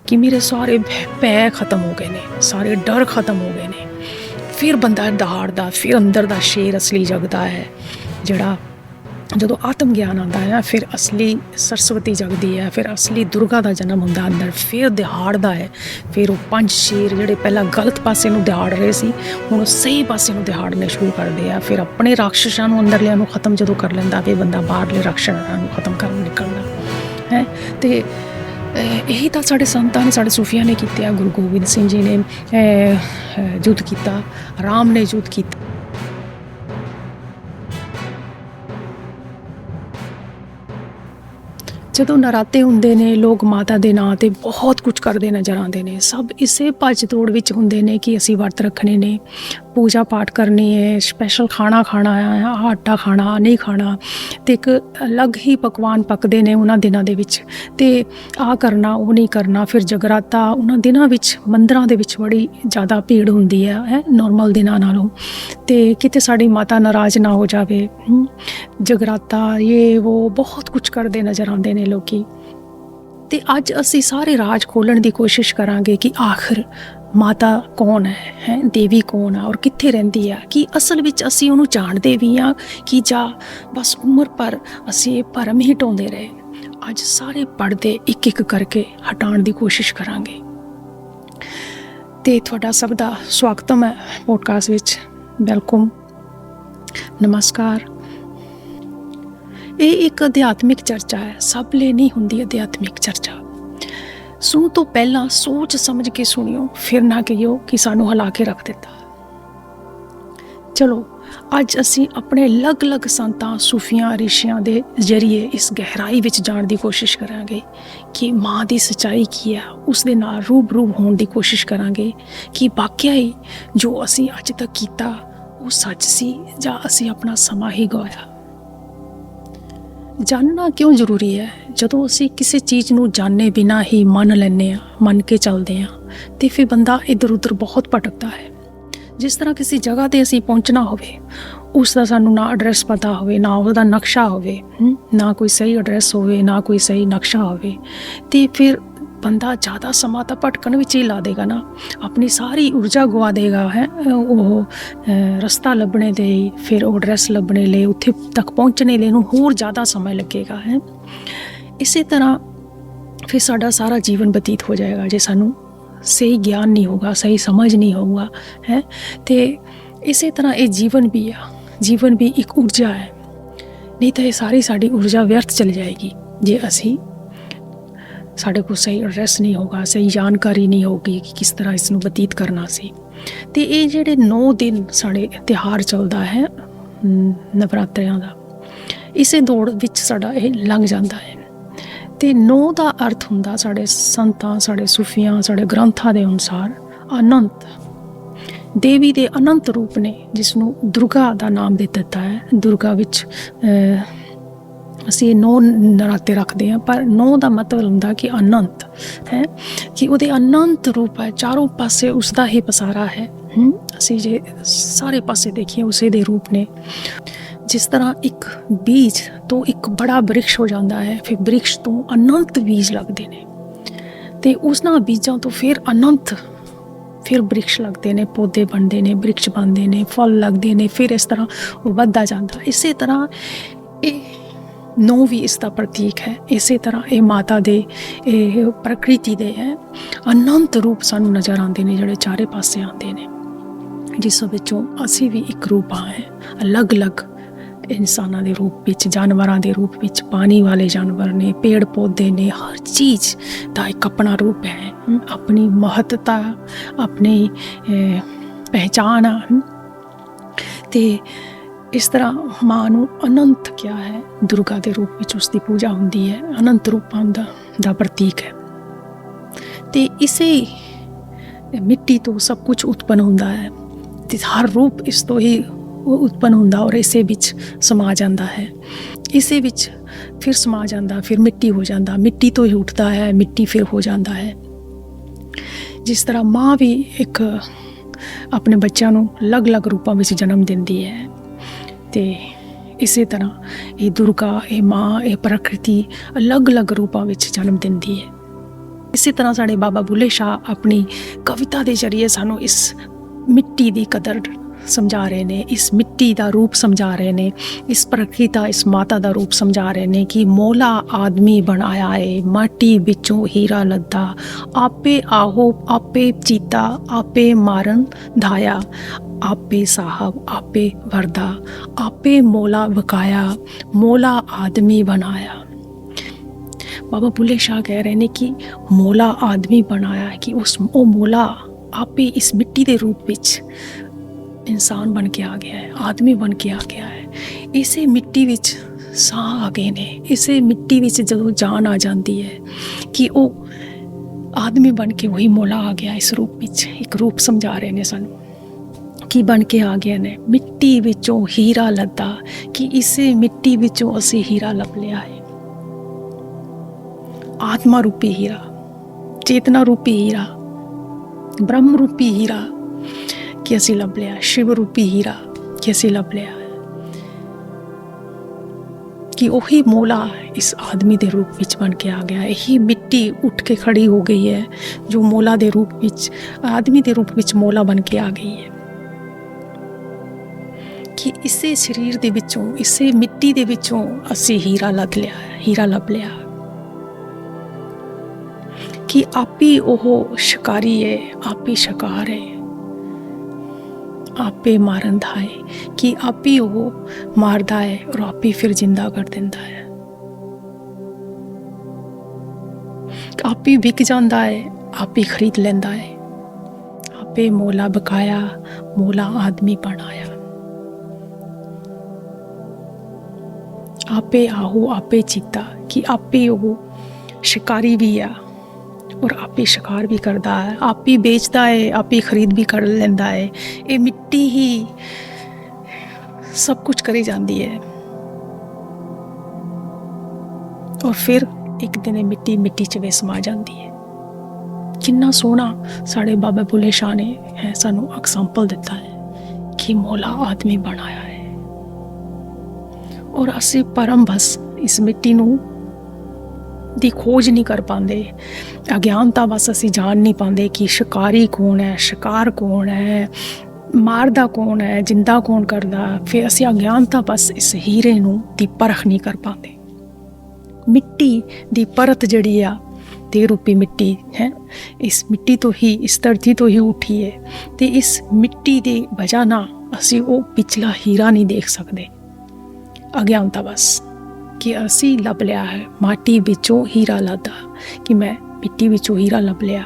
कि मेरे सारे भय खत्म हो गए ने, सारे डर खत्म हो गए ने। फिर बंदा दहाड़दा, फिर अंदर दा शेर असली जगदा है, जिहड़ा ਜਦੋਂ ਆਤਮ ਗਿਆਨ ਆਉਂਦਾ ਹੈ ਫਿਰ ਅਸਲੀ ਸਰਸਵਤੀ ਜਗਦੀ ਹੈ, ਫਿਰ ਅਸਲੀ ਦੁਰਗਾ ਦਾ ਜਨਮ ਹੁੰਦਾ ਅੰਦਰ, ਫਿਰ ਦਿਹਾੜਦਾ ਹੈ। ਫਿਰ ਉਹ ਪੰਜ ਸ਼ੇਰ ਜਿਹੜੇ ਪਹਿਲਾਂ ਗਲਤ ਪਾਸੇ ਨੂੰ ਦਿਹਾੜ ਰਹੇ ਸੀ ਹੁਣ ਉਹ ਸਹੀ ਪਾਸੇ ਨੂੰ ਦਿਹਾੜਨੇ ਸ਼ੁਰੂ ਕਰਦੇ ਆ। ਫਿਰ ਆਪਣੇ ਰਾਖਸ਼ਾਂ ਨੂੰ ਅੰਦਰਲਿਆਂ ਨੂੰ ਖਤਮ ਜਦੋਂ ਕਰ ਲੈਂਦਾ ਫਿਰ ਬੰਦਾ ਬਾਹਰਲੇ ਰਾਖਸ਼ਾਂ ਨੂੰ ਖਤਮ ਕਰਨ ਨਿਕਲਦਾ ਹੈ। ਅਤੇ ਇਹੀ ਤਾਂ ਸਾਡੇ ਸੰਤਾਂ ਨੇ, ਸਾਡੇ ਸੂਫੀਆਂ ਨੇ ਕੀਤੇ ਆ। ਗੁਰੂ ਗੋਬਿੰਦ ਸਿੰਘ ਜੀ ਨੇ ਯੁੱਧ ਕੀਤਾ, ਰਾਮ ਨੇ ਯੁੱਧ ਕੀਤਾ। ਜਦੋਂ ਨਰਾਤੇ ਹੁੰਦੇ ਨੇ ਲੋਕ ਮਾਤਾ ਦੇ ਨਾਂ 'ਤੇ ਬਹੁਤ ਕੁਝ ਕਰਦੇ ਨਜ਼ਰ ਆਉਂਦੇ ਨੇ। ਸਭ ਇਸੇ ਭੱਜ ਦੌੜ ਵਿੱਚ ਹੁੰਦੇ ਨੇ ਕਿ ਅਸੀਂ ਵਰਤ ਰੱਖਣੇ ਨੇ, ਪੂਜਾ ਪਾਠ ਕਰਨੀ ਹੈ, ਸਪੈਸ਼ਲ ਖਾਣਾ ਖਾਣਾ ਹੈ, ਆਟਾ ਖਾਣਾ ਨਹੀਂ ਖਾਣਾ, ਅਤੇ ਇੱਕ ਅਲੱਗ ਹੀ ਪਕਵਾਨ ਪੱਕਦੇ ਨੇ ਉਹਨਾਂ ਦਿਨਾਂ ਦੇ ਵਿੱਚ, ਅਤੇ ਆਹ ਕਰਨਾ ਉਹ ਨਹੀਂ ਕਰਨਾ। ਫਿਰ ਜਗਰਾਤਾ ਉਹਨਾਂ ਦਿਨਾਂ ਵਿੱਚ ਮੰਦਰਾਂ ਦੇ ਵਿੱਚ ਬੜੀ ਜ਼ਿਆਦਾ ਭੀੜ ਹੁੰਦੀ ਹੈ ਨੋਰਮਲ ਦਿਨਾਂ ਨਾਲੋਂ, ਅਤੇ ਕਿਤੇ ਸਾਡੀ ਮਾਤਾ ਨਾਰਾਜ਼ ਨਾ ਹੋ ਜਾਵੇ। ਜਗਰਾਤਾ ਇਹ ਉਹ ਬਹੁਤ ਕੁਝ ਕਰਦੇ ਨਜ਼ਰ ਆਉਂਦੇ ਨੇ ਲੋਕੀ। ਅਤੇ ਅੱਜ ਅਸੀਂ ਸਾਰੇ ਰਾਜ ਖੋਲ੍ਹਣ ਦੀ ਕੋਸ਼ਿਸ਼ ਕਰਾਂਗੇ ਕਿ ਆਖਰ ਮਾਤਾ ਕੌਣ ਹੈ, ਦੇਵੀ ਕੌਣ ਆ ਔਰ ਕਿੱਥੇ ਰਹਿੰਦੀ ਆ। ਕਿ ਅਸਲ ਵਿੱਚ ਅਸੀਂ ਉਹਨੂੰ ਜਾਣਦੇ ਵੀ ਹਾਂ ਕਿ ਜਾਂ ਬਸ ਉਮਰ ਭਰ ਅਸੀਂ ਇਹ ਭਰਮ ਹੀ ਢਾਉਂਦੇ ਰਹੇ। ਅੱਜ ਸਾਰੇ ਪਰਦੇ ਇੱਕ ਇੱਕ ਕਰਕੇ ਹਟਾਉਣ ਦੀ ਕੋਸ਼ਿਸ਼ ਕਰਾਂਗੇ। ਅਤੇ ਤੁਹਾਡਾ ਸਭ ਦਾ ਸਵਾਗਤਮ ਹੈ ਪੋਡਕਾਸਟ ਵਿੱਚ। ਵੈਲਕਮ, ਨਮਸਕਾਰ। ਇਹ ਇੱਕ ਅਧਿਆਤਮਿਕ ਚਰਚਾ ਹੈ, ਸਭ ਲਈ ਨਹੀਂ ਹੁੰਦੀ ਅਧਿਆਤਮਿਕ ਚਰਚਾ। ਸੁਣ ਤੋਂ ਪਹਿਲਾਂ ਸੋਚ ਸਮਝ ਕੇ ਸੁਣਿਓ, ਫਿਰ ਨਾ ਕਹੀਓ ਕਿ ਸਾਨੂੰ ਹਿਲਾ ਕੇ ਰੱਖ ਦਿੱਤਾ। ਚਲੋ ਅੱਜ ਅਸੀਂ ਆਪਣੇ ਅਲੱਗ-ਅਲੱਗ ਸੰਤਾਂ, ਸੂਫੀਆਂ, ਰਿਸ਼ੀਆਂ ਦੇ ਜ਼ਰੀਏ ਇਸ ਗਹਿਰਾਈ ਵਿੱਚ ਜਾਣ ਦੀ ਕੋਸ਼ਿਸ਼ ਕਰਾਂਗੇ ਕਿ ਮਾਂ ਦੀ ਸੱਚਾਈ ਕੀ ਹੈ। ਉਸ ਦੇ ਨਾਲ ਰੂਬਰੂ ਹੋਣ ਦੀ ਕੋਸ਼ਿਸ਼ ਕਰਾਂਗੇ ਕਿ ਵਾਕਿਆ ਹੀ ਜੋ ਅਸੀਂ ਅੱਜ ਤੱਕ ਕੀਤਾ ਉਹ ਸੱਚ ਸੀ ਜਾਂ ਅਸੀਂ ਆਪਣਾ ਸਮਾਂ ਹੀ ਗਵਾਇਆ। ਜਾਣਨਾ ਕਿਉਂ ਜ਼ਰੂਰੀ ਹੈ? ਜਦੋਂ ਅਸੀਂ ਕਿਸੇ ਚੀਜ਼ ਨੂੰ ਜਾਣੇ ਬਿਨਾਂ ਹੀ ਮੰਨ ਲੈਂਦੇ ਹਾਂ, ਮੰਨ ਕੇ ਚੱਲਦੇ ਹਾਂ, ਅਤੇ ਫਿਰ ਬੰਦਾ ਇੱਧਰ ਉੱਧਰ ਬਹੁਤ ਭਟਕਦਾ ਹੈ। ਜਿਸ ਤਰ੍ਹਾਂ ਕਿਸੇ ਜਗ੍ਹਾ 'ਤੇ ਅਸੀਂ ਪਹੁੰਚਣਾ ਹੋਵੇ, ਉਸ ਦਾ ਸਾਨੂੰ ਨਾ ਐਡਰੈਸ ਪਤਾ ਹੋਵੇ, ਨਾ ਉਹਦਾ ਨਕਸ਼ਾ ਹੋਵੇ, ਨਾ ਕੋਈ ਸਹੀ ਐਡਰੈਸ ਹੋਵੇ, ਨਾ ਕੋਈ ਸਹੀ ਨਕਸ਼ਾ ਹੋਵੇ, ਅਤੇ ਫਿਰ ਬੰਦਾ ਜ਼ਿਆਦਾ ਸਮਾਂ ਤਾਂ ਭਟਕਣ ਵਿੱਚ ਹੀ ਲਾ ਦੇਗਾ ਨਾ, ਆਪਣੀ ਸਾਰੀ ਊਰਜਾ ਗਵਾ ਦੇਗਾ ਉਹ ਰਸਤਾ ਲੱਭਣੇ ਲਈ, ਫਿਰ ਉਹ ਐਡਰੈਸ ਲੱਭਣੇ ਲਈ, ਉੱਥੇ ਤੱਕ ਪਹੁੰਚਣੇ ਲਈ ਨੂੰ ਹੋਰ ਜ਼ਿਆਦਾ ਸਮਾਂ ਲੱਗੇਗਾ ਹੈ। ਇਸੇ ਤਰ੍ਹਾਂ ਫਿਰ ਸਾਡਾ ਸਾਰਾ ਜੀਵਨ ਬਤੀਤ ਹੋ ਜਾਏਗਾ ਜੇ ਸਾਨੂੰ ਸਹੀ ਗਿਆਨ ਨਹੀਂ ਹੋਊਗਾ, ਸਹੀ ਸਮਝ ਨਹੀਂ ਹੋਊਗਾ ਹੈ। ਅਤੇ ਇਸੇ ਤਰ੍ਹਾਂ ਇਹ ਜੀਵਨ ਵੀ ਆ, ਜੀਵਨ ਵੀ ਇੱਕ ਊਰਜਾ ਹੈ। ਨਹੀਂ ਤਾਂ ਇਹ ਸਾਰੀ ਸਾਡੀ ਊਰਜਾ ਵਿਅਰਥ ਚਲੀ ਜਾਏਗੀ ਜੇ ਅਸੀਂ ਸਾਡੇ ਕੋਲ ਸਹੀ ਐਡਰੈਸ ਨਹੀਂ ਹੋਗਾ, ਸਹੀ ਜਾਣਕਾਰੀ ਨਹੀਂ ਹੋਊਗੀ ਕਿ ਕਿਸ ਤਰ੍ਹਾਂ ਇਸ ਨੂੰ ਬਤੀਤ ਕਰਨਾ ਸੀ। ਅਤੇ ਇਹ ਜਿਹੜੇ 9 ਦਿਨ ਸਾਡੇ ਤਿਉਹਾਰ ਚੱਲਦਾ ਹੈ ਨਵਰਾਤਰਿਆਂ ਦਾ, ਇਸੇ ਦੌੜ ਵਿੱਚ ਸਾਡਾ ਇਹ ਲੰਘ ਜਾਂਦਾ ਹੈ। ਅਤੇ 9 ਦਾ ਅਰਥ ਹੁੰਦਾ ਸਾਡੇ ਸੰਤਾਂ, ਸਾਡੇ ਸੂਫੀਆਂ, ਸਾਡੇ ਗ੍ਰੰਥਾਂ ਦੇ ਅਨੁਸਾਰ ਅਨੰਤ, ਦੇਵੀ ਦੇ ਅਨੰਤ ਰੂਪ ਨੇ, ਜਿਸ ਨੂੰ ਦੁਰਗਾ ਦਾ ਨਾਮ ਦੇ ਦਿੱਤਾ ਹੈ। ਦੁਰਗਾ ਵਿੱਚ ਅਸੀਂ 9 ਨਰਾਤੇ ਰੱਖਦੇ ਹਾਂ, ਪਰ 9 ਦਾ ਮਤਲਬ ਹੁੰਦਾ ਕਿ ਅਨੰਤ ਹੈ, ਕਿ ਉਹਦੇ ਅਨੰਤ ਰੂਪ ਹੈ, ਚਾਰੋਂ ਪਾਸੇ ਉਸਦਾ ਹੀ ਪਸਾਰਾ ਹੈ। ਅਸੀਂ ਜੇ ਸਾਰੇ ਪਾਸੇ ਦੇਖੀਏ ਉਸੇ ਦੇ ਰੂਪ ਨੇ। ਜਿਸ ਤਰ੍ਹਾਂ ਇੱਕ ਬੀਜ ਤੋਂ ਇੱਕ ਬੜਾ ਬ੍ਰਿਕਸ਼ ਹੋ ਜਾਂਦਾ ਹੈ, ਫਿਰ ਬ੍ਰਿਕਸ਼ ਤੋਂ ਅਨੰਤ ਬੀਜ ਲੱਗਦੇ ਨੇ, ਅਤੇ ਉਸਨਾਂ ਬੀਜਾਂ ਤੋਂ ਫਿਰ ਅਨੰਤ ਫਿਰ ਬ੍ਰਿਕਸ਼ ਲੱਗਦੇ ਨੇ, ਪੌਦੇ ਬਣਦੇ ਨੇ, ਬ੍ਰਿਕਸ਼ ਬਣਦੇ ਨੇ, ਫਲ ਲੱਗਦੇ ਨੇ, ਫਿਰ ਇਸ ਤਰ੍ਹਾਂ ਉਹ ਵੱਧਦਾ ਜਾਂਦਾ। ਇਸੇ ਤਰ੍ਹਾਂ ਇਹ 9 ਵੀ ਇਸ ਦਾ ਪ੍ਰਤੀਕ ਹੈ। ਇਸੇ ਤਰ੍ਹਾਂ ਇਹ ਮਾਤਾ ਦੇ, ਇਹ ਪ੍ਰਕਿਰਤੀ ਦੇ ਹੈ ਅਨੰਤ ਰੂਪ ਸਾਨੂੰ ਨਜ਼ਰ ਆਉਂਦੇ ਨੇ, ਜਿਹੜੇ ਚਾਰੇ ਪਾਸੇ ਆਉਂਦੇ ਨੇ, ਜਿਸ ਵਿੱਚੋਂ ਅਸੀਂ ਵੀ ਇੱਕ ਰੂਪ ਹੈ, ਅਲੱਗ-ਅਲੱਗ ਇਨਸਾਨਾਂ ਦੇ ਰੂਪ ਵਿੱਚ, ਜਾਨਵਰਾਂ ਦੇ ਰੂਪ ਵਿੱਚ, ਪਾਣੀ ਵਾਲੇ ਜਾਨਵਰ ਨੇ, ਪੇੜ ਪੌਦੇ ਨੇ, ਹਰ ਚੀਜ਼ ਦਾ ਇੱਕ ਆਪਣਾ ਰੂਪ ਹੈ, ਆਪਣੀ ਮਹੱਤਤਾ, ਆਪਣੀ ਪਹਿਚਾਣ ਆ। ਅਤੇ ਇਸ ਤਰ੍ਹਾਂ ਮਾਂ ਨੂੰ ਅਨੰਤ ਕਿਹਾ ਹੈ, ਦੁਰਗਾ ਦੇ ਰੂਪ ਵਿੱਚ ਉਸ ਦੀ ਪੂਜਾ ਹੁੰਦੀ ਹੈ, ਅਨੰਤ ਰੂਪਾਂ ਦਾ ਪ੍ਰਤੀਕ ਹੈ। ਅਤੇ ਇਸੇ ਮਿੱਟੀ ਤੋਂ ਸਭ ਕੁਝ ਉਤਪੰਨ ਹੁੰਦਾ ਹੈ, ਅਤੇ ਹਰ ਰੂਪ ਇਸ ਤੋਂ ਹੀ ਉਤਪੰਨ ਹੁੰਦਾ ਔਰ ਇਸੇ ਵਿੱਚ ਸਮਾ ਜਾਂਦਾ ਹੈ। ਇਸੇ ਵਿੱਚ ਫਿਰ ਸਮਾ ਜਾਂਦਾ, ਫਿਰ ਮਿੱਟੀ ਹੋ ਜਾਂਦਾ, ਮਿੱਟੀ ਤੋਂ ਹੀ ਉੱਠਦਾ ਹੈ, ਮਿੱਟੀ ਫਿਰ ਹੋ ਜਾਂਦਾ ਹੈ। ਜਿਸ ਤਰ੍ਹਾਂ ਮਾਂ ਵੀ ਇੱਕ ਆਪਣੇ ਬੱਚਿਆਂ ਨੂੰ ਅਲੱਗ-ਅਲੱਗ ਰੂਪਾਂ ਵਿੱਚ ਜਨਮ ਦਿੰਦੀ ਹੈ, ਅਤੇ ਇਸੇ ਤਰ੍ਹਾਂ ਇਹ ਦੁਰਗਾ, ਇਹ ਮਾਂ, ਇਹ ਪ੍ਰਕਿਰਤੀ ਅਲੱਗ-ਅਲੱਗ ਰੂਪਾਂ ਵਿੱਚ ਜਨਮ ਦਿੰਦੀ ਹੈ। इसी तरह साढ़े बाबा बुल्ले शाह अपनी कविता के जरिए सानू इस मिट्टी की कदर समझा रहे ने, इस मिट्टी का रूप समझा रहे ने, इस प्रकृति का, इस माता का रूप समझा रहे ने कि मौला आदमी बनाया है, माटी बिचों हीरा लद्दा, आपे आहो आपे चीता, आपे मारन धाया, आपे साहब आपे वरदा, आपे मौला बकाया, मौला आदमी बनाया। बाबा बुल्ले शाह कह रहे हैं कि मौला आदमी बनाया है, कि वो मौला आपे इस मिट्टी के रूप विच इंसान बन के आ गया है, आदमी बन के आ गया है। इसे मिट्टी विच साह आ गए ने, इसे मिट्टी विच जो जान आ जाती है कि वो आदमी बन के वही मौला आ गया इस रूप विच। एक रूप समझा रहे ने सानू कि बन के आ गए ने, मिट्टी विचों हीरा लद्दा, कि इसे मिट्टी विचों असी हीरा लभ लिया है। आत्मा रूपी हीरा, चेतना रूपी हीरा, ब्रह्म रूपी हीरा कि असी लभ लिया, शिव रूपी हीरा कि असी लभ लिया, कि वही मौला इस आदमी के रूप विच बन के आ गया। यही मिट्टी उठ के खड़ी हो गई है जो मौला के रूप विच, आदमी के रूप विच मौला बन के आ गई है। कि इसे शरीर दे विचों, इसे मिट्टी दे विचों असी हीरा लभ लिया, हीरा लभ लिया, कि आप ही ओह शिकारी है, आप ही शिकार है, आपे मारन धाए, कि आप ही वो मारदा है और आप ही फिर जिंदा कर देंदा है। आप ही विक जाता है, आप ही खरीद लेंदा है, आपे मौला बकाया, मौला आदमी बनाया। आपे आहू आपे चीता, कि आपे वो शिकारी भी है और आप ही शिकार भी करता है, आप ही बेचता है, आप ही खरीद भी कर लेंदा है। ये मिट्टी ही सब कुछ करी जाती है और फिर एक दिन ये मिट्टी मिट्टी च वे समा जाती है। कितना सोहना साढ़े बाबा बुल्ले शाह ने है सानू एग्जाम्पल दिता है कि मौला आदमी बनाया है और असी परम बस इस मिट्टी नू दी खोज नहीं कर पाते। अज्ञानता बस असी जान नहीं पाते कि शिकारी कौन है, शिकार कौन है, मारदा कौन है, जिंदा कौन करदा। फिर असी अज्ञानता बस इस हीरे नू दी परख नहीं कर पाते। मिट्टी दी परत जड़ी आ ते रूपी मिट्टी है, इस मिट्टी तो ही, इस धरती तो ही उठी है, ते इस मिट्टी दी वजह ना असी वो पिछला हीरा नहीं देख सकते। अज्ञानता बस कि असी लभ लिया है माटी विचों हीरा लद्दा, कि मैं मिट्टी विचों हीरा लभ लिया,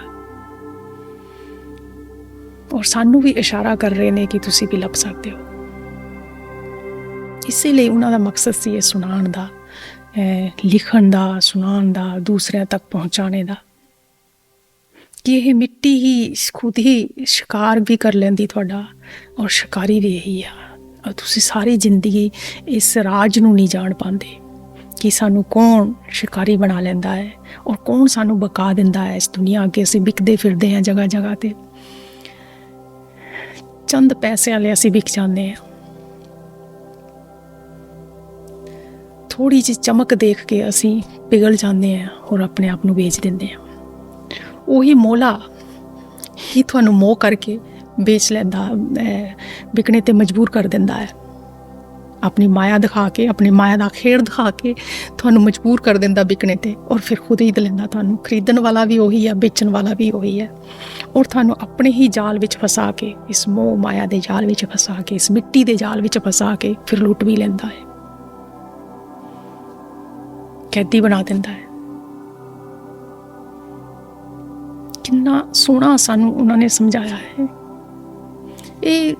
और सानू भी इशारा कर रहे ने कि तुसी भी लभ सकते हो। इसीलिए उन्हां दा मकसद सी ये सुनाण दा, लिखण दा, सुनाण दा, दूसरिਆਂ तक पहुँचाने दा, कि यह मिट्टी ही खुद ही शिकार भी कर लेंदी तुहाडा और शिकारी भी यही है। और तुसी सारी जिंदगी इस राज नू नहीं जान पाते कि सानू कौन शिकारी बना लेंदा है और कौन सानू बका दिंदा है इस दुनिया अगे। असी बिकते फिरदे हैं जगह जगह ते, चंद पैसे वाले असी बिक जाते हैं। थोड़ी जी चमक देख के असी पिघल जाते हैं और अपने आप नू बेच देंगे हैं। वही मौला ही तुहानू मोह करके बेच लैंदा, बिकने ते मजबूर कर दिंदा है। अपनी माया दिखा के, अपनी माया का खेड़ दिखा के तुहानू मजबूर कर दिंदा बिकने ते, और फिर खुद ही लेंदा तुहानू। खरीदण वाला भी वही है, बेचण वाला भी वही है, और तुहानू अपने ही जाल विच फसा के, इस मोह माया के जाल विच फसा के, इस मिट्टी के जाल विच फसा के फिर लुट भी लेंदा है, कैदी बना दिंदा है। कितना सोहना सानू उन्होंने समझाया है। ये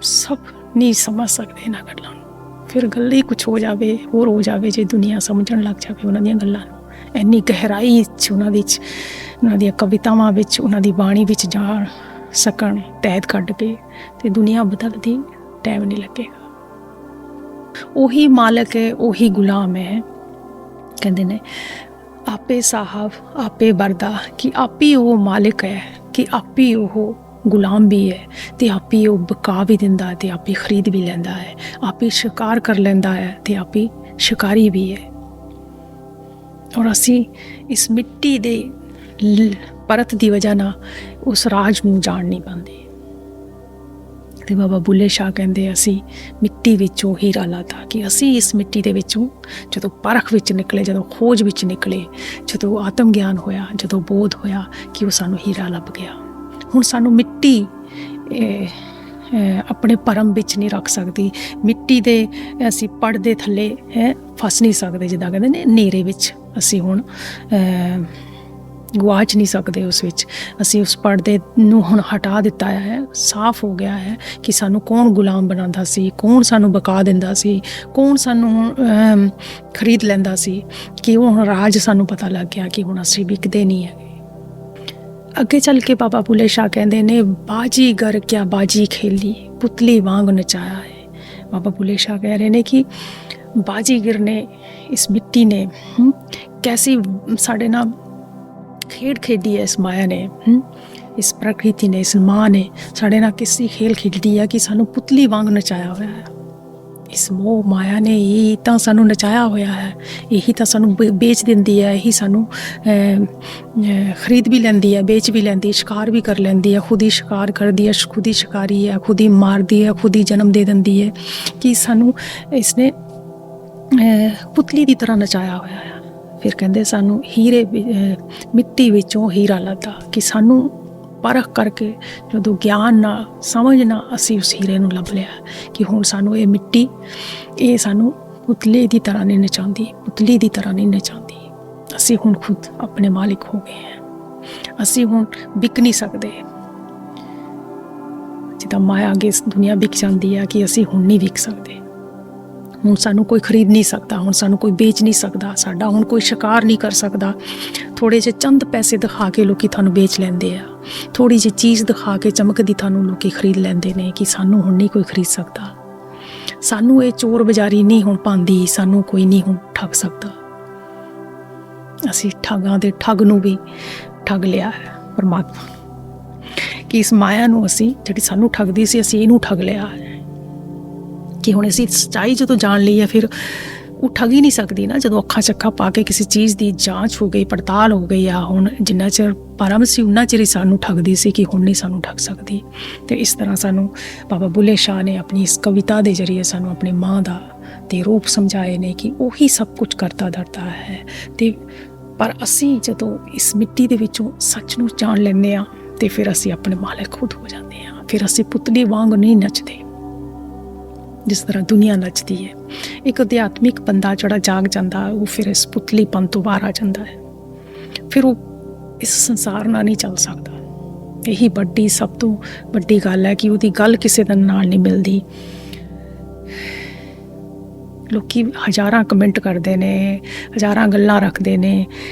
सब नहीं समझ सकते इन्हां गल्लां नूं। फिर गल ही कुछ हो जाए, होर हो जाए, जे दुनिया समझण लग जाए उन्हां दीयां गल्लां नूं। इन्नी गहराई च उन्हां दी कवितावां विच, उन्हां दी बाणी विच जा सकण तैद कढ के, ते दुनिया बदलदी टाइम नहीं लगेगा। ਉਹੀ मालक है, ਉਹੀ गुलाम है। कहते ने आपे साहब आपे बरदा, कि आप ही वो मालिक है, कि आप ही वो गुलाम भी है, तो आप ही वो बका भी दिंदा है, तो आप ही खरीद भी लेंदा है, आप ही शिकार कर लेंदा है, तो आप ही शिकारी भी है। और असी इस मिट्टी दे ਪਰਤ ਦੀ ਵਜ੍ਹਾ ਨਾਲ ਉਸ ਰਾਜ ਨੂੰ ਜਾਣ ਨਹੀਂ ਪਾਉਂਦੇ। ਤੇ ਬਾਬਾ ਬੁੱਲੇ ਸ਼ਾਹ ਕਹਿੰਦੇ ਅਸੀਂ ਮਿੱਟੀ ਵਿੱਚੋਂ ਹੀਰਾ ਲਾਤਾ, ਕਿ ਅਸੀਂ ਇਸ ਮਿੱਟੀ ਦੇ ਵਿੱਚੋਂ ਜਦੋਂ ਪਰਖ ਵਿੱਚ ਨਿਕਲੇ, ਜਦੋਂ ਖੋਜ ਵਿੱਚ ਨਿਕਲੇ, ਜਦੋਂ ਆਤਮ ਗਿਆਨ ਹੋਇਆ, ਜਦੋਂ ਬੋਧ ਹੋਇਆ ਕਿ ਉਹ ਸਾਨੂੰ ਹੀਰਾ ਲੱਭ ਗਿਆ। ਹੁਣ ਸਾਨੂੰ ਮਿੱਟੀ ਆਪਣੇ ਭਰਮ ਵਿੱਚ ਨਹੀਂ ਰੱਖ ਸਕਦੀ। ਮਿੱਟੀ ਦੇ ਅਸੀਂ ਪੜ ਦੇ ਥੱਲੇ ਫਸ ਨਹੀਂ ਸਕਦੇ, ਜਿੱਦਾਂ ਕਹਿੰਦੇ ਨੇ ਹਨੇਰੇ ਵਿੱਚ ਅਸੀਂ ਹੁਣ ਗਵਾਚ ਨਹੀਂ ਸਕਦੇ ਉਸ ਵਿੱਚ। ਅਸੀਂ ਉਸ ਪਰਦੇ ਨੂੰ ਹੁਣ ਹਟਾ ਦਿੱਤਾ ਹੈ, ਸਾਫ਼ ਹੋ ਗਿਆ ਹੈ ਕਿ ਸਾਨੂੰ ਕੌਣ ਗੁਲਾਮ ਬਣਾਉਂਦਾ ਸੀ, ਕੌਣ ਸਾਨੂੰ ਬਕਾ ਦਿੰਦਾ ਸੀ, ਕੌਣ ਸਾਨੂੰ ਖਰੀਦ ਲੈਂਦਾ ਸੀ, ਕਿ ਉਹ ਹੁਣ ਰਾਜ ਸਾਨੂੰ ਪਤਾ ਲੱਗ ਗਿਆ ਕਿ ਹੁਣ ਅਸੀਂ ਵਿਕਦੇ ਨਹੀਂ ਹੈਗੇ। ਅੱਗੇ ਚੱਲ ਕੇ ਬਾਬਾ ਬੁੱਲੇ ਸ਼ਾਹ ਕਹਿੰਦੇ ਨੇ, ਬਾਜੀਗਰ ਕਿਆ ਬਾਜੀ ਖੇਲੀ, ਪੁਤਲੀ ਵਾਂਗ ਨਚਾਇਆ ਹੈ। ਬਾਬਾ ਬੁੱਲੇ ਸ਼ਾਹ ਕਹਿ ਰਹੇ ਨੇ ਕਿ ਬਾਜੀਗਰ ਨੇ, ਇਸ ਮਿੱਟੀ ਨੇ ਕੈਸੀ ਸਾਡੇ ਨਾਲ ਖੇਡ ਖੇਡੀ ਹੈ, ਇਸ ਮਾਇਆ ਨੇ, ਇਸ ਪ੍ਰਕਿਰਤੀ ਨੇ, ਇਸ ਮਾਂ ਨੇ ਸਾਡੇ ਨਾਲ ਕਿਸੇ ਖੇਲ ਖੇਡੀ ਹੈ ਕਿ ਸਾਨੂੰ ਪੁਤਲੀ ਵਾਂਗ ਨਚਾਇਆ ਹੋਇਆ ਹੈ। ਇਸ ਮੋਹ ਮਾਇਆ ਨੇ ਹੀ ਤਾਂ ਸਾਨੂੰ ਨਚਾਇਆ ਹੋਇਆ ਹੈ, ਇਹੀ ਤਾਂ ਸਾਨੂੰ ਵੇਚ ਦਿੰਦੀ ਹੈ, ਇਹੀ ਸਾਨੂੰ ਖਰੀਦ ਵੀ ਲੈਂਦੀ ਹੈ, ਵੇਚ ਵੀ ਲੈਂਦੀ ਹੈ, ਸ਼ਿਕਾਰ ਵੀ ਕਰ ਲੈਂਦੀ ਹੈ, ਖੁਦ ਹੀ ਸ਼ਿਕਾਰ ਕਰਦੀ ਹੈ, ਖੁਦ ਹੀ ਸ਼ਿਕਾਰੀ ਹੈ, ਖੁਦ ਹੀ ਮਾਰਦੀ ਹੈ, ਖੁਦ ਹੀ ਜਨਮ ਦੇ ਦਿੰਦੀ ਹੈ, ਕਿ ਸਾਨੂੰ ਇਸਨੇ ਪੁਤਲੀ ਦੀ ਤਰ੍ਹਾਂ ਨਚਾਇਆ ਹੋਇਆ ਹੈ। ਫਿਰ ਕਹਿੰਦੇ ਸਾਨੂੰ ਹੀਰੇ ਮਿੱਟੀ ਵਿੱਚੋਂ ਹੀਰਾ ਲੱਭਦਾ, ਕਿ ਸਾਨੂੰ ਪਰਖ ਕਰਕੇ ਜਦੋਂ ਗਿਆਨ ਨਾਲ ਸਮਝ ਨਾਲ ਅਸੀਂ ਉਸ ਹੀਰੇ ਨੂੰ ਲੱਭ ਲਿਆ, ਕਿ ਹੁਣ ਸਾਨੂੰ ਇਹ ਮਿੱਟੀ ਇਹ ਸਾਨੂੰ ਪੁਤਲੇ ਦੀ ਤਰ੍ਹਾਂ ਨਹੀਂ ਨਚਾਉਂਦੀ, ਪੁਤਲੀ ਦੀ ਤਰ੍ਹਾਂ ਨਹੀਂ ਨਚਾਉਂਦੀ। ਅਸੀਂ ਹੁਣ ਖੁਦ ਆਪਣੇ ਮਾਲਿਕ ਹੋ ਗਏ ਹਾਂ, ਅਸੀਂ ਹੁਣ ਵਿਕ ਨਹੀਂ ਸਕਦੇ। ਜਿੱਦਾਂ ਮਾਇਆ ਅੱਗੇ ਦੁਨੀਆ ਵਿਕ ਜਾਂਦੀ ਹੈ, ਕਿ ਅਸੀਂ ਹੁਣ ਨਹੀਂ ਵਿਕ ਸਕਦੇ। ਹੁਣ ਸਾਨੂੰ ਕੋਈ ਖਰੀਦ ਨਹੀਂ ਸਕਦਾ, ਹੁਣ ਸਾਨੂੰ ਕੋਈ ਵੇਚ ਨਹੀਂ ਸਕਦਾ, ਸਾਡਾ ਹੁਣ ਕੋਈ ਸ਼ਿਕਾਰ ਨਹੀਂ ਕਰ ਸਕਦਾ। ਥੋੜ੍ਹੇ ਜਿਹੇ ਚੰਦ ਪੈਸੇ ਦਿਖਾ ਕੇ ਲੋਕੀ ਤੁਹਾਨੂੰ ਵੇਚ ਲੈਂਦੇ ਆ, ਥੋੜ੍ਹੀ ਜਿਹੀ ਚੀਜ਼ ਦਿਖਾ ਕੇ ਚਮਕਦੀ ਤੁਹਾਨੂੰ ਲੋਕੀ ਖਰੀਦ ਲੈਂਦੇ ਨੇ, ਕਿ ਸਾਨੂੰ ਹੁਣ ਨਹੀਂ ਕੋਈ ਖਰੀਦ ਸਕਦਾ। ਸਾਨੂੰ ਇਹ ਚੋਰ ਬਜ਼ਾਰੀ ਨਹੀਂ ਹੁਣ ਪਾਉਂਦੀ, ਸਾਨੂੰ ਕੋਈ ਨਹੀਂ ਹੁਣ ਠੱਗ ਸਕਦਾ। ਅਸੀਂ ਠੱਗਾਂ ਦੇ ਠੱਗ ਨੂੰ ਵੀ ਠੱਗ ਲਿਆ ਹੈ ਪਰਮਾਤਮਾ, ਕਿ ਇਸ ਮਾਇਆ ਨੂੰ ਅਸੀਂ ਜਿਹੜੀ ਸਾਨੂੰ ਠੱਗਦੀ ਸੀ, ਅਸੀਂ ਇਹਨੂੰ ਠੱਗ ਲਿਆ ਹੈ। ਕਿ ਹੁਣ ਅਸੀਂ ਸੱਚਾਈ ਜਦੋਂ ਜਾਣ ਲਈ ਹੈ, ਫਿਰ ਉਹ ਠੱਗ ਹੀ ਨਹੀਂ ਸਕਦੀ ਨਾ। ਜਦੋਂ ਅੱਖਾਂ 'ਚ ਅੱਖਾਂ ਪਾ ਕੇ ਕਿਸੇ ਚੀਜ਼ ਦੀ ਜਾਂਚ ਹੋ ਗਈ, ਪੜਤਾਲ ਹੋ ਗਈ ਆ, ਹੁਣ ਜਿੰਨਾ ਚਿਰ ਪਰਮ ਸੀ ਉਨਾ ਚਿਰ ਹੀ ਸਾਨੂੰ ਠੱਗਦੀ ਸੀ, ਕਿ ਹੁਣ ਨਹੀਂ ਸਾਨੂੰ ਠੱਗ ਸਕਦੀ। ਅਤੇ ਇਸ ਤਰ੍ਹਾਂ ਸਾਨੂੰ ਬਾਬਾ ਬੁੱਲੇ ਸ਼ਾਹ ਨੇ ਆਪਣੀ ਇਸ ਕਵਿਤਾ ਦੇ ਜ਼ਰੀਏ ਸਾਨੂੰ ਆਪਣੀ ਮਾਂ ਦਾ ਤੇ ਰੂਪ ਸਮਝਾਏ ਨੇ, ਕਿ ਉਹੀ ਸਭ ਕੁਝ ਕਰਤਾ ਧਰਤਾ ਹੈ। ਅਤੇ ਪਰ ਅਸੀਂ ਜਦੋਂ ਇਸ ਮਿੱਟੀ ਦੇ ਵਿੱਚੋਂ ਸੱਚ ਨੂੰ ਜਾਣ ਲੈਂਦੇ ਹਾਂ, ਅਤੇ ਫਿਰ ਅਸੀਂ ਆਪਣੇ ਮਾਲਕ ਖੁਦ ਹੋ ਜਾਂਦੇ ਹਾਂ। ਫਿਰ ਅਸੀਂ ਪੁਤਲੀ ਵਾਂਗ ਨਹੀਂ ਨੱਚਦੇ ਜਿਸ ਤਰ੍ਹਾਂ ਦੁਨੀਆ ਨੱਚਦੀ ਹੈ। ਇੱਕ ਅਧਿਆਤਮਿਕ ਬੰਦਾ ਜਿਹੜਾ ਜਾਗ ਜਾਂਦਾ, ਉਹ ਫਿਰ ਇਸ ਪੁਤਲੀਪਨ ਤੋਂ ਬਾਹਰ ਆ ਜਾਂਦਾ ਹੈ। ਫਿਰ ਉਹ ਇਸ ਸੰਸਾਰ ਨਾਲ ਨਹੀਂ ਚੱਲ ਸਕਦਾ। ਇਹੀ ਵੱਡੀ ਸਭ ਤੋਂ ਵੱਡੀ ਗੱਲ ਹੈ, ਕਿ ਉਹਦੀ ਗੱਲ ਕਿਸੇ ਦੇ ਨਾਲ ਨਹੀਂ ਮਿਲਦੀ। ਲੋਕੀ ਹਜ਼ਾਰਾਂ ਕਮੈਂਟ ਕਰਦੇ ਨੇ, ਹਜ਼ਾਰਾਂ ਗੱਲਾਂ ਰੱਖਦੇ ਨੇ,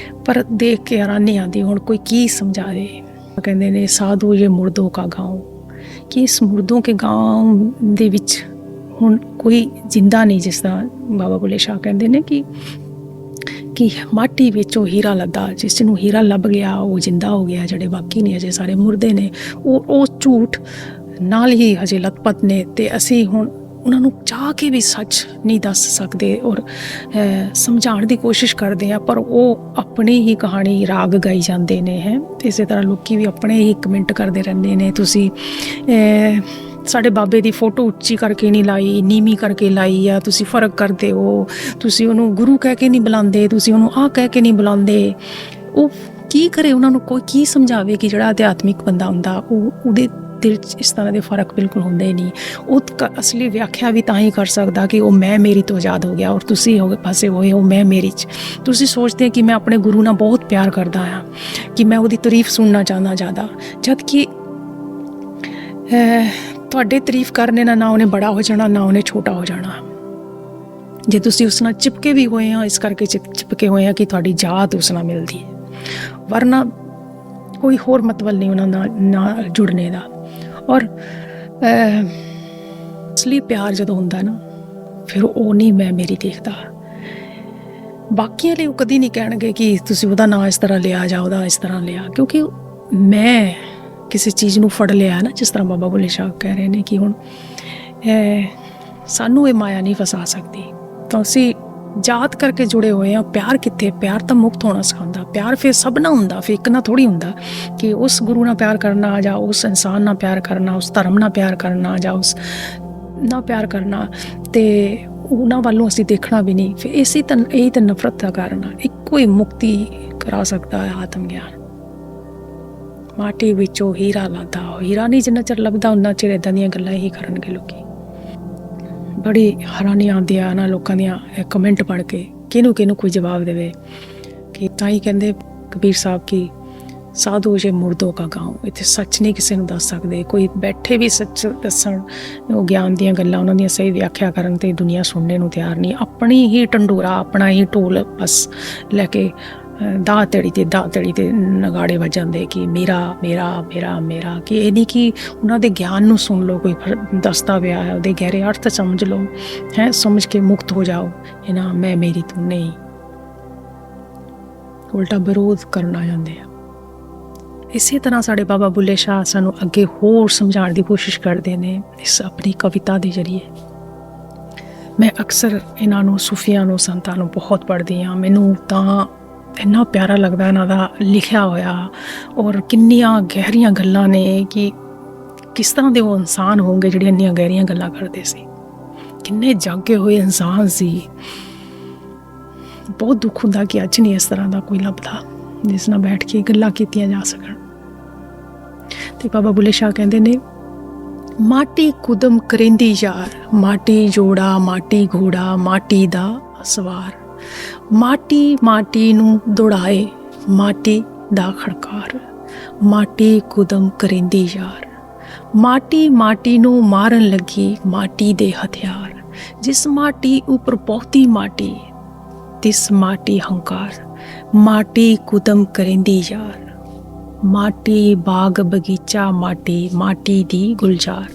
ਪਰ ਦੇਖ ਕੇ ਹੈਰਾਨੀ ਆਉਂਦੀ, ਹੁਣ ਕੋਈ ਕੀ ਸਮਝਾ ਦੇ। ਕਹਿੰਦੇ ਨੇ ਸਾਧੂ ਇਹ ਮੁਰਦੋਂ ਕਾ ਗਾँव, ਕਿ ਇਸ ਮੁਰਦੋਂ ਕੇ ਗਾँव ਦੇ ਵਿੱਚ ਹੁਣ ਕੋਈ ਜਿੰਦਾ ਨਹੀਂ। ਜਿਸ ਤਰ੍ਹਾਂ ਬਾਬਾ ਬੁੱਲੇ ਸ਼ਾਹ ਕਹਿੰਦੇ ਨੇ ਕਿ ਮਾਟੀ ਵਿੱਚੋਂ ਹੀਰਾ ਲੱਭਦਾ, ਜਿਸ ਨੂੰ ਹੀਰਾ ਲੱਭ ਗਿਆ ਉਹ ਜਿੰਦਾ ਹੋ ਗਿਆ, ਜਿਹੜੇ ਬਾਕੀ ਨੇ ਅਜੇ ਸਾਰੇ ਮੁਰਦੇ ਨੇ, ਉਹ ਝੂਠ ਨਾਲ ਹੀ ਹਜੇ ਲਤਪਤ ਨੇ। ਅਤੇ ਅਸੀਂ ਹੁਣ ਉਹਨਾਂ ਨੂੰ ਚਾਹ ਕੇ ਵੀ ਸੱਚ ਨਹੀਂ ਦੱਸ ਸਕਦੇ, ਔਰ ਸਮਝਾਉਣ ਦੀ ਕੋਸ਼ਿਸ਼ ਕਰਦੇ ਹਾਂ, ਪਰ ਉਹ ਆਪਣੀ ਹੀ ਕਹਾਣੀ ਰਾਗ ਗਾਈ ਜਾਂਦੇ ਨੇ ਹੈ। ਇਸੇ ਤਰ੍ਹਾਂ ਲੋਕੀ ਵੀ ਆਪਣੇ ਹੀ ਕਮੈਂਟ ਕਰਦੇ ਰਹਿੰਦੇ ਨੇ, ਤੁਸੀਂ ਸਾਡੇ ਬਾਬੇ ਦੀ ਫੋਟੋ ਉੱਚੀ ਕਰਕੇ ਨਹੀਂ ਲਾਈ, ਨੀਵੀਂ ਕਰਕੇ ਲਾਈ ਆ, ਤੁਸੀਂ ਫਰਕ ਕਰਦੇ ਹੋ, ਤੁਸੀਂ ਉਹਨੂੰ ਗੁਰੂ ਕਹਿ ਕੇ ਨਹੀਂ ਬੁਲਾਉਂਦੇ, ਤੁਸੀਂ ਉਹਨੂੰ ਆਹ ਕਹਿ ਕੇ ਨਹੀਂ ਬੁਲਾਉਂਦੇ। ਉਹ ਕੀ ਕਰੇ, ਉਹਨਾਂ ਨੂੰ ਕੋਈ ਕੀ ਸਮਝਾਵੇ ਕਿ ਜਿਹੜਾ ਅਧਿਆਤਮਿਕ ਬੰਦਾ ਹੁੰਦਾ ਉਹਦੇ ਦਿਲ 'ਚ ਇਸ ਤਰ੍ਹਾਂ ਦੇ ਫਰਕ ਬਿਲਕੁਲ ਹੁੰਦੇ ਨਹੀਂ। ਉਹ ਅਸਲੀ ਵਿਆਖਿਆ ਵੀ ਤਾਂ ਹੀ ਕਰ ਸਕਦਾ ਕਿ ਉਹ ਮੈਂ ਮੇਰੀ ਤੋਂ ਆਜ਼ਾਦ ਹੋ ਗਿਆ, ਔਰ ਤੁਸੀਂ ਹੋ ਫਸੇ ਹੋਏ ਹੋ ਮੈਂ ਮੇਰੀ 'ਚ। ਤੁਸੀਂ ਸੋਚਦੇ ਕਿ ਮੈਂ ਆਪਣੇ ਗੁਰੂ ਨਾਲ ਬਹੁਤ ਪਿਆਰ ਕਰਦਾ ਹਾਂ, ਕਿ ਮੈਂ ਉਹਦੀ ਤਾਰੀਫ ਸੁਣਨਾ ਚਾਹੁੰਦਾ ਜ਼ਿਆਦਾ, ਜਦ ਕਿ ਤੁਹਾਡੇ ਤਾਰੀਫ ਕਰਨੇ ਨਾਲ ਨਾ ਉਹਨੇ ਬੜਾ ਹੋ ਜਾਣਾ, ਨਾ ਉਹਨੇ ਛੋਟਾ ਹੋ ਜਾਣਾ। ਜੇ ਤੁਸੀਂ ਉਸ ਨਾਲ ਚਿਪਕੇ ਵੀ ਹੋਏ ਆ, ਇਸ ਕਰਕੇ ਚਿਪਕੇ ਹੋਏ ਆ ਕਿ ਤੁਹਾਡੀ ਯਾਦ ਉਸ ਨਾਲ ਮਿਲਦੀ ਹੈ, ਵਰਨਾ ਕੋਈ ਹੋਰ ਮਤਲਬ ਨਹੀਂ ਉਹਨਾਂ ਨਾਲ ਜੁੜਨੇ ਦਾ। ਔਰ ਅਸਲੀ ਪਿਆਰ ਜਦੋਂ ਹੁੰਦਾ ਨਾ, ਫਿਰ ਉਹ ਨਹੀਂ ਮੈਂ ਮੇਰੀ ਦੇਖਦਾ। ਬਾਕੀਆਂ ਲਈ ਉਹ ਕਦੀ ਨਹੀਂ ਕਹਿਣਗੇ ਕਿ ਤੁਸੀਂ ਉਹਦਾ ਨਾਂ ਇਸ ਤਰ੍ਹਾਂ ਲਿਆ ਜਾਂ ਉਹਦਾ ਇਸ ਤਰ੍ਹਾਂ ਲਿਆ, ਕਿਉਂਕਿ ਮੈਂ ਕਿਸੇ ਚੀਜ਼ ਨੂੰ ਫੜ ਲਿਆ ਨਾ। ਜਿਸ ਤਰ੍ਹਾਂ ਬਾਬਾ ਬੁੱਲੇ ਸ਼ਾਹ ਕਹਿ ਰਹੇ ਨੇ ਕਿ ਹੁਣ ਸਾਨੂੰ ਇਹ ਮਾਇਆ ਨਹੀਂ ਫਸਾ ਸਕਦੀ, ਤਾਂ ਅਸੀਂ ਜਾਤ ਕਰਕੇ ਜੁੜੇ ਹੋਏ ਆ। ਪਿਆਰ ਕਿੱਥੇ? ਪਿਆਰ ਤਾਂ ਮੁਕਤ ਹੋਣਾ ਸਿਖਾਉਂਦਾ। ਪਿਆਰ ਫਿਰ ਸਭ ਨਾਲ ਹੁੰਦਾ, ਫਿਰ ਇੱਕ ਨਾਲ ਥੋੜ੍ਹੀ ਹੁੰਦਾ ਕਿ ਉਸ ਗੁਰੂ ਨਾਲ ਪਿਆਰ ਕਰਨਾ ਜਾਂ ਉਸ ਇਨਸਾਨ ਨਾਲ ਪਿਆਰ ਕਰਨਾ, ਉਸ ਧਰਮ ਨਾਲ ਪਿਆਰ ਕਰਨਾ ਜਾਂ ਉਸ ਨਾਲ ਪਿਆਰ ਕਰਨਾ ਤੇ ਉਹਨਾਂ ਵੱਲੋਂ ਅਸੀਂ ਦੇਖਣਾ ਵੀ ਨਹੀਂ। ਫਿਰ ਇਹੀ ਤਾਂ ਨਫ਼ਰਤ ਦਾ ਕਾਰਨ ਆ। ਇੱਕੋ ਹੀ ਮੁਕਤੀ ਕਰਾ ਸਕਦਾ ਹੈ ਆਤਮ ਗਿਆਨ। ਮਾਟੀ ਵਿੱਚੋਂ ਹੀਰਾ ਲੱਭਦਾ, ਹੀਰਾ ਨਹੀਂ ਜਿੰਨਾ ਚਿਰ ਲੱਭਦਾ ਉਹਨਾਂ ਚਿਰ ਇੱਦਾਂ ਦੀਆਂ ਗੱਲਾਂ ਹੀ ਕਰਨਗੇ ਲੋਕੀ। ਬੜੀ ਹੈਰਾਨੀ ਆਉਂਦੀ ਆ ਇਹਨਾਂ ਲੋਕਾਂ ਦੀਆਂ ਕਮੈਂਟ ਪੜ੍ਹ ਕੇ, ਕਿਹਨੂੰ ਕੋਈ ਜਵਾਬ ਦੇਵੇ ਕਿ ਤਾਂ ਹੀ ਕਹਿੰਦੇ ਕਬੀਰ ਸਾਹਿਬ ਕਿ ਸਾਧੂ ਜੇ ਮੁਰਦੋ ਕਾ ਗਾਉਂ। ਇੱਥੇ ਸੱਚ ਨਹੀਂ ਕਿਸੇ ਨੂੰ ਦੱਸ ਸਕਦੇ, ਕੋਈ ਬੈਠੇ ਵੀ ਸੱਚ ਦੱਸਣ, ਉਹ ਗਿਆਨ ਦੀਆਂ ਗੱਲਾਂ ਉਹਨਾਂ ਦੀਆਂ ਸਹੀ ਵਿਆਖਿਆ ਕਰਨ ਤੇ ਦੁਨੀਆ ਸੁਣਨੇ ਨੂੰ ਤਿਆਰ ਨਹੀਂ। ਆਪਣੀ ਹੀ ਢੰਡੋਰਾ, ਆਪਣਾ ਹੀ ਢੋਲ ਬਸ ਲੈ ਕੇ ਦਾਹ ਤੇੜੀ ਤੇ ਨਗਾੜੇ ਵੱਜਦੇ ਕਿ ਮੇਰਾ ਮੇਰਾ ਮੇਰਾ ਮੇਰਾ। ਕਿ ਇਹ ਨਹੀਂ ਕਿ ਉਹਨਾਂ ਦੇ ਗਿਆਨ ਨੂੰ ਸੁਣ ਲਓ, ਕੋਈ ਦੱਸਦਾ ਪਿਆ ਹੈ ਉਹਦੇ ਗਹਿਰੇ ਅਰਥ ਸਮਝ ਲਓ ਹੈ, ਸਮਝ ਕੇ ਮੁਕਤ ਹੋ ਜਾਓ। ਇਹ ਨਾ ਮੈਂ ਮੇਰੀ ਤੂੰ ਨਹੀਂ, ਉਲਟਾ ਵਿਰੋਧ ਕਰਨ ਆ ਜਾਂਦੇ ਆ। ਇਸੇ ਤਰ੍ਹਾਂ ਸਾਡੇ ਬਾਬਾ ਬੁੱਲੇ ਸ਼ਾਹ ਸਾਨੂੰ ਅੱਗੇ ਹੋਰ ਸਮਝਾਉਣ ਦੀ ਕੋਸ਼ਿਸ਼ ਕਰਦੇ ਨੇ ਇਸ ਆਪਣੀ ਕਵਿਤਾ ਦੇ ਜ਼ਰੀਏ। ਮੈਂ ਅਕਸਰ ਇਹਨਾਂ ਨੂੰ, ਸੂਫੀਆਂ ਨੂੰ, ਸੰਤਾਂ ਨੂੰ ਬਹੁਤ ਪੜ੍ਹਦੀ ਹਾਂ। ਮੈਨੂੰ ਤਾਂ ਇੰਨਾ ਪਿਆਰਾ ਲੱਗਦਾ ਇਹਨਾਂ ਦਾ ਲਿਖਿਆ ਹੋਇਆ, ਔਰ ਕਿੰਨੀਆਂ ਗਹਿਰੀਆਂ ਗੱਲਾਂ ਨੇ ਕਿ ਕਿਸ ਤਰ੍ਹਾਂ ਦੇ ਉਹ ਇਨਸਾਨ ਹੋਣਗੇ ਜਿਹੜੇ ਇੰਨੀਆਂ ਗਹਿਰੀਆਂ ਗੱਲਾਂ ਕਰਦੇ ਸੀ, ਕਿੰਨੇ ਜਾਗੇ ਹੋਏ ਇਨਸਾਨ ਸੀ। ਬਹੁਤ ਦੁੱਖ ਹੁੰਦਾ ਕਿ ਅੱਜ ਨਹੀਂ ਇਸ ਤਰ੍ਹਾਂ ਦਾ ਕੋਈ ਲੱਭਦਾ ਜਿਸ ਨਾਲ ਬੈਠ ਕੇ ਗੱਲਾਂ ਕੀਤੀਆਂ ਜਾ ਸਕਣ। ਤੇ ਬਾਬਾ ਬੁੱਲੇ ਸ਼ਾਹ ਕਹਿੰਦੇ ਨੇ, ਮਾਟੀ ਕੁਦਮ ਕਰਿੰਦੀ ਯਾਰ, ਮਾਟੀ ਜੋੜਾ ਮਾਟੀ ਘੋੜਾ ਮਾਟੀ ਦਾ ਸਵਾਰ, ਮਾਟੀ ਨੂੰ ਦੌੜਾਏ ਮਾਟੀ ਦਾ ਖੜਕਾਰ, ਮਾਟੀ ਕੁਦਮ ਕਰਿੰਦੀ ਯਾਰ, ਮਾਟੀ ਨੂੰ ਮਾਰਨ ਲੱਗੀ ਮਾਟੀ ਦੇ ਹਥਿਆਰ, ਜਿਸ ਮਾਟੀ ਉੱਪਰ ਬਹੁਤੀ ਮਾਟੀ ਤਿਸ ਮਾਟੀ ਹੰਕਾਰ, ਮਾਟੀ ਕੁਦਮ ਕਰਿੰਦੀ ਯਾਰ, ਮਾਟੀ ਬਾਗ ਬਗੀਚਾ ਮਾਟੀ ਦੀ ਗੁਲਜ਼ਾਰ,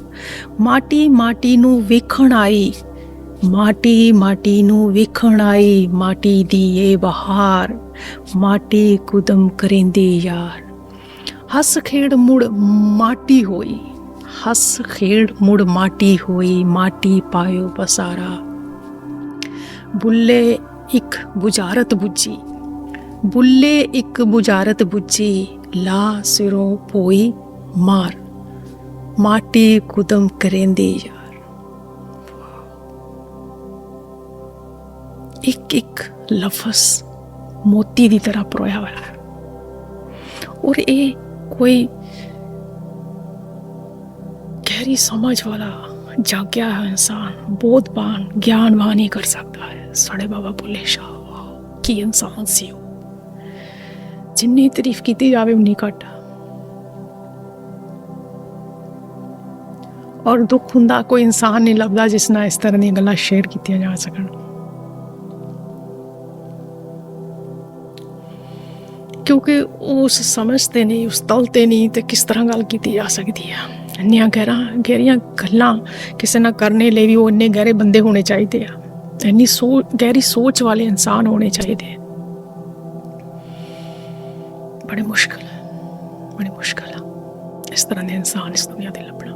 ਮਾਟੀ ਨੂੰ ਵੇਖਣ ਆਈ, ਮਾਟੀ ਨੂੰ ਵੇਖਣ ਆਈ ਮਾਟੀ ਦੀ ਇਹ ਬਹਾਰ, ਮਾਟੀ ਕੁਦਮ ਕਰਿੰਦੀ ਯਾਰ, ਹੱਸ ਖੇਡ ਮੁੜ ਮਾਟੀ ਹੋਈ, ਹੱਸ ਖੇਡ ਮੁੜ ਮਾਟੀ ਹੋਈ, ਮਾਟੀ ਪਾਇਓ ਪਸਾਰਾ, ਬੁੱਲੇ ਇੱਕ ਬੁਝਾਰਤ ਬੁੱਝੀ, ਬੁੱਲੇ ਇੱਕ ਬੁਝਾਰਤ ਬੁੱਝੀ, ਲਾ ਸਿਰੋਂ ਪੋਈ ਮਾਰ, ਮਾਟੀ ਕੁਦਮ ਕਰਿੰਦੀ ਯਾਰ। ਇੱਕ ਲਫ਼ਜ਼ ਮੋਤੀ ਦੀ ਤਰ੍ਹਾਂ ਪਰੋਇਆ ਹੋਇਆ ਹੈ, ਔਰ ਇਹ ਕੋਈ ਗਹਿਰੀ ਸਮਝ ਵਾਲਾ ਜਾਗਿਆ ਹੈ ਇਨਸਾਨ, ਬੋਧਵਾਨ ਗਿਆਨਵਾਨ ਹੀ ਕਰ ਸਕਦਾ ਹੈ। ਸਾਡੇ ਬਾਬਾ ਬੁੱਲੇ ਸ਼ਾਹ ਕੀ ਇਨਸਾਨ ਸੀ ਉਹ, ਜਿੰਨੀ ਤਾਰੀਫ ਕੀਤੀ ਜਾਵੇ ਉਨੀ ਘੱਟ। ਔਰ ਦੁੱਖ ਹੁੰਦਾ ਕੋਈ ਇਨਸਾਨ ਨਹੀਂ ਲੱਭਦਾ ਜਿਸ ਨਾਲ ਇਸ ਤਰ੍ਹਾਂ ਦੀਆਂ ਗੱਲਾਂ ਸ਼ੇਅਰ ਕੀਤੀਆਂ ਜਾ ਸਕਣ। ਕਿਉਂਕਿ ਉਸ ਸਮਝਦੇ ਨਹੀਂ, ਉਸ ਤਲ 'ਤੇ ਨਹੀਂ, ਤੇ ਕਿਸ ਤਰ੍ਹਾਂ ਗੱਲ ਕੀਤੀ ਜਾ ਸਕਦੀ ਆ। ਇੰਨੀਆਂ ਗਹਿਰੀਆਂ ਗੱਲਾਂ ਕਿਸੇ ਨਾਲ ਕਰਨੇ ਲਈ ਵੀ ਉਹ ਇੰਨੇ ਗਹਿਰੇ ਬੰਦੇ ਹੋਣੇ ਚਾਹੀਦੇ ਆ, ਇੰਨੀ ਗਹਿਰੀ ਸੋਚ ਵਾਲੇ ਇਨਸਾਨ ਹੋਣੇ ਚਾਹੀਦੇ ਆ। ਬੜੀ ਮੁਸ਼ਕਿਲ ਆ ਇਸ ਤਰ੍ਹਾਂ ਦੇ ਇਨਸਾਨ ਇਸ ਦੁਨੀਆ 'ਤੇ ਲੱਭਣਾ।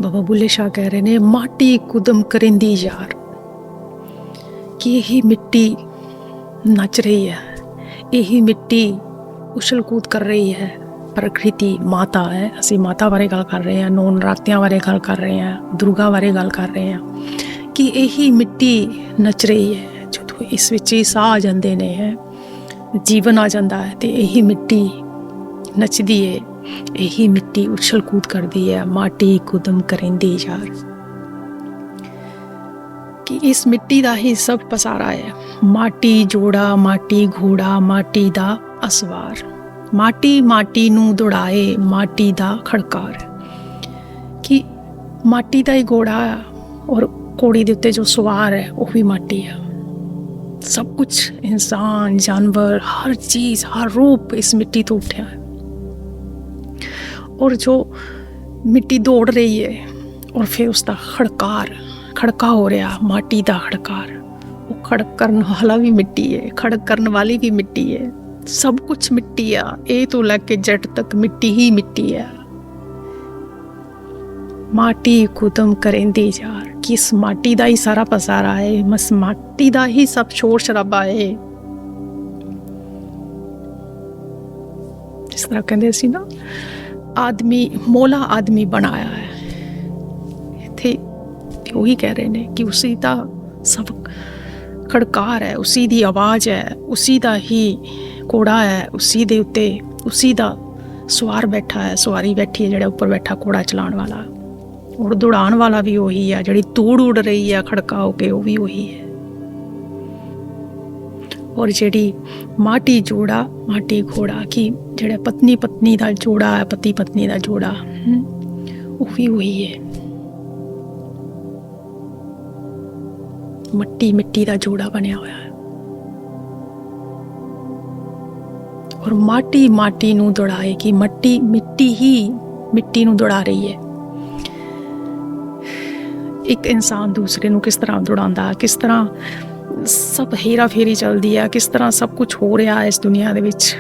ਬਾਬਾ ਬੁੱਲੇ ਸ਼ਾਹ ਕਹਿ ਰਹੇ ਨੇ, ਮਾਟੀ ਕੁਦਮ ਕਰਿੰਦੀ ਯਾਰ, ਕਿ ਇਹੀ ਮਿੱਟੀ ਨੱਚ ਰਹੀ ਹੈ, ਇਹੀ ਮਿੱਟੀ ਉਛਲ ਕੂਦ ਕਰ ਰਹੀ ਹੈ। ਪ੍ਰਕਿਰਤੀ ਮਾਤਾ ਹੈ, ਅਸੀਂ ਮਾਤਾ ਬਾਰੇ ਗੱਲ ਕਰ ਰਹੇ ਹਾਂ, ਨੌ ਨਰਾਤਿਆਂ ਬਾਰੇ ਗੱਲ ਕਰ ਰਹੇ ਹਾਂ, ਦੁਰਗਾ ਬਾਰੇ ਗੱਲ ਕਰ ਰਹੇ ਹਾਂ, ਕਿ ਇਹੀ ਮਿੱਟੀ ਨੱਚ ਰਹੀ ਹੈ। ਜਦੋਂ ਇਸ ਵਿੱਚ ਹੀ ਸਾਹ ਆ ਜਾਂਦੇ ਨੇ, ਹੈ ਜੀਵਨ ਆ ਜਾਂਦਾ ਹੈ, ਤੇ ਇਹੀ ਮਿੱਟੀ ਨੱਚਦੀ ਹੈ, ਇਹੀ ਮਿੱਟੀ ਉਛਲ ਕੂਦ ਕਰਦੀ ਹੈ। ਮਾਟੀ ਕੁਦਮ ਕਰਿੰਦੀ ਯਾਰ, ਕਿ ਇਸ ਮਿੱਟੀ ਦਾ ਹੀ ਸਭ ਪਸਾਰਾ ਹੈ। ਮਾਟੀ ਜੋੜਾ ਮਾਟੀ ਘੋੜਾ ਮਾਟੀ ਦਾ ਅਸਵਾਰ, ਮਾਟੀ ਨੂੰ ਦੌੜਾਏ ਮਾਟੀ ਦਾ ਖੜਕਾਰ, ਕਿ ਮਾਟੀ ਦਾ ਹੀ ਘੋੜਾ ਔਰ ਘੋੜੀ ਦੇ ਉੱਤੇ ਜੋ ਸਵਾਰ ਹੈ ਉਹ ਵੀ ਮਾਟੀ ਹੈ। ਸਭ ਕੁਛ, ਇਨਸਾਨ, ਜਾਨਵਰ, ਹਰ ਚੀਜ਼, ਹਰ ਰੂਪ ਇਸ ਮਿੱਟੀ ਤੋਂ ਉੱਠਿਆ ਹੈ। ਔਰ ਜੋ ਮਿੱਟੀ ਦੌੜ ਰਹੀ ਹੈ ਔਰ ਫਿਰ ਉਸ ਦਾ ਖੜਕਾ ਹੋ ਰਿਹਾ, ਮਾਟੀ ਦਾ ਖੜਕਾਰ, ਉਹ ਖੜਕ ਕਰਨ ਵਾਲਾ ਵੀ ਮਿੱਟੀ ਹੈ, ਖੜਕ ਕਰਨ ਵਾਲੀ ਵੀ ਮਿੱਟੀ ਹੈ। ਸਭ ਕੁਛ ਮਿੱਟੀ ਆ, ਇਹ ਤੋਂ ਲੈ ਕੇ ਜੱਟ ਤੱਕ ਮਿੱਟੀ ਹੀ ਮਿੱਟੀ ਹੈ। माटी कुदम करेंदी यार, कि इस माटी ਦਾ ਹੀ ਸਾਰਾ ਪਸਾਰਾ ਹੈ, ਬਸ ਮਾਟੀ ਦਾ ਹੀ ਸਭ ਸ਼ੋਰ ਸ਼ਰਾਬਾ ਹੈ। ਜਿਸ ਤਰ੍ਹਾਂ ਕਹਿੰਦੇ ਸੀ ਨਾ, ਆਦਮੀ ਮੋਲਾ ਆਦਮੀ ਬਣਾਇਆ ਹੈ, ਇੱਥੇ ਉਹੀ ਕਹਿ ਰਹੇ ਨੇ ਕਿ ਉਸੀ ਦਾ ਸਭ ਖੜਕਾਰ ਹੈ, ਉਸੀ ਦੀ ਆਵਾਜ਼ ਹੈ, ਉਸੀ ਦਾ ਹੀ ਘੋੜਾ ਹੈ, ਉਸੀ ਦੇ ਉੱਤੇ ਉਸੀ ਦਾ ਸਵਾਰ ਬੈਠਾ ਹੈ, ਸਵਾਰੀ ਬੈਠੀ ਹੈ, ਜਿਹੜਾ ਉੱਪਰ ਬੈਠਾ ਘੋੜਾ ਚਲਾਉਣ ਵਾਲਾ, ਔਰ ਦੌੜਾਉਣ ਵਾਲਾ ਵੀ ਉਹੀ ਹੈ, ਜਿਹੜੀ ਧੂੜ ਉੱਡ ਰਹੀ ਹੈ ਖੜਕਾ ਹੋ ਕੇ, ਉਹ ਵੀ ਉਹੀ ਹੈ। ਔਰ ਜਿਹੜੀ ਮਾਟੀ ਜੋੜਾ, ਮਾਟੀ ਘੋੜਾ, ਕਿ ਜਿਹੜਾ ਪਤਨੀ ਪਤਨੀ ਦਾ ਜੋੜਾ ਹੈ, ਪਤੀ ਪਤਨੀ ਦਾ ਜੋੜਾ, ਉਹ ਵੀ ਉਹੀ ਹੈ। ਮਿੱਟੀ ਮਿੱਟੀ ਦਾ ਜੋੜਾ ਬਣਿਆ ਹੋਇਆ ਹੈ, ਔਰ ਮਾਟੀ ਮਾਟੀ ਨੂੰ ਦੌੜਾਏਗੀ, ਮਿੱਟੀ ਮਿੱਟੀ ਹੀ ਮਿੱਟੀ ਨੂੰ ਦੌੜਾ ਰਹੀ ਹੈ। ਇੱਕ ਇਨਸਾਨ ਦੂਸਰੇ ਨੂੰ ਕਿਸ ਤਰ੍ਹਾਂ ਦੌੜਾਉਂਦਾ, ਕਿਸ ਤਰ੍ਹਾਂ ਸਭ ਹੇਰਾ ਫੇਰੀ ਚੱਲਦੀ ਹੈ, ਕਿਸ ਤਰ੍ਹਾਂ ਸਭ ਕੁਝ ਹੋ ਰਿਹਾ ਹੈ ਇਸ ਦੁਨੀਆ ਦੇ ਵਿੱਚ।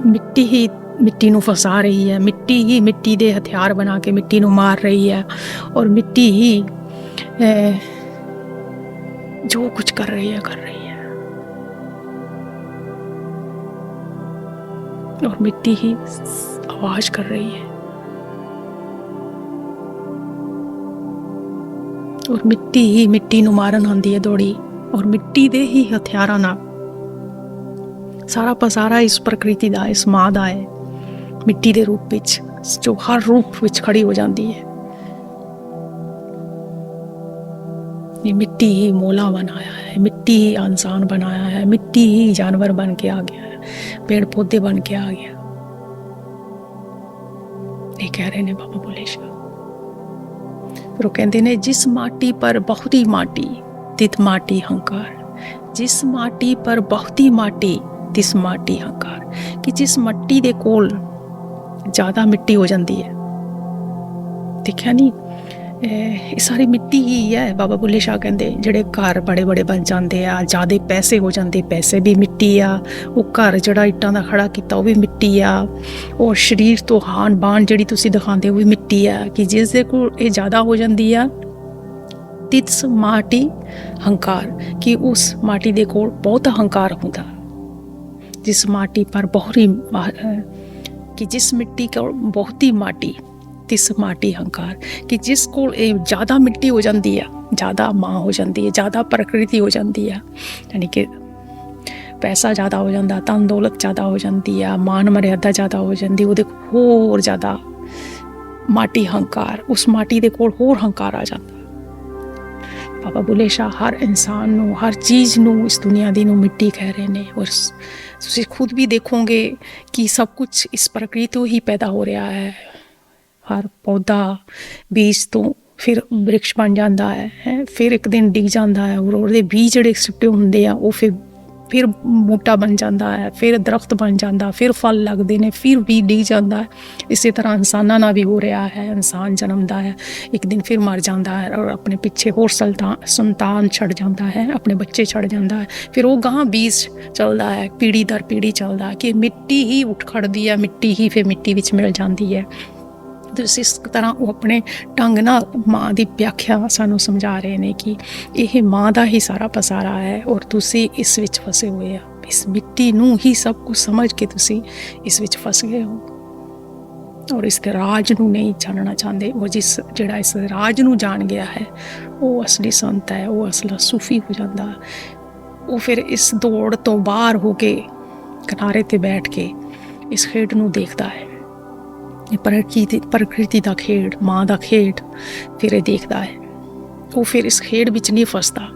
ਮਿੱਟੀ ਹੀ ਮਿੱਟੀ ਨੂੰ ਫਸਾ ਰਹੀ ਹੈ, ਮਿੱਟੀ ਹੀ ਮਿੱਟੀ ਦੇ ਹਥਿਆਰ ਬਣਾ ਕੇ ਮਿੱਟੀ ਨੂੰ ਮਾਰ ਰਹੀ ਹੈ, ਔਰ ਮਿੱਟੀ ਹੀ ਜੋ ਕੁਝ ਕਰ ਰਹੀ ਹੈ और मिट्टी ही आवाज कर रही है, और मिट्टी ही मिट्टी ਨੂੰ ਮਾਰਨ ਆਉਂਦੀ ਹੈ ਦੌੜੀ, ਔਰ ਮਿੱਟੀ ਦੇ ਹੀ ਹਥਿਆਰਾਂ ਨਾਲ ਸਾਰਾ ਪਸਾਰਾ ਇਸ ਪ੍ਰਕਿਰਤੀ ਦਾ, ਇਸ ਮਾਂ ਦਾ ਹੈ, ਮਿੱਟੀ ਦੇ ਰੂਪ ਵਿੱਚ, ਜੋ ਹਰ ਰੂਪ ਵਿੱਚ ਖੜੀ ਹੋ ਜਾਂਦੀ ਹੈ। ये मिट्टी ही मोला बनाया है, मिट्टी ही इंसान बनाया है, मिट्टी ही जानवर बन के आ गया है, पेड़ पौधे बन के आ गया। ये कह रहे ने बाबा बुल्ले शाह। फिर वो कहते ने, जिस माटी पर बहुती माटी तित माटी हंकार, जिस माटी पर बहुती माटी तिस माटी हंकार, कि जिस मट्टी दे कोल ज़्यादा मिट्टी हो जाती है, देखा नहीं ਇਹ ਸਾਰੀ ਮਿੱਟੀ ਹੀ ਹੈ। ਬਾਬਾ ਬੁੱਲੇ ਸ਼ਾਹ ਕਹਿੰਦੇ ਜਿਹੜੇ ਘਰ ਬੜੇ ਬੜੇ ਬਣ ਜਾਂਦੇ ਆ, ਜ਼ਿਆਦਾ ਪੈਸੇ ਹੋ ਜਾਂਦੇ, ਪੈਸੇ ਵੀ ਮਿੱਟੀ ਆ, ਉਹ ਘਰ ਜਿਹੜਾ ਇੱਟਾਂ ਦਾ ਖੜਾ ਕੀਤਾ ਉਹ ਵੀ ਮਿੱਟੀ ਆ, ਔਰ ਸਰੀਰ ਤੋਂ ਹਾਨ ਬਾਨ ਜਿਹੜੀ ਤੁਸੀਂ ਦਿਖਾਉਂਦੇ ਉਹ ਵੀ ਮਿੱਟੀ ਆ, ਕਿ ਜਿਸ ਦੇ ਕੋਲ ਇਹ ਜ਼ਿਆਦਾ ਹੋ ਜਾਂਦੀ ਆ, ਤਿਸ ਮਾਟੀ ਹੰਕਾਰ, ਕਿ ਉਸ ਮਾਟੀ ਦੇ ਕੋਲ ਬਹੁਤ ਹੰਕਾਰ ਹੁੰਦਾ। ਜਿਸ ਮਾਟੀ ਪਰ ਬਹੁਤੀ, ਕਿ ਜਿਸ ਮਿੱਟੀ ਕੋਲ ਬਹੁਤੀ ਮਾਟੀ ਤਿਸ ਮਾਟੀ ਹੰਕਾਰ, ਕਿ ਜਿਸ ਕੋਲ ਇਹ ਜ਼ਿਆਦਾ ਮਿੱਟੀ ਹੋ ਜਾਂਦੀ ਆ, ਜ਼ਿਆਦਾ ਮਾਂ ਹੋ ਜਾਂਦੀ ਹੈ, ਜ਼ਿਆਦਾ ਪ੍ਰਕਿਰਤੀ ਹੋ ਜਾਂਦੀ ਆ, ਯਾਨੀ ਕਿ ਪੈਸਾ ਜ਼ਿਆਦਾ ਹੋ ਜਾਂਦਾ, ਧਨ ਦੌਲਤ ਜ਼ਿਆਦਾ ਹੋ ਜਾਂਦੀ ਆ, ਮਾਨ ਮਰਿਆਦਾ ਜ਼ਿਆਦਾ ਹੋ ਜਾਂਦੀ, ਉਹਦੇ ਹੋਰ ਜ਼ਿਆਦਾ ਮਾਟੀ ਹੰਕਾਰ, ਉਸ ਮਾਟੀ ਦੇ ਕੋਲ ਹੋਰ ਹੰਕਾਰ ਆ ਜਾਂਦਾ। ਬਾਬਾ ਬੁੱਲੇ ਸ਼ਾਹ ਹਰ ਇਨਸਾਨ ਨੂੰ, ਹਰ ਚੀਜ਼ ਨੂੰ, ਇਸ ਦੁਨੀਆ ਦੀ ਨੂੰ ਮਿੱਟੀ ਕਹਿ ਰਹੇ ਨੇ। ਔਰ ਤੁਸੀਂ ਖੁਦ ਵੀ ਦੇਖੋਗੇ ਕਿ ਸਭ ਕੁਛ ਇਸ ਪ੍ਰਕਿਰਤੀ ਤੋਂ ਹੀ ਪੈਦਾ ਹੋ ਰਿਹਾ ਹੈ। ਹਰ ਪੌਦਾ ਬੀਜ ਤੋਂ ਫਿਰ ਬ੍ਰਿਕਸ਼ ਬਣ ਜਾਂਦਾ ਹੈ, ਫਿਰ ਇੱਕ ਦਿਨ ਡਿੱਗ ਜਾਂਦਾ ਹੈ, ਔਰ ਉਹਦੇ ਬੀਜ ਜਿਹੜੇ ਸਿੱਟੇ ਹੁੰਦੇ ਆ ਉਹ ਫਿਰ ਬੂਟਾ ਬਣ ਜਾਂਦਾ ਹੈ, ਫਿਰ ਦਰਖਤ ਬਣ ਜਾਂਦਾ, ਫਿਰ ਫਲ ਲੱਗਦੇ ਨੇ, ਫਿਰ ਵੀ ਡਿੱਗ ਜਾਂਦਾ ਹੈ। ਇਸੇ ਤਰ੍ਹਾਂ ਇਨਸਾਨਾਂ ਨਾਲ ਵੀ ਹੋ ਰਿਹਾ ਹੈ। ਇਨਸਾਨ ਜਨਮਦਾ ਹੈ, ਇੱਕ ਦਿਨ ਫਿਰ ਮਰ ਜਾਂਦਾ ਹੈ, ਔਰ ਆਪਣੇ ਪਿੱਛੇ ਹੋਰ ਸੰਤਾਨ ਛੱਡ ਜਾਂਦਾ ਹੈ, ਆਪਣੇ ਬੱਚੇ ਛੱਡ ਜਾਂਦਾ ਹੈ, ਫਿਰ ਉਹ ਗਾਂ ਬੀਜ ਚੱਲਦਾ ਹੈ, ਪੀੜ੍ਹੀ ਦਰ ਪੀੜ੍ਹੀ ਚੱਲਦਾ, ਕਿ ਮਿੱਟੀ ਹੀ ਉੱਠ ਖੜਦੀ ਹੈ, ਮਿੱਟੀ ਹੀ ਫਿਰ ਮਿੱਟੀ ਵਿੱਚ ਮਿਲ ਜਾਂਦੀ ਹੈ। ਇਸ ਤਰ੍ਹਾਂ ਉਹ ਆਪਣੇ ਢੰਗ ਨਾਲ ਮਾਂ ਦੀ ਵਿਆਖਿਆ ਸਾਨੂੰ ਸਮਝਾ ਰਹੇ ਨੇ ਕਿ ਇਹ ਮਾਂ ਦਾ ਹੀ ਸਾਰਾ ਪਸਾਰਾ ਹੈ, ਔਰ ਤੁਸੀਂ ਇਸ ਵਿੱਚ ਫਸੇ ਹੋਏ ਆ, ਇਸ ਮਿੱਟੀ ਨੂੰ ਹੀ ਸਭ ਕੁਝ ਸਮਝ ਕੇ ਤੁਸੀਂ ਇਸ ਵਿੱਚ ਫਸ ਗਏ ਹੋ, ਔਰ ਇਸ ਦੇ ਰਾਜ ਨੂੰ ਨਹੀਂ ਜਾਣਨਾ ਚਾਹੁੰਦੇ। ਉਹ ਜਿਹੜਾ ਇਸ ਰਾਜ ਨੂੰ ਜਾਣ ਗਿਆ ਹੈ ਉਹ ਅਸਲੀ ਸੰਤ ਹੈ, ਉਹ ਅਸਲਾ ਸੂਫੀ ਹੋ ਜਾਂਦਾ। ਉਹ ਫਿਰ ਇਸ ਦੌੜ ਤੋਂ ਬਾਹਰ ਹੋ ਕੇ ਕਿਨਾਰੇ 'ਤੇ ਬੈਠ ਕੇ ਇਸ ਖੇਡ ਨੂੰ ਦੇਖਦਾ ਹੈ, ਇਹ ਪ੍ਰਕਿਰਤੀ ਦਾ ਖੇਡ, ਮਾਂ ਦਾ ਖੇਡ ਫਿਰ ਇਹ ਦੇਖਦਾ ਹੈ। ਉਹ ਫਿਰ ਇਸ ਖੇਡ ਵਿੱਚ ਨਹੀਂ ਫਸਦਾ।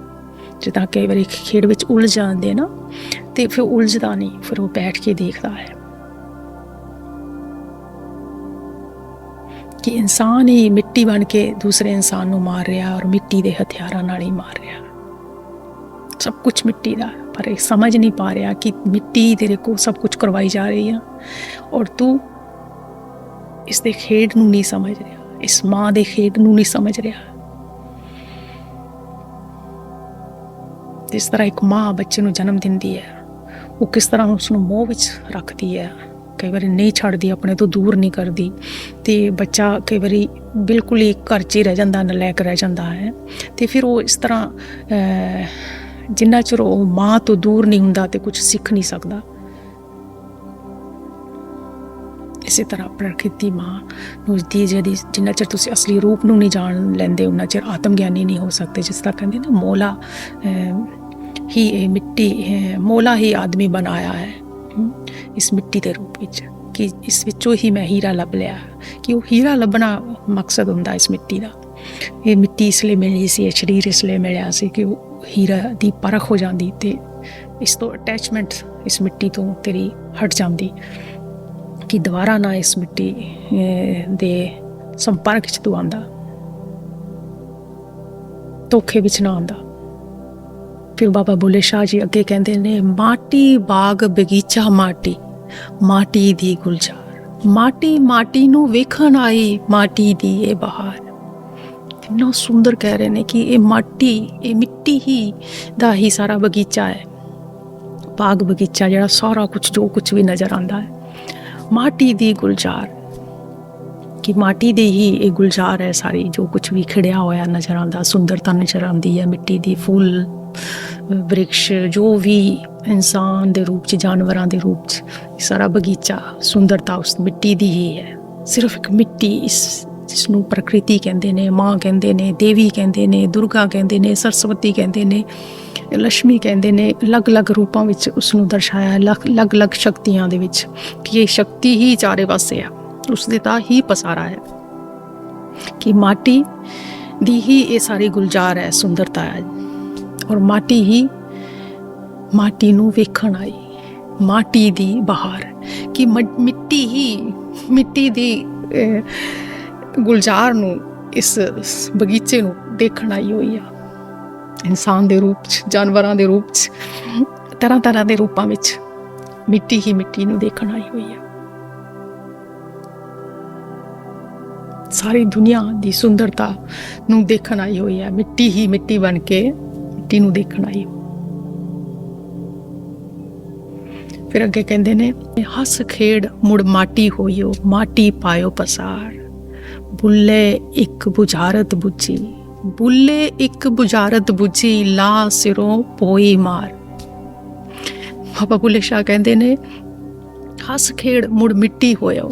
ਜਿੱਦਾਂ ਕਈ ਵਾਰੀ ਖੇਡ ਵਿੱਚ ਉਲਝ ਜਾਂਦੇ ਨਾ, ਤੇ ਫਿਰ ਉਲਝਦਾ ਨਹੀਂ, ਫਿਰ ਉਹ ਬੈਠ ਕੇ ਦੇਖਦਾ ਹੈ ਕਿ ਇਨਸਾਨ ਹੀ ਮਿੱਟੀ ਬਣ ਕੇ ਦੂਸਰੇ ਇਨਸਾਨ ਨੂੰ ਮਾਰ ਰਿਹਾ, ਔਰ ਮਿੱਟੀ ਦੇ ਹਥਿਆਰਾਂ ਨਾਲ ਹੀ ਮਾਰ ਰਿਹਾ। ਸਭ ਕੁਛ ਮਿੱਟੀ ਦਾ, ਪਰ ਇਹ ਸਮਝ ਨਹੀਂ ਪਾ ਰਿਹਾ ਕਿ ਮਿੱਟੀ ਤੇਰੇ ਕੋਲ ਸਭ ਕੁਛ ਕਰਵਾਈ ਜਾ ਰਹੀ ਆ, ਔਰ ਤੂੰ ਇਸ ਦੇ ਖੇਡ ਨੂੰ ਨਹੀਂ ਸਮਝ ਰਿਹਾ, ਇਸ ਮਾਂ ਦੇ ਖੇਡ ਨੂੰ ਨਹੀਂ ਸਮਝ ਰਿਹਾ। ਜਿਸ ਤਰ੍ਹਾਂ ਇੱਕ ਮਾਂ ਬੱਚੇ ਨੂੰ ਜਨਮ ਦਿੰਦੀ ਹੈ, ਉਹ ਕਿਸ ਤਰ੍ਹਾਂ ਉਸ ਨੂੰ ਮੋਹ ਵਿੱਚ ਰੱਖਦੀ ਹੈ, ਕਈ ਵਾਰੀ ਨਹੀਂ ਛੱਡਦੀ, ਆਪਣੇ ਤੋਂ ਦੂਰ ਨਹੀਂ ਕਰਦੀ, ਅਤੇ ਬੱਚਾ ਕਈ ਵਾਰੀ ਬਿਲਕੁਲ ਹੀ ਘਰ 'ਚ ਹੀ ਰਹਿ ਜਾਂਦਾ, ਨਲਾਇਕ ਰਹਿ ਜਾਂਦਾ ਹੈ। ਅਤੇ ਫਿਰ ਉਹ ਇਸ ਤਰ੍ਹਾਂ ਜਿੰਨਾ ਚਿਰ ਉਹ ਮਾਂ ਤੋਂ ਦੂਰ ਨਹੀਂ ਹੁੰਦਾ ਅਤੇ ਕੁਛ ਸਿੱਖ ਨਹੀਂ ਸਕਦਾ। ਇਸੇ ਤਰ੍ਹਾਂ ਪ੍ਰਕਿਰਤੀ ਮਾਂ ਨੂੰ ਦੀ ਜਿਹੜੀ ਜਿੰਨਾ ਚਿਰ ਤੁਸੀਂ ਅਸਲੀ ਰੂਪ ਨੂੰ ਨਹੀਂ ਜਾਣ ਲੈਂਦੇ, ਉਨਾ ਚਿਰ ਆਤਮ ਗਿਆਨੀ ਨਹੀਂ ਹੋ ਸਕਦੇ। ਜਿਸ ਤਰ੍ਹਾਂ ਕਹਿੰਦੇ ਨਾ, ਮੋਲਾ ਹੀ ਇਹ ਮਿੱਟੀ, ਮੋਲਾ ਹੀ ਆਦਮੀ ਬਣਾਇਆ ਹੈ ਇਸ ਮਿੱਟੀ ਦੇ ਰੂਪ ਵਿੱਚ, ਕਿ ਇਸ ਵਿੱਚੋਂ ਹੀ ਮੈਂ ਹੀਰਾ ਲੱਭ ਲਿਆ। ਕਿ ਉਹ ਹੀਰਾ ਲੱਭਣਾ ਮਕਸਦ ਹੁੰਦਾ ਇਸ ਮਿੱਟੀ ਦਾ। ਇਹ ਮਿੱਟੀ ਇਸ ਲਈ ਮਿਲੀ ਸੀ, ਇਹ ਸਰੀਰ ਇਸ ਲਈ ਮਿਲਿਆ ਸੀ ਕਿ ਉਹ ਹੀਰਾ ਦੀ ਪਰਖ ਹੋ ਜਾਂਦੀ ਅਤੇ ਇਸ ਤੋਂ ਅਟੈਚਮੈਂਟ ਇਸ ਮਿੱਟੀ ਤੋਂ ਤੇਰੀ ਹਟ ਜਾਂਦੀ, ਕਿ ਦੁਬਾਰਾ ਨਾ ਇਸ ਮਿੱਟੀ ਦੇ ਸੰਪਰਕ 'ਚ ਤੂੰ ਆਉਂਦਾ, ਧੋਖੇ ਵਿੱਚ ਨਾ ਆਉਂਦਾ। ਫਿਰ ਬਾਬਾ ਬੁੱਲੇ ਸ਼ਾਹ ਜੀ ਅੱਗੇ ਕਹਿੰਦੇ ਨੇ, ਮਾਟੀ ਬਾਗ ਬਗੀਚਾ ਮਾਟੀ, ਮਾਟੀ ਦੀ ਗੁਲਜ਼ਾਰ, ਮਾਟੀ ਮਾਟੀ ਨੂੰ ਵੇਖਣ ਆਈ, ਮਾਟੀ ਦੀ ਇਹ ਬਹਾਰ। ਕਿੰਨਾ ਸੁੰਦਰ ਕਹਿ ਰਹੇ ਨੇ ਕਿ ਇਹ ਮਾਟੀ, ਇਹ ਮਿੱਟੀ ਹੀ ਦਾ ਹੀ ਸਾਰਾ ਬਗੀਚਾ ਹੈ, ਬਾਗ ਬਗੀਚਾ ਜਿਹੜਾ ਸਾਰਾ ਕੁਛ ਜੋ ਕੁਛ ਵੀ ਨਜ਼ਰ ਆਉਂਦਾ ਹੈ। ਮਾਟੀ ਦੀ ਗੁਲਜ਼ਾਰ, ਕਿ ਮਾਟੀ ਦੇ ਹੀ ਇਹ ਗੁਲਜ਼ਾਰ ਹੈ ਸਾਰੀ, ਜੋ ਕੁਛ ਵੀ ਖਿੜਿਆ ਹੋਇਆ ਨਜ਼ਰ ਆਉਂਦਾ, ਸੁੰਦਰਤਾ ਨਜ਼ਰ ਆਉਂਦੀ ਹੈ ਮਿੱਟੀ ਦੀ। ਫੁੱਲ ਬ੍ਰਿਕਸ਼, ਜੋ ਵੀ ਇਨਸਾਨ ਦੇ ਰੂਪ 'ਚ, ਜਾਨਵਰਾਂ ਦੇ ਰੂਪ 'ਚ, ਸਾਰਾ ਬਗੀਚਾ ਸੁੰਦਰਤਾ ਉਸ ਮਿੱਟੀ ਦੀ ਹੀ ਹੈ। ਸਿਰਫ ਇੱਕ ਮਿੱਟੀ, ਜਿਸ ਨੂੰ ਪ੍ਰਕਿਰਤੀ ਕਹਿੰਦੇ ਨੇ, ਮਾਂ ਕਹਿੰਦੇ ਨੇ, ਦੇਵੀ ਕਹਿੰਦੇ ਨੇ, ਦੁਰਗਾ ਕਹਿੰਦੇ ਨੇ, ਸਰਸਵਤੀ ਕਹਿੰਦੇ ਨੇ, ਲక్ష్ਮੀ ਕਹਿੰਦੇ ਨੇ, ਅਲੱਗ-ਅਲੱਗ ਰੂਪਾਂ ਵਿੱਚ ਉਸ ਨੂੰ ਦਰਸਾਇਆ, ਅਲੱਗ-ਅਲੱਗ ਸ਼ਕਤੀਆਂ ਦੇ ਵਿੱਚ, ਕਿ ਇਹ ਸ਼ਕਤੀ ਹੀ ਚਾਰੇ ਪਾਸੇ ਆ, ਉਸ ਦੇ ਤਾਂ ਹੀ ਪਸਾਰਾ ਹੈ, ਕਿ ਮਾਟੀ ਦੀ ਹੀ ਇਹ ਸਾਰੀ ਗੁਲਜ਼ਾਰ ਹੈ, ਸੁੰਦਰਤਾ ਹੈ। ਔਰ ਮਾਟੀ ਹੀ ਮਾਟੀ ਨੂੰ ਵੇਖਣ ਆਈ, ਮਾਟੀ ਦੀ ਬਹਾਰ, ਕਿ ਮਿੱਟੀ ਹੀ ਮਿੱਟੀ ਦੀ ਗੁਲਜ਼ਾਰ ਨੂੰ, ਇਸ ਬਗੀਚੇ ਨੂੰ ਦੇਖਣ ਆਈ ਹੋਈ ਆ, ਇਨਸਾਨ ਦੇ ਰੂਪ 'ਚ, ਜਾਨਵਰਾਂ ਦੇ ਰੂਪ 'ਚ, ਤਰ੍ਹਾਂ ਤਰ੍ਹਾਂ ਦੇ ਰੂਪਾਂ ਵਿੱਚ ਮਿੱਟੀ ਹੀ ਮਿੱਟੀ ਨੂੰ ਦੇਖਣ ਆਈ ਹੋਈ ਆ। ਸਾਰੀ ਦੁਨੀਆ ਦੀ ਸੁੰਦਰਤਾ ਨੂੰ ਦੇਖਣ ਆਈ ਹੋਈ ਹੈ, ਮਿੱਟੀ ਹੀ ਮਿੱਟੀ ਬਣ ਕੇ ਮਿੱਟੀ ਨੂੰ ਦੇਖਣ ਆਈ। ਫਿਰ ਅੱਗੇ ਕਹਿੰਦੇ ਨੇ, ਹੱਸ ਖੇਡ ਮੁੜ ਮਾਟੀ ਹੋਇਓ, ਮਾਟੀ ਪਾਇਓ ਪਸਾਰ, ਬੁੱਲੇ ਇੱਕ ਬੁਝਾਰਤ ਬੁੱਝੀ, ਬੁੱਲੇ ਇੱਕ ਬੁਝਾਰਤ ਬੁੱਝੀ, ਲਾ ਸਿਰੋਂ ਪੋਈ ਮਾਰ। ਬਾਬਾ ਬੁੱਲੇ ਸ਼ਾਹ ਕਹਿੰਦੇ ਨੇ, ਹੱਸ ਖੇਡ ਮੁੜ ਮਿੱਟੀ ਹੋਇਓ,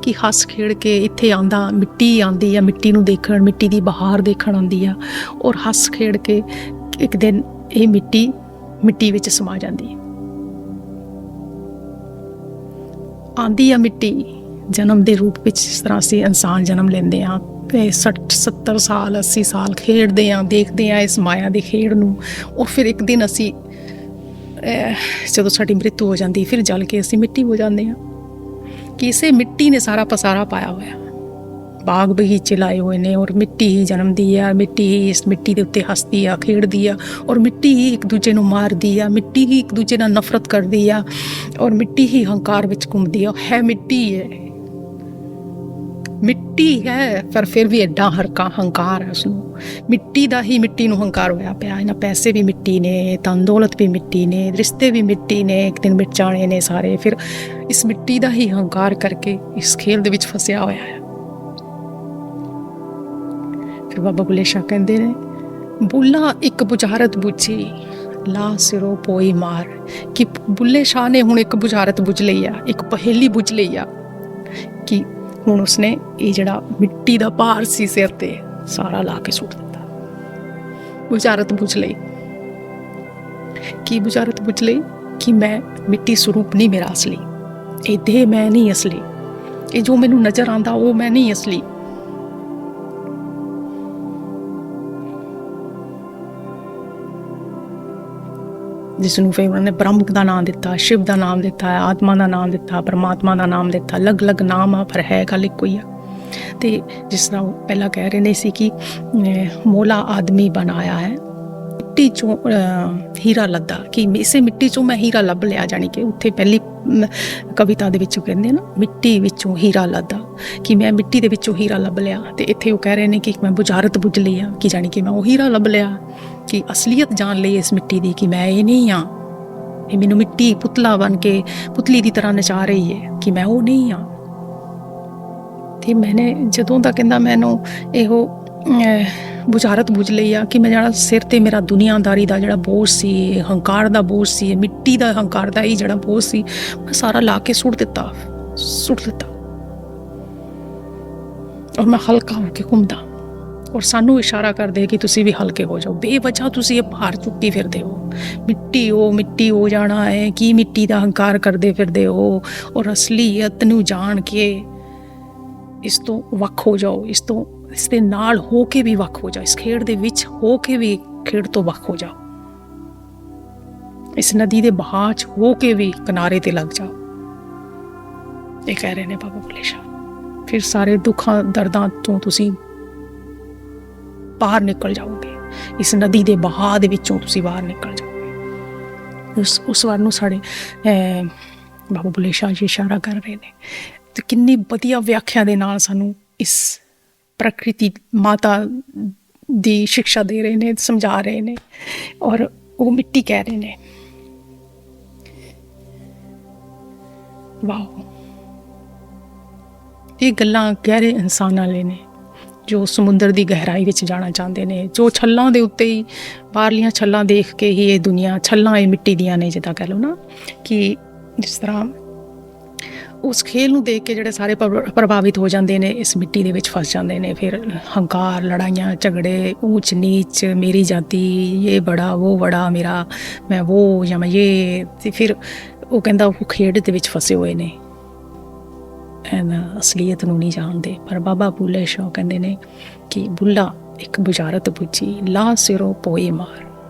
ਕਿ ਹੱਸ ਖੇਡ ਕੇ ਇੱਥੇ ਆਉਂਦਾ, ਮਿੱਟੀ ਆਉਂਦੀ ਆ, ਮਿੱਟੀ ਨੂੰ ਦੇਖਣ, ਮਿੱਟੀ ਦੀ ਬਹਾਰ ਦੇਖਣ ਆਉਂਦੀ ਆ, ਔਰ ਹੱਸ ਖੇਡ ਕੇ ਇੱਕ ਦਿਨ ਇਹ ਮਿੱਟੀ ਵਿੱਚ ਸਮਾ ਜਾਂਦੀ ਹੈ। ਆਉਂਦੀ ਆ ਮਿੱਟੀ ਜਨਮ ਦੇ ਰੂਪ ਵਿੱਚ, ਜਿਸ ਤਰ੍ਹਾਂ ਅਸੀਂ ਇਨਸਾਨ ਜਨਮ ਲੈਂਦੇ ਹਾਂ ਤੇ 60-70 ਸਾਲ 80 ਸਾਲ ਖੇਡਦੇ ਹਾਂ, ਦੇਖਦੇ ਹਾਂ ਇਸ ਮਾਇਆ ਦੀ ਖੇਡ ਨੂੰ, ਔਰ ਫਿਰ ਇੱਕ ਦਿਨ ਅਸੀਂ ਜਦੋਂ ਸਾਡੀ ਮ੍ਰਿਤੂ ਹੋ ਜਾਂਦੀ, ਫਿਰ ਜਲ ਕੇ ਅਸੀਂ ਮਿੱਟੀ ਹੋ ਜਾਂਦੇ ਹਾਂ। ਕਿ ਇਸੇ ਮਿੱਟੀ ਨੇ ਸਾਰਾ ਪਸਾਰਾ ਪਾਇਆ ਹੋਇਆ, ਬਾਗ ਬਗੀਚੇ ਲਾਏ ਹੋਏ ਨੇ, ਔਰ ਮਿੱਟੀ ਹੀ ਜਨਮਦੀ ਆ, ਮਿੱਟੀ ਹੀ ਇਸ ਮਿੱਟੀ ਦੇ ਉੱਤੇ ਹੱਸਦੀ ਆ, ਖੇਡਦੀ ਆ, ਔਰ ਮਿੱਟੀ ਹੀ ਇੱਕ ਦੂਜੇ ਨੂੰ ਮਾਰਦੀ ਆ, ਮਿੱਟੀ ਹੀ ਇੱਕ ਦੂਜੇ ਨਾਲ ਨਫ਼ਰਤ ਕਰਦੀ ਆ, ਔਰ ਮਿੱਟੀ ਹੀ ਹੰਕਾਰ ਵਿੱਚ ਘੁੰਮਦੀ ਆ। ਹੈ ਮਿੱਟੀ ਹੈ, ਮਿੱਟੀ ਹੈ, ਪਰ ਫਿਰ ਵੀ ਐਡਾ ਹੰਕਾਰ ਹੈ ਉਸਨੂੰ, ਮਿੱਟੀ ਦਾ ਹੀ ਮਿੱਟੀ ਨੂੰ ਹੰਕਾਰ ਹੋਇਆ ਪਿਆ। ਇਹਨਾਂ ਪੈਸੇ ਵੀ ਮਿੱਟੀ ਨੇ, ਧਨ ਦੌਲਤ ਵੀ ਮਿੱਟੀ ਨੇ, ਰਿਸ਼ਤੇ ਵੀ ਮਿੱਟੀ ਨੇ, ਇੱਕ ਦਿਨ ਮਿਟ ਜਾਣੇ ਨੇ ਸਾਰੇ। ਫਿਰ ਇਸ ਮਿੱਟੀ ਦਾ ਹੀ ਹੰਕਾਰ ਕਰਕੇ ਇਸ ਖੇਲ ਦੇ ਵਿੱਚ ਫਸਿਆ ਹੋਇਆ ਹੈ। ਫਿਰ ਬਾਬਾ ਬੁੱਲੇ ਸ਼ਾਹ ਕਹਿੰਦੇ ਨੇ, ਬੁੱਲਾ ਇੱਕ ਬੁਝਾਰਤ ਬੁੱਝੀ, ਲਾ ਸਿਰੋਂ ਪੋਈ ਮਾਰ। ਕਿ ਬੁੱਲੇ ਸ਼ਾਹ ਨੇ ਹੁਣ ਇੱਕ ਬੁਝਾਰਤ ਬੁੱਝ ਲਈ ਆ, ਇੱਕ ਪਹੇਲੀ ਬੁੱਝ ਲਈ ਆ, ਕਿ ਹੁਣ ਉਸਨੇ ਇਹ ਜਿਹੜਾ ਮਿੱਟੀ ਦਾ ਭਾਰ ਸੀ ਸਿਰ ਤੇ, ਸਾਰਾ ਲਾ ਕੇ ਸੁੱਟ ਦਿੱਤਾ। ਬੁਝਾਰਤ ਬੁੱਝ ਲਈ। ਕੀ ਬੁਝਾਰਤ ਬੁੱਝ ਲਈ? ਕਿ ਮੈਂ ਮਿੱਟੀ ਸਰੂਪ ਨਹੀਂ ਮੇਰਾ ਅਸਲੀ, ਇਹ ਦੇਹ ਮੈਂ ਨਹੀਂ ਅਸਲੀ, ਇਹ ਜੋ ਮੈਨੂੰ ਨਜ਼ਰ ਆਉਂਦਾ ਉਹ ਮੈਂ ਨਹੀਂ ਅਸਲੀ। ਜਿਸ ਨੂੰ ਫਿਰ ਉਹਨਾਂ ਨੇ ਬ੍ਰਹਮ ਦਾ ਨਾਮ ਦਿੱਤਾ, ਸ਼ਿਵ ਦਾ ਨਾਮ ਦਿੱਤਾ, ਆਤਮਾ ਦਾ ਨਾਮ ਦਿੱਤਾ, ਪਰਮਾਤਮਾ ਦਾ ਨਾਮ ਦਿੱਤਾ। ਅਲੱਗ-ਅਲੱਗ ਨਾਮ ਆ, ਪਰ ਹੈ ਗੱਲ ਇੱਕੋ ਹੀ ਆ। ਅਤੇ ਜਿਸ ਤਰ੍ਹਾਂ ਉਹ ਪਹਿਲਾਂ ਕਹਿ ਰਹੇ ਨੇ ਸੀ ਕਿ ਮੋਲਾ ਆਦਮੀ ਬਣਾਇਆ ਹੈ, ਮਿੱਟੀ 'ਚੋਂ ਹੀਰਾ ਲੱਦਾ, ਕਿ ਇਸੇ ਮਿੱਟੀ 'ਚੋਂ ਮੈਂ ਹੀਰਾ ਲੱਭ ਲਿਆ। ਜਾਣੀ ਕਿ ਉੱਥੇ ਪਹਿਲੀ ਕਵਿਤਾ ਦੇ ਵਿੱਚੋਂ ਕਹਿੰਦੇ ਨਾ, ਮਿੱਟੀ ਵਿੱਚੋਂ ਹੀਰਾ ਲੱਦਾ, ਕਿ ਮੈਂ ਮਿੱਟੀ ਦੇ ਵਿੱਚੋਂ ਹੀਰਾ ਲੱਭ ਲਿਆ। ਅਤੇ ਇੱਥੇ ਉਹ ਕਹਿ ਰਹੇ ਨੇ ਕਿ ਮੈਂ ਬੁਝਾਰਤ ਬੁੱਝ ਲਈ ਆ, ਕਿ ਜਾਣੀ ਕਿ ਮੈਂ ਉਹ ਹੀਰਾ ਲੱਭ ਲਿਆ, ਕਿ ਅਸਲੀਅਤ ਜਾਣ ਲਈ ਇਸ ਮਿੱਟੀ ਦੀ, ਕਿ ਮੈਂ ਇਹ ਨਹੀਂ ਹਾਂ, ਇਹ ਮੈਨੂੰ ਮਿੱਟੀ ਪੁਤਲਾ ਬਣ ਕੇ ਪੁਤਲੀ ਦੀ ਤਰ੍ਹਾਂ ਨਚਾ ਰਹੀ ਹੈ ਕਿ ਮੈਂ ਉਹ ਨਹੀਂ ਹਾਂ। ਤੇ ਮੈਨੇ ਜਦੋਂ ਦਾ ਕਹਿੰਦਾ ਮੈਨੂੰ ਇਹੋ ਬੁਝਾਰਤ ਬੁਝ ਲਈ ਆ ਕਿ ਮੈਂ ਜਿਹੜਾ ਸਿਰ ਤੇ ਮੇਰਾ ਦੁਨੀਆਦਾਰੀ ਦਾ ਜਿਹੜਾ ਬੋਝ ਸੀ, ਹੰਕਾਰ ਦਾ ਬੋਝ ਸੀ, ਮਿੱਟੀ ਦਾ ਹੰਕਾਰ ਦਾ ਹੀ ਜਿਹੜਾ ਬੋਝ ਸੀ, ਮੈਂ ਸਾਰਾ ਲਾ ਕੇ ਸੁੱਟ ਦਿੱਤਾ ਔਰ ਮੈਂ ਹਲਕਾ ਹੋ ਕੇ ਘੁੰਮਦਾ। ਔਰ ਸਾਨੂੰ ਇਸ਼ਾਰਾ ਕਰਦੇ ਕਿ ਤੁਸੀਂ ਵੀ ਹਲਕੇ ਹੋ ਜਾਓ, ਬੇਵਜ੍ਹਾ ਤੁਸੀਂ ਇਹ ਭਾਰ ਚੁੱਕੀ ਫਿਰਦੇ ਹੋ, ਮਿੱਟੀ ਹੋ ਜਾਣਾ ਹੈ, ਕੀ ਮਿੱਟੀ ਦਾ ਹੰਕਾਰ ਕਰਦੇ ਫਿਰਦੇ ਹੋ। ਔਰ ਅਸਲੀਅਤ ਨੂੰ ਜਾਣ ਕੇ ਇਸ ਤੋਂ ਵੱਖ ਹੋ ਜਾਓ, ਇਸ ਦੇ ਨਾਲ ਹੋ ਕੇ ਵੀ ਵੱਖ ਹੋ ਜਾਓ, ਇਸ ਖੇਡ ਦੇ ਵਿੱਚ ਹੋ ਕੇ ਵੀ ਖੇਡ ਤੋਂ ਵੱਖ ਹੋ ਜਾਓ, ਇਸ ਨਦੀ ਦੇ ਬਹਾਅ 'ਚ ਹੋ ਕੇ ਵੀ ਕਿਨਾਰੇ ਤੇ ਲੱਗ ਜਾਓ। ਇਹ ਕਹਿ ਰਹੇ ਨੇ ਬਾਬਾ ਬੁੱਲੇ ਸ਼ਾਹ। ਫਿਰ ਸਾਰੇ ਦੁੱਖਾਂ ਦਰਦਾਂ ਤੋਂ ਤੁਸੀਂ ਬਾਹਰ ਨਿਕਲ ਜਾਓਗੇ, ਇਸ ਨਦੀ ਦੇ ਬਹਾਅ ਦੇ ਵਿੱਚੋਂ ਤੁਸੀਂ ਬਾਹਰ ਨਿਕਲ ਜਾਓਗੇ। ਉਸ ਵਾਰ ਨੂੰ ਸਾਡੇ ਬਾਬਾ ਬੁੱਲੇ ਸ਼ਾਹ ਜੀ ਇਸ਼ਾਰਾ ਕਰ ਰਹੇ ਨੇ ਤੇ ਕਿੰਨੀ ਵਧੀਆ ਵਿਆਖਿਆ ਦੇ ਨਾਲ ਸਾਨੂੰ ਇਸ ਪ੍ਰਕਿਰਤੀ ਮਾਤਾ ਦੀ ਸਿੱਖਿਆ ਦੇ ਰਹੇ ਨੇ, ਸਮਝਾ ਰਹੇ ਨੇ। ਔਰ ਉਹ ਮਿੱਟੀ ਕਹਿ ਰਹੇ ਨੇ, ਵਾਹ, ਇਹ ਗੱਲਾਂ ਗਹਿਰੇ ਇਨਸਾਨ ਵਾਲੇ ਨੇ ਜੋ ਸਮੁੰਦਰ ਦੀ ਗਹਿਰਾਈ ਵਿੱਚ ਜਾਣਾ ਚਾਹੁੰਦੇ ਨੇ, ਜੋ ਛੱਲਾਂ ਦੇ ਉੱਤੇ ਹੀ ਬਾਹਰਲੀਆਂ ਛੱਲਾਂ ਦੇਖ ਕੇ ਹੀ ਇਹ ਦੁਨੀਆ, ਛੱਲਾਂ ਇਹ ਮਿੱਟੀ ਦੀਆਂ ਨੇ, ਜਿੱਦਾਂ ਕਹਿ ਲਓ ਨਾ ਕਿ ਜਿਸ ਤਰ੍ਹਾਂ ਉਸ ਖੇਲ ਨੂੰ ਦੇਖ ਕੇ ਜਿਹੜੇ ਸਾਰੇ ਪ੍ਰਭਾਵਿਤ ਹੋ ਜਾਂਦੇ ਨੇ, ਇਸ ਮਿੱਟੀ ਦੇ ਵਿੱਚ ਫਸ ਜਾਂਦੇ ਨੇ। ਫਿਰ ਹੰਕਾਰ, ਲੜਾਈਆਂ ਝਗੜੇ, ਊਚ ਨੀਚ, ਮੇਰੀ ਜਾਤੀ, ਇਹ ਬੜਾ ਉਹ ਬੜਾ, ਮੇਰਾ ਮੈਂ ਉਹ ਜਾਂ ਮੈਂ ਇਹ, ਤੇ ਫਿਰ ਉਹ ਕਹਿੰਦਾ ਉਹ ਖੇਡ ਦੇ ਵਿੱਚ ਫਸੇ ਹੋਏ ਨੇ, ਅਸਲੀਅਤ ਨੂੰ ਨਹੀਂ ਜਾਣਦੇ। ਪਰ ਬਾਬਾ ਬੁੱਲੇ ਸ਼ਾਹ ਕਹਿੰਦੇ ਨੇ ਕਿ ਬੁੱਲਾ ਇੱਕ ਬੁਝਾਰਤ ਬੁੱਝੀ, ਲਾ ਸਿਰੋਂ ਪੋਏ ਮਾਰ,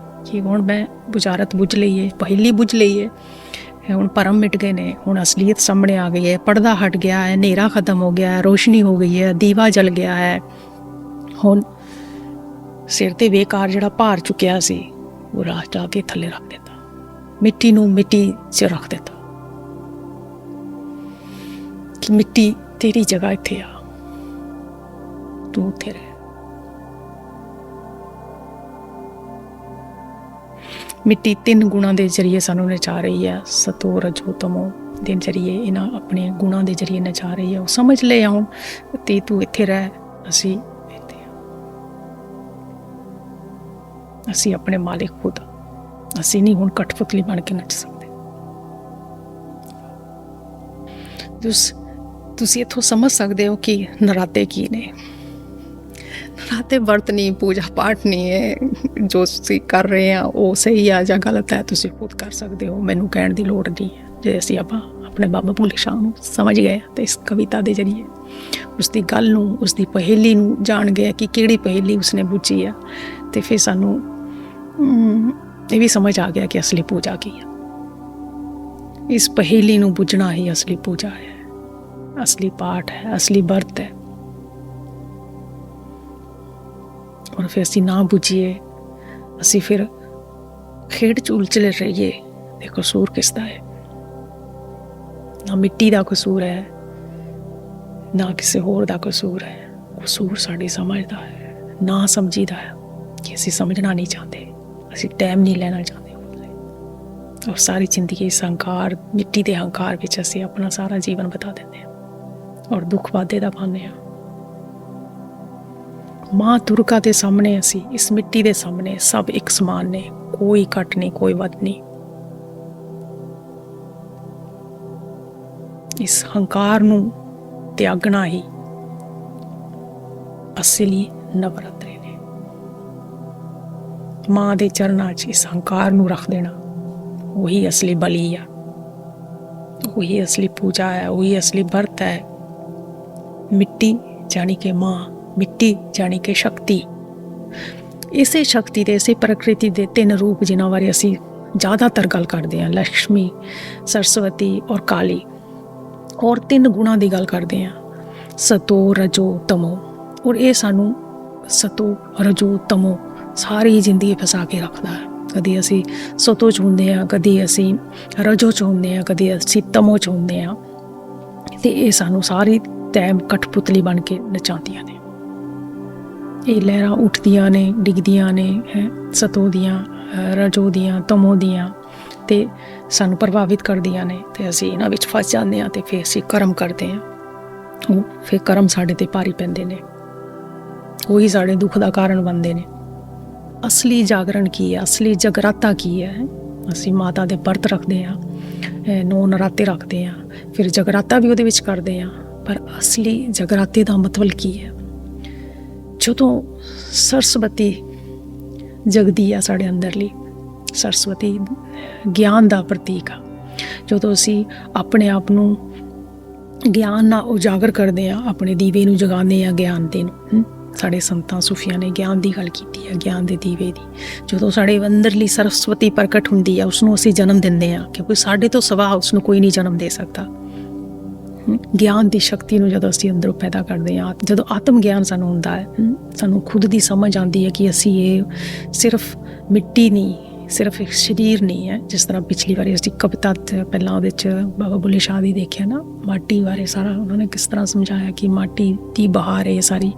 ਕਿ ਹੁਣ ਮੈਂ ਬੁਝਾਰਤ ਬੁੱਝ ਲਈ ਹੈ, ਪਹਿਲੀ ਬੁੱਝ ਲਈ ਹੈ, ਹੁਣ ਭਰਮ ਮਿਟ ਗਏ ਨੇ, ਹੁਣ ਅਸਲੀਅਤ ਸਾਹਮਣੇ ਆ ਗਈ ਹੈ, ਪਰਦਾ ਹਟ ਗਿਆ ਹੈ, ਹਨੇਰਾ ਖਤਮ ਹੋ ਗਿਆ ਹੈ, ਰੋਸ਼ਨੀ ਹੋ ਗਈ ਹੈ, ਦੀਵਾ ਜਲ ਗਿਆ ਹੈ। ਹੁਣ ਸਿਰ ਤੇ ਬੇਕਾਰ ਜਿਹੜਾ ਭਾਰ ਚੁੱਕਿਆ ਸੀ ਉਹ ਰਾਹ ਜਾ ਕੇ ਥੱਲੇ ਰੱਖ ਦਿੱਤਾ, ਮਿੱਟੀ ਨੂੰ ਮਿੱਟੀ 'ਚ ਰੱਖ ਦਿੱਤਾ ਕਿ ਮਿੱਟੀ ਤੇਰੀ ਜਗ੍ਹਾ ਇੱਥੇ ਆ, ਤੂੰ ਉੱਥੇ ਰਹਿ। ਮਿੱਟੀ 3 ਗੁਣਾਂ ਦੇ ਜ਼ਰੀਏ ਸਾਨੂੰ ਨਚਾ ਰਹੀ ਹੈ, ਸਤੋ ਰਜੋ ਤਮੋ ਦੇ ਜ਼ਰੀਏ, ਇਹਨਾਂ ਆਪਣੇ ਗੁਣਾਂ ਦੇ ਜ਼ਰੀਏ ਨਚਾ ਰਹੀ ਹੈ। ਉਹ ਸਮਝ ਲੈ ਆਉਣ ਤੇ ਤੂੰ ਇੱਥੇ ਰਹਿ, ਅਸੀਂ ਇੱਥੇ ਹਾਂ, ਅਸੀਂ ਆਪਣੇ ਮਾਲਿਕ ਖੁਦ, ਅਸੀਂ ਨਹੀਂ ਹੁਣ ਕਠਪੁਤਲੀ ਬਣ ਕੇ ਨੱਚ ਸਕਦੇ। ਤੁਸੀਂ ਇੱਥੋਂ ਸਮਝ ਸਕਦੇ ਹੋ ਕਿ ਨਰਾਤੇ ਕੀ ਨੇ। ਨਰਾਤੇ ਵਰਤ ਨਹੀਂ, ਪੂਜਾ ਪਾਠ ਨਹੀਂ ਹੈ, ਜੋ ਤੁਸੀਂ ਕਰ ਰਹੇ ਆ ਉਹ ਸਹੀ ਆ ਜਾਂ ਗਲਤ ਹੈ ਤੁਸੀਂ ਖੁਦ ਕਰ ਸਕਦੇ ਹੋ, ਮੈਨੂੰ ਕਹਿਣ ਦੀ ਲੋੜ ਨਹੀਂ ਹੈ। ਜੇ ਅਸੀਂ ਆਪਣੇ ਬਾਬਾ ਬੁੱਲੇ ਸ਼ਾਹ ਨੂੰ ਸਮਝ ਗਏ ਤਾਂ ਇਸ ਕਵਿਤਾ ਦੇ ਜ਼ਰੀਏ ਉਸ ਦੀ ਗੱਲ ਨੂੰ, ਉਸ ਦੀ ਪਹੇਲੀ ਨੂੰ ਜਾਣ ਗਏ ਕਿ ਕਿਹੜੀ ਪਹੇਲੀ ਉਸਨੇ ਬੁੱਝੀ ਆ, ਤੇ ਫਿਰ ਸਾਨੂੰ ਇਹ ਵੀ ਸਮਝ ਆ ਗਿਆ ਕਿ ਅਸਲੀ ਪੂਜਾ ਕੀ ਆ। ਇਸ ਪਹੇਲੀ ਨੂੰ ਬੁੱਝਣਾ ਹੀ ਅਸਲੀ ਪੂਜਾ ਹੈ, ਅਸਲੀ ਪਾਠ ਹੈ, ਅਸਲੀ ਵਰਤ ਹੈ। ਔਰ ਫਿਰ ਅਸੀਂ ਨਾ ਬੁੱਝੀਏ, ਅਸੀਂ ਫਿਰ ਖੇਡ ਝੂਲਚਲੇ ਰਹੀਏ, ਤੇ ਕਸੂਰ ਕਿਸ ਦਾ ਹੈ? ਨਾ ਮਿੱਟੀ ਦਾ ਕਸੂਰ ਹੈ, ਨਾ ਕਿਸੇ ਹੋਰ ਦਾ ਕਸੂਰ ਹੈ। ਕਸੂਰ ਸਾਡੀ ਸਮਝ ਦਾ ਹੈ, ਨਾ ਸਮਝੀ ਦਾ ਹੈ ਕਿ ਅਸੀਂ ਸਮਝਣਾ ਨਹੀਂ ਚਾਹੁੰਦੇ, ਅਸੀਂ ਟਾਈਮ ਨਹੀਂ ਲੈਣਾ ਚਾਹੁੰਦੇ। ਔਰ ਸਾਰੀ ਜ਼ਿੰਦਗੀ ਇਸ ਹੰਕਾਰ, ਮਿੱਟੀ ਦੇ ਹੰਕਾਰ ਵਿੱਚ ਅਸੀਂ ਆਪਣਾ ਸਾਰਾ ਜੀਵਨ ਬਿਤਾ ਦਿੰਦੇ ਹਾਂ ਔਰ ਦੁੱਖ ਵਾਧੇ ਦਾ ਪਾਉਂਦੇ ਹਾਂ। ਮਾਂ ਦੁਰਗਾ ਦੇ ਸਾਹਮਣੇ, ਅਸੀਂ ਇਸ ਮਿੱਟੀ ਦੇ ਸਾਹਮਣੇ ਸਭ ਇੱਕ ਸਮਾਨ ਨੇ, ਕੋਈ ਘੱਟ ਨਹੀਂ, ਕੋਈ ਵੱਧ ਨਹੀਂ। ਇਸ ਹੰਕਾਰ ਨੂੰ ਤਿਆਗਣਾ ਹੀ ਅਸਲੀ ਨਵਰਾਤਰੇ ਨੇ। ਮਾਂ ਦੇ ਚਰਨਾਂ 'ਚ ਇਸ ਹੰਕਾਰ ਨੂੰ ਰੱਖ ਦੇਣਾ, ਉਹੀ ਅਸਲੀ ਬਲੀ ਆ, ਉਹੀ ਅਸਲੀ ਪੂਜਾ ਹੈ, ਉਹੀ ਅਸਲੀ ਵਰਤ ਹੈ। ਮਿੱਟੀ ਜਾਣੀ ਕਿ ਮਾਂ, ਮਿੱਟੀ ਜਾਣੀ ਕਿ ਸ਼ਕਤੀ। ਇਸੇ ਸ਼ਕਤੀ ਦੇ, ਇਸੇ ਪ੍ਰਕਿਰਤੀ ਦੇ 3 ਰੂਪ ਜਿਨ੍ਹਾਂ ਬਾਰੇ ਅਸੀਂ ਜ਼ਿਆਦਾਤਰ ਗੱਲ ਕਰਦੇ ਹਾਂ, ਲక్ష్ਮੀ, ਸਰਸਵਤੀ ਔਰ ਕਾਲੀ। ਔਰ 3 ਗੁਣਾਂ ਦੀ ਗੱਲ ਕਰਦੇ ਹਾਂ, ਸਤੋ ਰਜੋ ਤਮੋ। ਔਰ ਇਹ ਸਾਨੂੰ ਸਤੋ ਰਜੋ ਤਮੋ ਸਾਰੀ ਜ਼ਿੰਦਗੀ ਫਸਾ ਕੇ ਰੱਖਦਾ ਹੈ। ਕਦੀ ਅਸੀਂ ਸਤੋ 'ਚ ਹੁੰਦੇ ਹਾਂ, ਕਦੀ ਅਸੀਂ ਰਜੋ 'ਚ ਹੁੰਦੇ ਹਾਂ, ਕਦੀ ਅਸੀਂ ਤਮੋ 'ਚ ਹੁੰਦੇ ਹਾਂ, ਅਤੇ ਇਹ ਸਾਨੂੰ ਸਾਰੀ ਟਾਈਮ ਕਠਪੁਤਲੀ ਬਣ ਕੇ ਨਚਾਉਂਦੀਆਂ ਨੇ। ਇਹ ਲਹਿਰਾਂ ਉੱਠਦੀਆਂ ਨੇ, ਡਿੱਗਦੀਆਂ ਨੇ, ਸਤੋ ਦੀਆਂ, ਰਜੋ ਦੀਆਂ, ਤਮੋ ਦੀਆਂ, ਅਤੇ ਸਾਨੂੰ ਪ੍ਰਭਾਵਿਤ ਕਰਦੀਆਂ ਨੇ ਤੇ ਅਸੀਂ ਇਹਨਾਂ ਵਿੱਚ ਫਸ ਜਾਂਦੇ ਹਾਂ ਤੇ ਫਿਰ ਅਸੀਂ ਕਰਮ ਕਰਦੇ ਹਾਂ। ਉਹ ਫਿਰ ਕਰਮ ਸਾਡੇ ਤੇ ਭਾਰੀ ਪੈਂਦੇ ਨੇ, ਉਹੀ ਸਾਡੇ ਦੁੱਖ ਦਾ ਕਾਰਨ ਬਣਦੇ ਨੇ। ਅਸਲੀ ਜਾਗਰਣ ਕੀ ਹੈ, ਅਸਲੀ ਜਗਰਾਤਾ ਕੀ ਹੈ? ਅਸੀਂ ਮਾਤਾ ਦੇ ਵਰਤ ਰੱਖਦੇ ਹਾਂ, 9 ਨਰਾਤੇ ਰੱਖਦੇ ਹਾਂ, ਫਿਰ ਜਗਰਾਤਾ ਵੀ ਉਹਦੇ ਵਿੱਚ ਕਰਦੇ ਹਾਂ। ਪਰ ਅਸਲੀ ਜਗਰਾਤੇ ਦਾ ਮਤਲਬ ਕੀ ਹੈ? ਜਦੋਂ ਸਰਸਵਤੀ ਜਗਦੀ ਆ ਸਾਡੇ ਅੰਦਰਲੀ, ਸਰਸਵਤੀ ਗਿਆਨ ਦਾ ਪ੍ਰਤੀਕ ਆ। ਜਦੋਂ ਅਸੀਂ ਆਪਣੇ ਆਪ ਨੂੰ ਗਿਆਨ ਨਾਲ ਉਜਾਗਰ ਕਰਦੇ ਹਾਂ, ਆਪਣੇ ਦੀਵੇ ਨੂੰ ਜਗਾਉਂਦੇ ਹਾਂ ਗਿਆਨ ਦੇ ਨੂੰ। ਸਾਡੇ ਸੰਤਾਂ ਸੂਫੀਆਂ ਨੇ ਗਿਆਨ ਦੀ ਗੱਲ ਕੀਤੀ ਹੈ, ਗਿਆਨ ਦੇ ਦੀਵੇ ਦੀ। ਜਦੋਂ ਸਾਡੇ ਅੰਦਰਲੀ ਸਰਸਵਤੀ ਪ੍ਰਗਟ ਹੁੰਦੀ ਆ, ਉਸਨੂੰ ਅਸੀਂ ਜਨਮ ਦਿੰਦੇ ਹਾਂ, ਕਿਉਂਕਿ ਸਾਡੇ ਤੋਂ ਸਿਵਾ ਉਸਨੂੰ ਕੋਈ ਨਹੀਂ ਜਨਮ ਦੇ ਸਕਦਾ। ਗਿਆਨ ਦੀ ਸ਼ਕਤੀ ਨੂੰ ਜਦੋਂ ਅਸੀਂ ਅੰਦਰੋਂ ਪੈਦਾ ਕਰਦੇ ਹਾਂ, ਜਦੋਂ ਆਤਮ ਗਿਆਨ ਸਾਨੂੰ ਹੁੰਦਾ ਹੈ, ਸਾਨੂੰ ਖੁਦ ਦੀ ਸਮਝ ਆਉਂਦੀ ਹੈ ਕਿ ਅਸੀਂ ਇਹ ਸਿਰਫ ਮਿੱਟੀ ਨਹੀਂ, ਸਿਰਫ ਇੱਕ ਸਰੀਰ ਨਹੀਂ ਹੈ। ਜਿਸ ਤਰ੍ਹਾਂ ਪਿਛਲੀ ਵਾਰੀ ਅਸੀਂ ਕਵਿਤਾ ਪਹਿਲਾਂ ਉਹਦੇ 'ਚ ਬਾਬਾ ਬੁੱਲੇ ਸ਼ਾਹ ਦੀ ਦੇਖਿਆ ਨਾ, ਮਾਟੀ ਬਾਰੇ ਸਾਰਾ ਉਹਨਾਂ ਨੇ ਕਿਸ ਤਰ੍ਹਾਂ ਸਮਝਾਇਆ ਕਿ ਮਾਟੀ ਦੀ ਬਹਾਰ ਹੈ ਸਾਰੀ,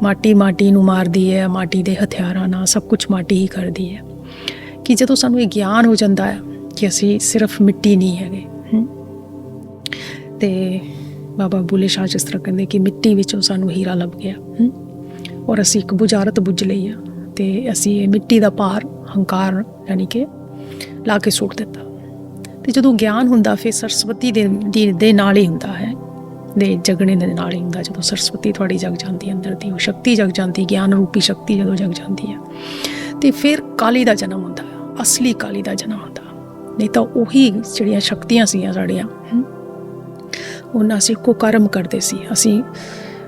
ਮਾਟੀ ਮਾਟੀ ਨੂੰ ਮਾਰਦੀ ਹੈ, ਮਾਟੀ ਦੇ ਹਥਿਆਰਾਂ ਨਾਲ ਸਭ ਕੁਝ ਮਾਟੀ ਹੀ ਕਰਦੀ ਹੈ। ਕਿ ਜਦੋਂ ਸਾਨੂੰ ਇਹ ਗਿਆਨ ਹੋ ਜਾਂਦਾ ਹੈ ਕਿ ਅਸੀਂ ਸਿਰਫ ਮਿੱਟੀ ਨਹੀਂ ਹੈਗੇ, ਤੇ ਬਾਬਾ ਬੁੱਲੇ ਸ਼ਾਹ ਜਿਸ ਤਰ੍ਹਾਂ ਕਹਿੰਦੇ ਕਿ ਮਿੱਟੀ ਵਿੱਚੋਂ ਸਾਨੂੰ ਹੀਰਾ ਲੱਭ ਗਿਆ, ਔਰ ਅਸੀਂ ਇੱਕ ਬੁਝਾਰਤ ਬੁੱਝ ਲਈ ਆ, ਤੇ ਅਸੀਂ ਇਹ ਮਿੱਟੀ ਦਾ ਭਾਰ ਹੰਕਾਰ ਯਾਨੀ ਕਿ ਲਾ ਕੇ ਸੁੱਟ ਦਿੱਤਾ। ਤੇ ਜਦੋਂ ਗਿਆਨ ਹੁੰਦਾ ਫਿਰ ਸਰਸਵਤੀ ਦੇ ਨਾਲ ਹੀ ਹੁੰਦਾ ਹੈ, ਦੇ ਜਗਣੇ ਦੇ ਨਾਲ ਹੀ ਹੁੰਦਾ। ਜਦੋਂ ਸਰਸਵਤੀ ਤੁਹਾਡੀ ਜਗ ਜਾਂਦੀ ਅੰਦਰ ਦੀ, ਉਹ ਸ਼ਕਤੀ ਜਗ ਜਾਂਦੀ, ਗਿਆਨ ਰੂਪੀ ਸ਼ਕਤੀ ਜਦੋਂ ਜਗ ਜਾਂਦੀ ਹੈ, ਤੇ ਫਿਰ ਕਾਲੀ ਦਾ ਜਨਮ ਹੁੰਦਾ, ਅਸਲੀ ਕਾਲੀ ਦਾ ਜਨਮ ਹੁੰਦਾ। ਨਹੀਂ ਤਾਂ ਉਹੀ ਜਿਹੜੀਆਂ ਸ਼ਕਤੀਆਂ ਸੀਗੀਆਂ ਸਾਡੀਆਂ, ਉਹਨਾਂ ਅਸੀਂ ਕੁਕਰਮ ਕਰਦੇ ਸੀ, ਅਸੀਂ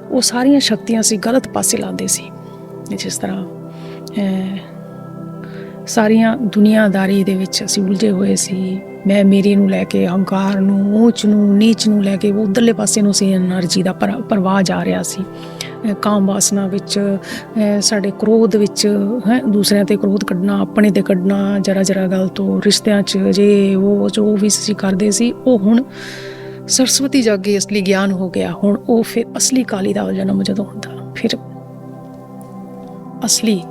ਉਹ ਸਾਰੀਆਂ ਸ਼ਕਤੀਆਂ ਅਸੀਂ ਗਲਤ ਪਾਸੇ ਲਾਉਂਦੇ ਸੀ। ਜਿਸ ਤਰ੍ਹਾਂ ਸਾਰੀਆਂ ਦੁਨੀਆਦਾਰੀ ਦੇ ਵਿੱਚ ਅਸੀਂ ਉਲਝੇ ਹੋਏ ਸੀ, ਮੈਂ ਮੇਰੀ ਨੂੰ ਲੈ ਕੇ, ਹੰਕਾਰ ਨੂੰ, ਊਚ ਨੂੰ, ਨੀਚ ਨੂੰ ਲੈ ਕੇ ਉਧਰਲੇ ਪਾਸੇ ਨੂੰ ਸੀ ਐਨਰਜੀ ਦਾ ਪ੍ਰਵਾਹ ਜਾ ਰਿਹਾ ਸੀ। ਕਾਮ ਵਾਸਨਾ ਵਿੱਚ, ਸਾਡੇ ਕ੍ਰੋਧ ਵਿੱਚ, ਦੂਸਰਿਆਂ 'ਤੇ ਕ੍ਰੋਧ ਕੱਢਣਾ, ਆਪਣੇ 'ਤੇ ਕੱਢਣਾ, ਜਰਾ ਗੱਲ ਤੋਂ, ਰਿਸ਼ਤਿਆਂ 'ਚ ਜੇ ਉਹ ਜੋ ਵੀ ਅਸੀਂ ਕਰਦੇ ਸੀ, ਉਹ ਹੁਣ ਸਰਸਵਤੀ ਜਾਗੀ, ਅਸਲੀ ਗਿਆਨ ਹੋ ਗਿਆ। ਹੁਣ ਉਹ ਫਿਰ ਅਸਲੀ ਕਾਲੀ ਦਾ ਜਨਮ ਜਦੋਂ ਹੁੰਦਾ, ਫਿਰ ਅਸਲੀ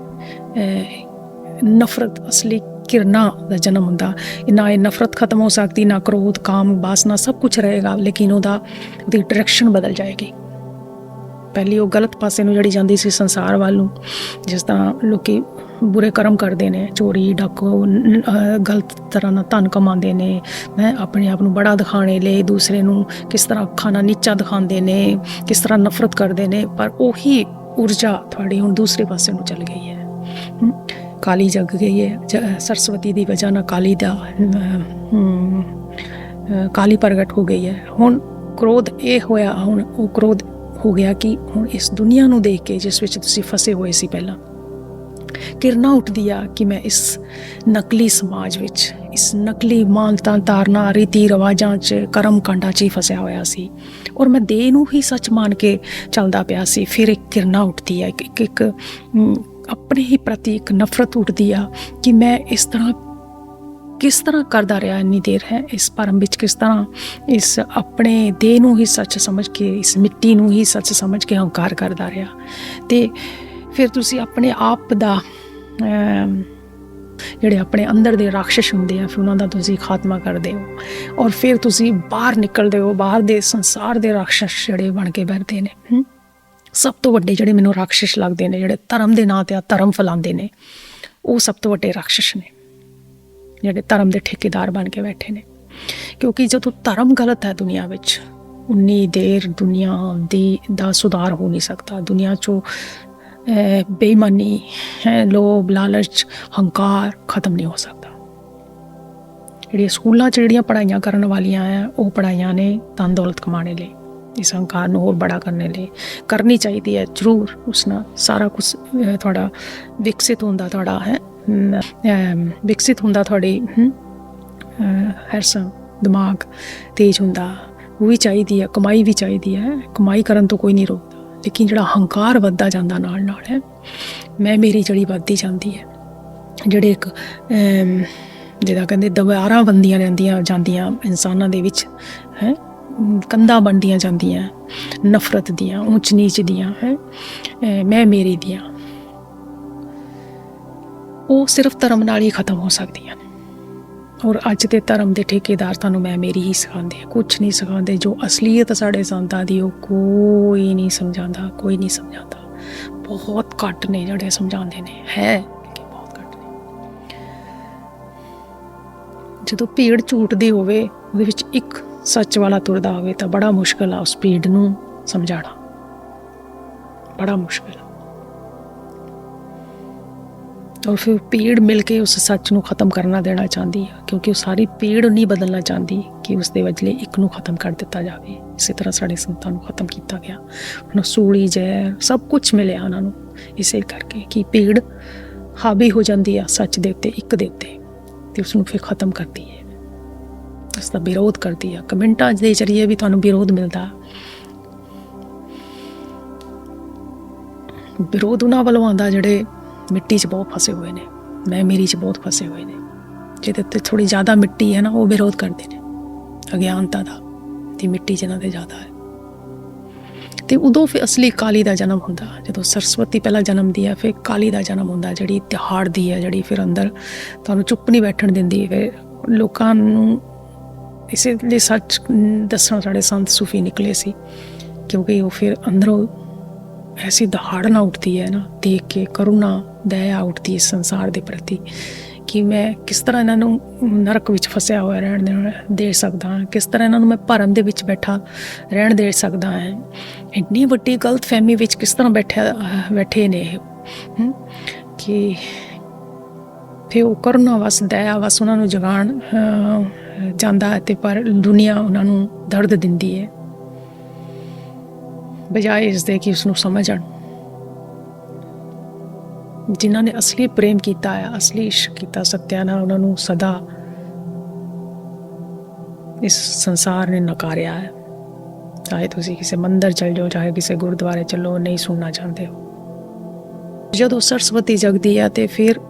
ਨਫ਼ਰਤ, ਅਸਲੀ ਕਿਰਨਾ ਦਾ ਜਨਮ ਹੁੰਦਾ। ਨਾ ਇਹ ਨਫ਼ਰਤ ਖਤਮ ਹੋ ਸਕਦੀ, ਨਾ ਕ੍ਰੋਧ, ਕਾਮ, ਵਾਸਨਾ, ਸਭ ਕੁਝ ਰਹੇਗਾ, ਲੇਕਿਨ ਉਹਦੀ ਡਾਇਰੈਕਸ਼ਨ ਬਦਲ ਜਾਏਗੀ। ਪਹਿਲੀ ਉਹ ਗਲਤ ਪਾਸੇ ਨੂੰ ਜਿਹੜੀ ਜਾਂਦੀ ਸੀ ਸੰਸਾਰ ਵੱਲ ਨੂੰ, ਜਿਸ ਤਰ੍ਹਾਂ ਲੋਕੀ ਬੁਰੇ ਕਰਮ ਕਰਦੇ ਨੇ, ਚੋਰੀ ਡਾਕੂ, ਗਲਤ ਤਰ੍ਹਾਂ ਨਾਲ ਧਨ ਕਮਾਉਂਦੇ ਨੇ, ਆਪਣੇ ਆਪ ਨੂੰ ਬੜਾ ਦਿਖਾਣੇ ਲਈ ਦੂਸਰੇ ਨੂੰ ਕਿਸ ਤਰ੍ਹਾਂ ਅੱਖਾਂ ਨਾਲ ਨੀਚਾ ਦਿਖਾਉਂਦੇ ਨੇ, ਕਿਸ ਤਰ੍ਹਾਂ ਨਫ਼ਰਤ ਕਰਦੇ ਨੇ। ਪਰ ਉਹੀ ਊਰਜਾ ਤੁਹਾਡੀ ਹੁਣ ਦੂਸਰੇ ਪਾਸੇ ਨੂੰ ਚੱਲ ਗਈ ਹੈ, ਕਾਲੀ ਜਗ ਗਈ ਹੈ। ਸਰਸਵਤੀ ਦੀ ਵਜ੍ਹਾ ਨਾਲ ਕਾਲੀ ਪ੍ਰਗਟ ਹੋ ਗਈ ਹੈ। ਹੁਣ ਕ੍ਰੋਧ ਇਹ ਹੋਇਆ, ਹੁਣ ਉਹ ਕ੍ਰੋਧ ਹੋ ਗਿਆ ਕਿ ਹੁਣ ਇਸ ਦੁਨੀਆ ਨੂੰ ਦੇਖ ਕੇ ਜਿਸ ਵਿੱਚ ਤੁਸੀਂ ਫਸੇ ਹੋਏ ਸੀ ਪਹਿਲਾਂ, ਕਿਰਨਾ ਉੱਠਦੀ ਆ ਕਿ ਮੈਂ ਇਸ ਨਕਲੀ ਸਮਾਜ ਵਿੱਚ, ਇਸ ਨਕਲੀ ਮਾਨਤਾ ਧਾਰਨਾ, ਰੀਤੀ ਰਿਵਾਜਾਂ 'ਚ, ਕਰਮ ਕਾਂਡਾਂ 'ਚ ਹੀ ਫਸਿਆ ਹੋਇਆ ਸੀ, ਔਰ ਮੈਂ ਦੇਹ ਨੂੰ ਹੀ ਸੱਚ ਮੰਨ ਕੇ ਚੱਲਦਾ ਪਿਆ ਸੀ। ਫਿਰ ਇੱਕ ਕਿਰਨਾ ਉੱਠਦੀ ਆ, ਇੱਕ ਆਪਣੇ ਹੀ ਪ੍ਰਤੀ ਇੱਕ ਨਫ਼ਰਤ ਉੱਠਦੀ ਆ ਕਿ ਮੈਂ ਇਸ ਤਰ੍ਹਾਂ ਕਿਸ ਤਰ੍ਹਾਂ ਕਰਦਾ ਰਿਹਾ ਇੰਨੀ ਦੇਰ, ਹੈ ਇਸ ਭਰਮ ਵਿੱਚ, ਕਿਸ ਤਰ੍ਹਾਂ ਇਸ ਆਪਣੇ ਦੇਹ ਨੂੰ ਹੀ ਸੱਚ ਸਮਝ ਕੇ, ਇਸ ਮਿੱਟੀ ਨੂੰ ਹੀ ਸੱਚ ਸਮਝ ਕੇ ਹੰਕਾਰ ਕਰਦਾ ਰਿਹਾ। ਤੇ ਫਿਰ ਤੁਸੀਂ ਆਪਣੇ ਆਪ ਦਾ ਜਿਹੜੇ ਆਪਣੇ ਅੰਦਰ ਦੇ ਰਾਖਸ਼ ਹੁੰਦੇ ਆ, ਫਿਰ ਉਹਨਾਂ ਦਾ ਤੁਸੀਂ ਖਾਤਮਾ ਕਰਦੇ ਹੋ, ਔਰ ਫਿਰ ਤੁਸੀਂ ਬਾਹਰ ਨਿਕਲਦੇ ਹੋ। ਬਾਹਰ ਦੇ ਸੰਸਾਰ ਦੇ ਰਾਖਸ਼ ਜਿਹੜੇ ਬਣ ਕੇ ਬੈਠਦੇ ਨੇ, ਸਭ ਤੋਂ ਵੱਡੇ ਜਿਹੜੇ ਮੈਨੂੰ ਰਾਖਸ਼ ਲੱਗਦੇ ਨੇ, ਜਿਹੜੇ ਧਰਮ ਦੇ ਨਾਂ 'ਤੇ ਧਰਮ ਫੈਲਾਉਂਦੇ ਨੇ, ਉਹ ਸਭ ਤੋਂ ਵੱਡੇ ਰਾਖਸ਼ ਨੇ, ਜਿਹੜੇ ਧਰਮ ਦੇ ਠੇਕੇਦਾਰ ਬਣ ਕੇ ਬੈਠੇ ਨੇ। ਕਿਉਂਕਿ ਜਦੋਂ ਧਰਮ ਗਲਤ ਹੈ ਦੁਨੀਆ ਵਿੱਚ, ਉਨੀ ਦੇਰ ਦੁਨੀਆ ਦਾ ਸੁਧਾਰ ਹੋ ਨਹੀਂ ਸਕਦਾ। ਦੁਨੀਆ 'ਚੋਂ ਬੇਈਮਾਨੀ, ਲੋਭ, ਲਾਲਚ, ਹੰਕਾਰ ਖਤਮ ਨਹੀਂ ਹੋ ਸਕਦਾ। ਜਿਹੜੀਆਂ ਸਕੂਲਾਂ 'ਚ ਜਿਹੜੀਆਂ ਪੜ੍ਹਾਈਆਂ ਕਰਨ ਵਾਲੀਆਂ ਹੈ, ਉਹ ਪੜ੍ਹਾਈਆਂ ਨੇ ਧਨ ਦੌਲਤ ਕਮਾਉਣ ਲਈ, ਇਸ ਹੰਕਾਰ ਨੂੰ ਹੋਰ ਬੜਾ ਕਰਨ ਲਈ ਕਰਨੀ ਚਾਹੀਦੀ ਹੈ ਜ਼ਰੂਰ। ਉਸ ਨਾਲ ਸਾਰਾ ਕੁਝ ਤੁਹਾਡਾ ਵਿਕਸਿਤ ਹੁੰਦਾ, ਤੁਹਾਡਾ ਵਿਕਸਿਤ ਹੁੰਦਾ, ਤੁਹਾਡੀ ਹਰਸੰ ਦਿਮਾਗ ਤੇਜ਼ ਹੁੰਦਾ, ਉਹ ਵੀ ਚਾਹੀਦੀ ਹੈ। ਕਮਾਈ ਵੀ ਚਾਹੀਦੀ ਹੈ, ਕਮਾਈ ਕਰਨ ਤੋਂ ਕੋਈ ਨਹੀਂ ਰੋਕਦਾ, ਲੇਕਿਨ ਜਿਹੜਾ ਹੰਕਾਰ ਵੱਧਦਾ ਜਾਂਦਾ ਨਾਲ ਹੈ, ਮੈਂ ਮੇਰੀ ਜਿਹੜੀ ਵੱਧਦੀ ਜਾਂਦੀ ਹੈ, ਜਿਹੜੇ ਇੱਕ ਜਿਹਦਾ ਕਹਿੰਦੇ ਦੀਵਾਰਾਂ ਬਣਦੀਆਂ ਰਹਿੰਦੀਆਂ ਜਾਂਦੀਆਂ ਇਨਸਾਨਾਂ ਦੇ ਵਿੱਚ, ਹੈ ਕੰਧਾਂ ਬਣਦੀਆਂ ਜਾਂਦੀਆਂ ਨਫ਼ਰਤ ਦੀਆਂ, ਊਚ ਨੀਚ ਦੀਆਂ, ਮੈਂ ਮੇਰੀ ਦੀਆਂ, ਉਹ ਸਿਰਫ ਧਰਮ ਨਾਲ ਹੀ ਖਤਮ ਹੋ ਸਕਦੀਆਂ ਨੇ। और अज के धर्म के ठेकेदार तुहानूं मैं मेरी ही सिखाते, कुछ नहीं सिखाते। जो असलीयत साढ़े संतां दी ओह कोई नहीं समझाता, कोई नहीं समझाता। बहुत घट ने जिहड़े समझाते ने, है लेकिन बहुत घट ने। जदों भीड़ झूठ दी होवे, उहदे विच एक सच वाला तुरदा होवे तां बड़ा मुश्किल आ उस भीड़ नूं समझाना, बड़ा मुश्किल। और फिर भीड़ मिल के उस सच नूं खत्म करना देना चाहती है, क्योंकि वो सारी भीड़ नहीं बदलना चाहती कि उसके बदले एक नूं खत्म कर दिता जाए। इसी तरह साढ़े संतां नूं खत्म किया गया, उन्होंने सूली जहर सब कुछ मिले उन्होंने, इसे करके कि भीड़ हावी हो जाती है सच दे उत्ते, एक दे उत्ते, ते उसनूं फिर खत्म करती है, उसका विरोध करती है। कमेंटां के जरिए भी तुहानूं विरोध मिलता, विरोध उन्हां वालों आंदा जिहड़े मिट्टी च बहुत फसे हुए ने, मैं मेरी च बहुत फसे हुए ने, जिहदे उत्ते थोड़ी ज़्यादा मिट्टी है ना, वो विरोध करते हैं अज्ञानता का, ती मिट्टी जिन्हां दे ज़्यादा है। तो उदों फिर असली काली का जन्म होंदा, जो सरस्वती पहला जन्म दी है, फिर काली का जन्म होंदा, जिहड़ी तिहाड़ दी है, जिहड़ी फिर अंदर तुहानूं चुप नहीं बैठण दिंदी। फिर लोकां नूं इसे लिए सच दसण साढ़े संत सूफी निकले सी, क्योंकि वो फिर अंदरों ऐसी दहाड़ना उठती है ना, देख के करुणा दया उठती है संसार के प्रति, कि मैं किस तरह इन्हों नरक विच फसिया हुआ रहन दे सकता हाँ, किस तरह इन्हों मैं भरम दे विच बैठा रहन दे सकता है। इन्नी वड्डी गलत फहमी विच किस तरह बैठे ने कि फिर वो करुणा वस दया वस उन्होंने जगाण जाता है, तो पर दुनिया उन्होंने दर्द दिंदी है बजाए इसके कि उसनूं समझण। जिन्हां ने असली प्रेम किया है, असली इश्क किया सत्या नाल, उन्होंने सदा इस संसार ने नकारिया है। चाहे तुसीं किसी मंदिर चल जाओ, चाहे किसी गुरुद्वारे चलो, नहीं सुनना चाहते हो। जदों सरस्वती जगदी है तो फिर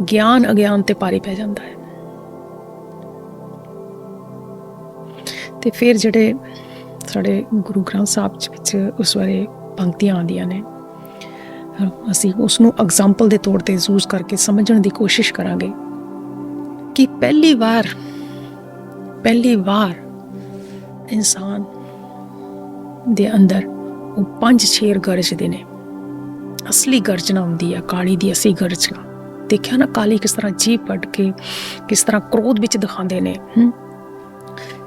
ज्ञान अज्ञान ते भारी पै जाता है। तो फिर जिहड़े साढ़े गुरु ग्रंथ साहब विच उस बारे पंक्तियां आंदियां ने, असीं उसनूं एग्जाम्पल के तौर पर यूज करके समझण की कोशिश करांगे कि पहली बार इंसान दे अंदर वो 5 शेर गरजदे ने। असली गर्जना हुंदी है, काली दी असली गर्जना। देखिया ना काली किस तरह जीभ पट के किस तरह क्रोध विच दिखाते ने,